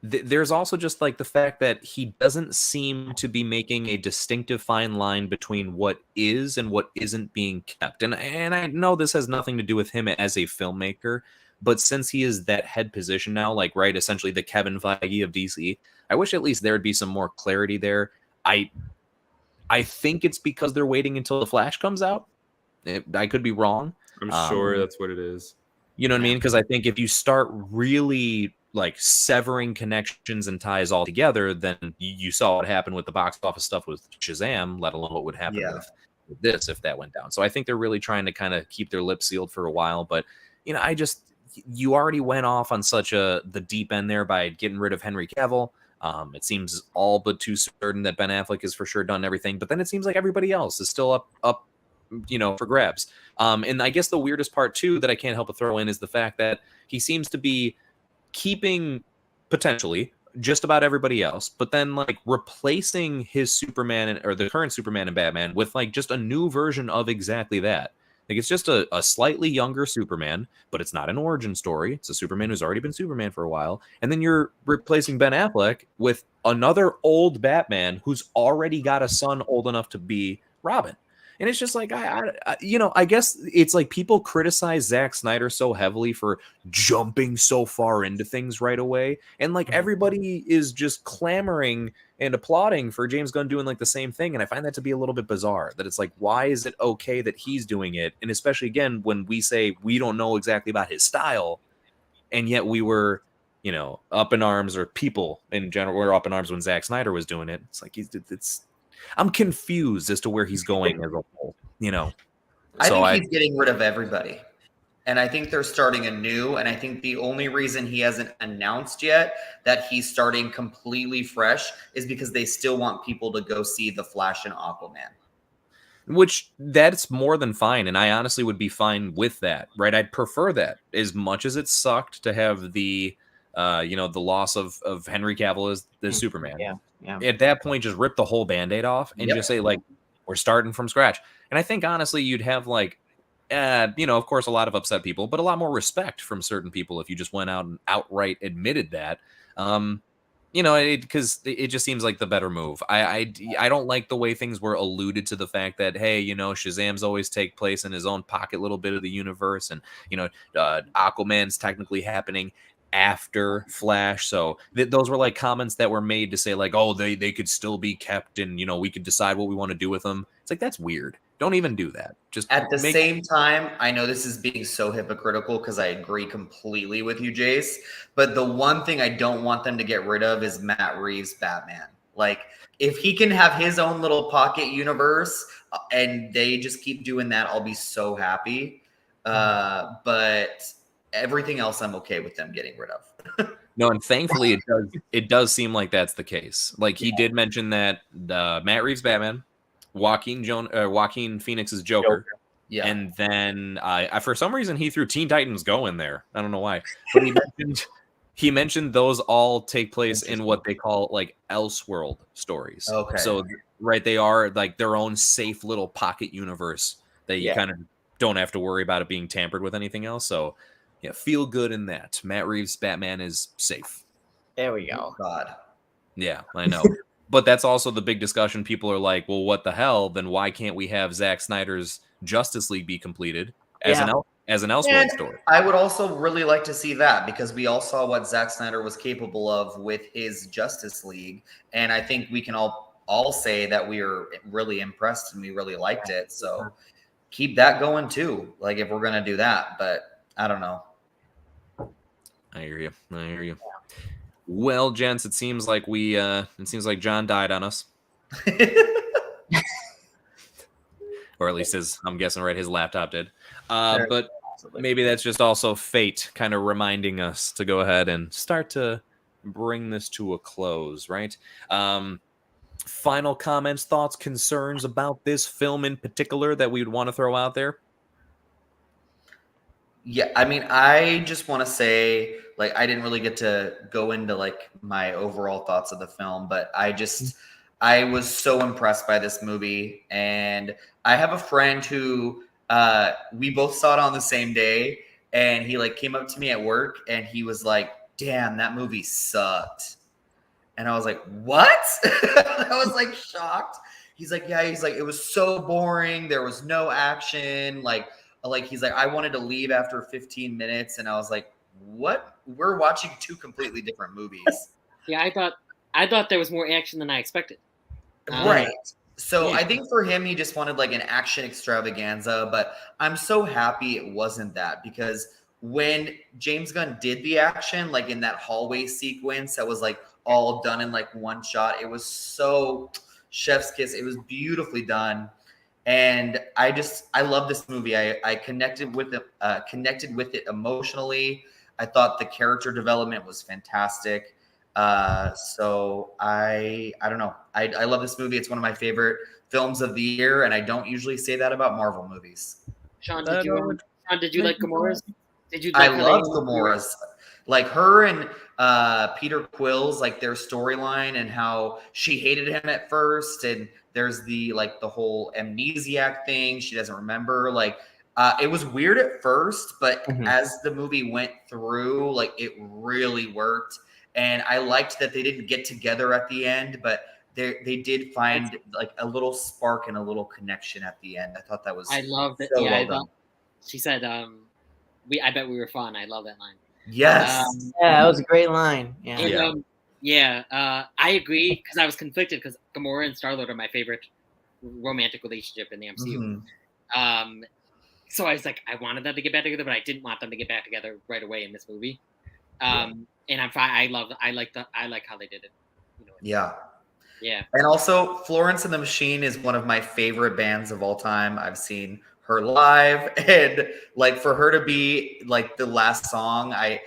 There's also just like the fact that he doesn't seem to be making a distinctive fine line between what is and what isn't being kept. And I know this has nothing to do with him as a filmmaker, but since he is that head position now, essentially the Kevin Feige of DC, I wish at least there'd be some more clarity there. I think it's because they're waiting until The Flash comes out. I could be wrong. I'm sure that's what it is. You know what I mean? Because I think if you start really severing connections and ties all together, then you saw what happened with the box office stuff with Shazam, let alone what would happen with this if that went down. So I think they're really trying to kind of keep their lips sealed for a while. But, you know, you already went off on such the deep end there by getting rid of Henry Cavill. It seems all but too certain that Ben Affleck is for sure done everything, but then it seems like everybody else is still up, you know, for grabs. And I guess the weirdest part too that I can't help but throw in is the fact that he seems to be keeping potentially just about everybody else, but then like replacing his Superman or the current Superman and Batman with like just a new version of exactly that. Like it's just a slightly younger Superman, but it's not an origin story. It's a Superman who's already been Superman for a while. And then you're replacing Ben Affleck with another old Batman who's already got a son old enough to be Robin. And it's just like, you know, I guess it's like people criticize Zack Snyder so heavily for jumping so far into things right away. And like everybody is just clamoring and applauding for James Gunn doing like the same thing. And I find that to be a little bit bizarre that it's like, why is it okay that he's doing it? And especially again, when we say we don't know exactly about his style, and yet we were, you know, up in arms, or people in general were up in arms when Zack Snyder was doing it. It's like, I'm confused as to where he's going as a whole, you know. I think he's getting rid of everybody. And I think they're starting anew. And I think the only reason he hasn't announced yet that he's starting completely fresh is because they still want people to go see The Flash and Aquaman. Which that's more than fine. And I honestly would be fine with that, right? I'd prefer that as much as it sucked to have the, you know, the loss of Henry Cavill as the Superman. Yeah. At that point, just rip the whole Band-Aid off and just say, like, we're starting from scratch. And I think, honestly, you'd have, like, you know, of course, a lot of upset people, but a lot more respect from certain people if you just went out and outright admitted that. You know, because it just seems like the better move. I don't like the way things were alluded to the fact that, hey, you know, Shazam's always take place in his own pocket little bit of the universe. And, you know, Aquaman's technically happening after Flash. So those were like comments that were made to say like, oh, they could still be kept and, you know, we could decide what we want to do with them. It's like, that's weird. Don't even do that. Just at the same time, I know this is being so hypocritical because I agree completely with you, Jace. But the one thing I don't want them to get rid of is Matt Reeves' Batman. Like, if he can have his own little pocket universe and they just keep doing that, I'll be so happy. But everything else I'm okay with them getting rid of. No, and thankfully it does seem like that's the case. Like he did mention that Matt Reeves' Batman, Joaquin Phoenix's Joker. Yeah. And then I for some reason he threw Teen Titans Go in there. I don't know why. But he mentioned those all take place in what they call like Elseworld stories. Okay. So right, they are like their own safe little pocket universe that you kind of don't have to worry about it being tampered with anything else. So yeah, feel good in that. Matt Reeves' Batman is safe. There we go. God. Yeah, I know. But that's also the big discussion. People are like, well, what the hell? Then why can't we have Zack Snyder's Justice League be completed as an Elseworld story? I would also really like to see that because we all saw what Zack Snyder was capable of with his Justice League. And I think we can all say that we are really impressed and we really liked it. So keep that going too. Like if we're going to do that, but I don't know. I hear you. Well, gents, it seems like John died on us. Or at least I'm guessing his laptop did. But maybe that's just also fate kind of reminding us to go ahead and start to bring this to a close, right? Final comments, thoughts, concerns about this film in particular that we would want to throw out there? Yeah, I mean, I just want to say, like, I didn't really get to go into, like, my overall thoughts of the film, but I was so impressed by this movie. And I have a friend who we both saw it on the same day, and he, like, came up to me at work, and he was like, damn, that movie sucked. And I was like, what? I was, like, shocked. He's like, yeah, it was so boring. There was no action, like he's like, I wanted to leave after 15 minutes. And I was like, what? We're watching two completely different movies. Yeah, I thought there was more action than I expected. Right. So I think for him, he just wanted like an action extravaganza, but I'm so happy it wasn't that because when James Gunn did the action, like in that hallway sequence that was like all done in like one shot, it was so chef's kiss. It was beautifully done. And I love this movie. I connected with it emotionally. I thought the character development was fantastic. So I don't know. I love this movie. It's one of my favorite films of the year, and I don't usually say that about Marvel movies. Sean, did you like Gamora's? Did you? Like I love Gamora's, like her and Peter Quill's, like their storyline and how she hated him at first, and there's the whole amnesiac thing. She doesn't remember. Like it was weird at first, but as the movie went through, like it really worked. And I liked that they didn't get together at the end, but they did find like a little spark and a little connection at the end. I thought that was I loved it. so Yeah, well I done. thought she said, I bet we were fun. I love that line. Yes. Yeah, that was a great line. Yeah. And, I agree because I was conflicted because Gamora and Star-Lord are my favorite romantic relationship in the MCU. So I was like, I wanted them to get back together, but I didn't want them to get back together right away in this movie. And I'm fine. I like how they did it. You know, Yeah. Yeah. And also, Florence and the Machine is one of my favorite bands of all time. I've seen her live, and like for her to be like the last song, I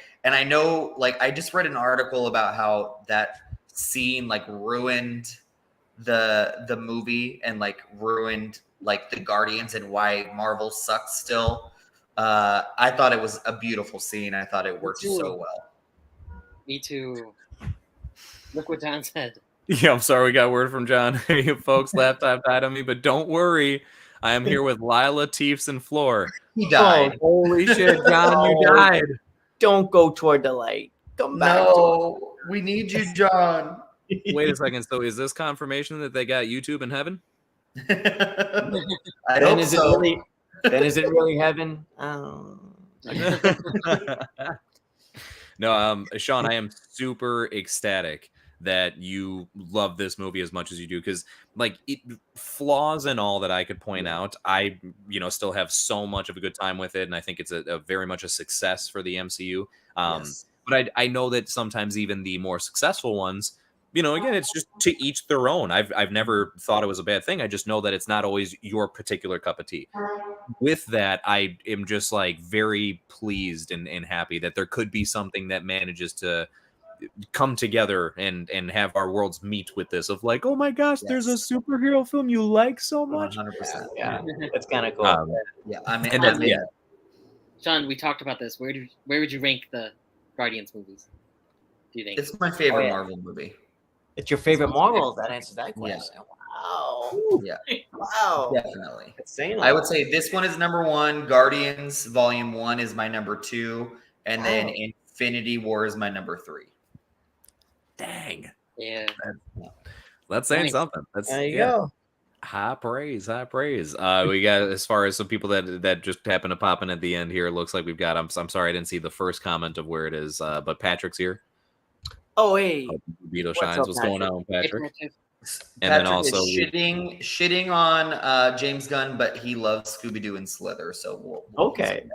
know, like I just read an article about how that scene like ruined the movie and like ruined like the Guardians and why Marvel sucks still. I thought it was a beautiful scene. I thought it worked so well. Me too. Look what John said. Yeah, I'm sorry. We got word from John. You folks, laptop died on me, but don't worry. I am here with Lila, Teefs, and Floor. He died. Holy shit, John, you died. Don't go toward the light. Come back. No, we need you, John. Wait a second. So is this confirmation that they got YouTube in heaven? I hope so. Then is it really heaven? Oh. No, Shawn, I am super ecstatic that you love this movie as much as you do, because like flaws and all that I could point out, I still have so much of a good time with it, and I think it's a very much a success for the MCU. Yes. But I know that sometimes even the more successful ones, again, it's just to each their own. I've never thought it was a bad thing. I just know that it's not always your particular cup of tea. With that, I am just like very pleased and happy that there could be something that manages to come together and have our worlds meet with this of like, oh my gosh, there's a superhero film you like so much. 100%. Yeah, that's kind of cool. Yeah, I'm And in. yeah. Sean, we talked about this. Where would you rank the Guardians movies? Do you think? It's my favorite Marvel movie. It's your favorite Marvel. That answers that question. Yeah. Wow. Yeah. Wow. Definitely. Insane. I would say this one is number 1. Guardians Volume 1 is my number 2. And then Infinity War is my number 3. Dang. Yeah. That's saying Nice. something. That's There you go. high praise. We got, as far as some people that just happen to pop in at the end here, it looks like we've got, I'm sorry I didn't see the first comment of where it is, but Patrick's here. Oh, hey. Beto What's Shines, up, what's going on, Patrick? Hey, And then Patrick also is shitting on James Gunn, but he loves Scooby-Doo and Slither, so we'll Okay.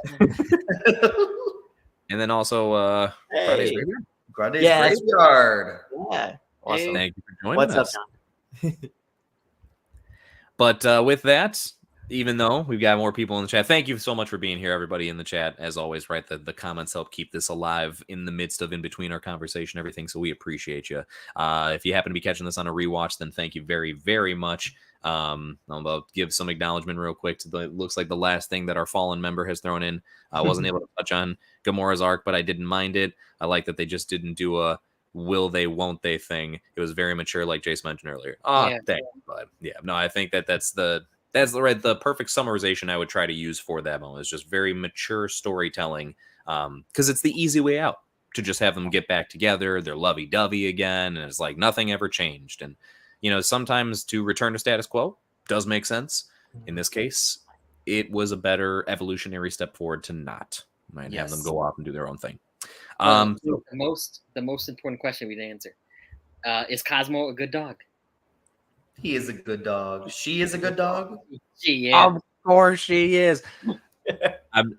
And then also Friday's Hey. Graveyard. Graday's Yeah, that's- Graveyard. Yeah. Awesome. Thank you for joining What's up, us. John? But with that, even though we've got more people in the chat, thank you so much for being here, everybody in the chat. As always, right? The comments help keep this alive in the midst of in between our conversation, everything. So we appreciate you. If you happen to be catching this on a rewatch, then thank you very, very much. I'll give some acknowledgement real quick to it looks like the last thing that our fallen member has thrown in. I wasn't able to touch on Gamora's arc, but I didn't mind it. I like that they just didn't do a will they, won't they thing. It was very mature, like Jace mentioned earlier. Yeah. Thank you, bud. Yeah, no, I think that's the perfect summarization I would try to use for that moment. It's just very mature storytelling, because it's the easy way out to just have them get back together. They're lovey-dovey again, and it's like nothing ever changed. And sometimes to return to status quo does make sense. In this case, it was a better evolutionary step forward to not have them go off and do their own thing. the most important question we didn't answer: is Cosmo a good dog? He is a good dog. She is a good dog. Yeah. Of course she is.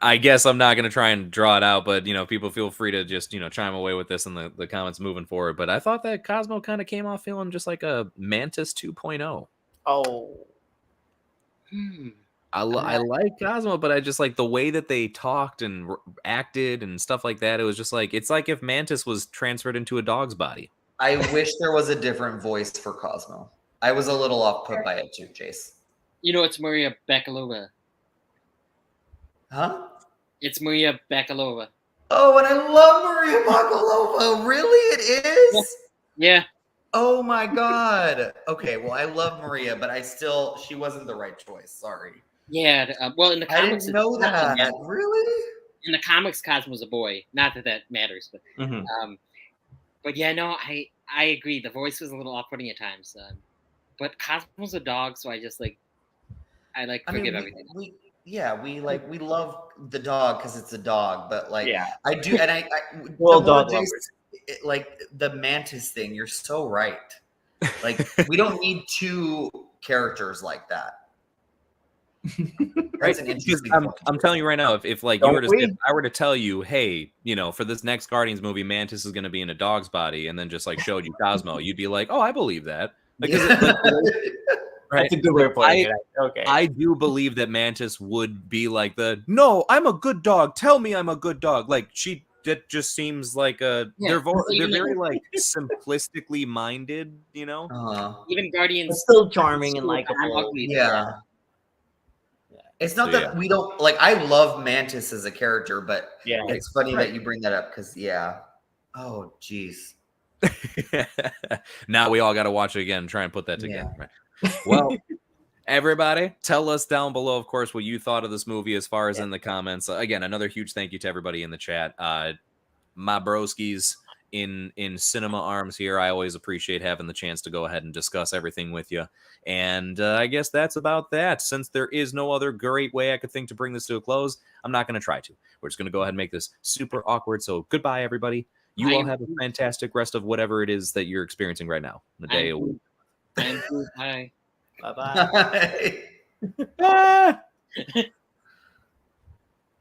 I guess I'm not going to try and draw it out, but people feel free to just chime away with this in the comments moving forward. But I thought that Cosmo kind of came off feeling just like a Mantis 2.0. Oh. I like Cosmo, but I just like the way that they talked and acted and stuff like that. It was just like, it's like if Mantis was transferred into a dog's body. I wish there was a different voice for Cosmo. I was a little off put by it too, Jace. You know, it's Maria Bakalova. Huh? It's Maria Bakalova. Oh, and I love Maria Bakalova. Really? It is? Yeah. Oh my God. Okay, well, I love Maria, but she wasn't the right choice. Sorry. Yeah. Well, in the I comics, didn't know that. Really? In the comics, Cosmo's a boy. Not that matters, but but yeah, no, I agree. The voice was a little off-putting at times, but Cosmo's a dog, so I just forgive everything. We love the dog because it's a dog, but I do, and I Well, the more dog Jace, lovers. like the Mantis thing. You're so right. Like we don't need two characters like that. Right? That's an Because interesting I'm point. telling you right now, if like Don't we? if I were to tell you, hey, for this next Guardians movie, Mantis is going to be in a dog's body, and then just like showed you Cosmo, you'd be like, oh, I believe that. Like, right? That's a good way of putting it. Okay. I do believe that Mantis would be like no, I'm a good dog. Tell me I'm a good dog. Like that just seems like they're very like simplistically minded, Even Guardians, It's still charming and like likable. ugly. Yeah. It's not that we don't like. I love Mantis as a character, but it's funny that you bring that up because oh geez. Now we all got to watch it again and try and put that together. Right? Well, everybody, tell us down below, of course, what you thought of this movie as far as in the comments. Again, another huge thank you to everybody in the chat. My broskies in cinema arms here. I always appreciate having the chance to go ahead and discuss everything with you. And I guess that's about that. Since there is no other great way I could think to bring this to a close, I'm not going to try to. We're just going to go ahead and make this super awkward. So goodbye, everybody. You all have a fantastic rest of whatever it is that you're experiencing right now. The day a week. Bye. Bye-bye. Bye.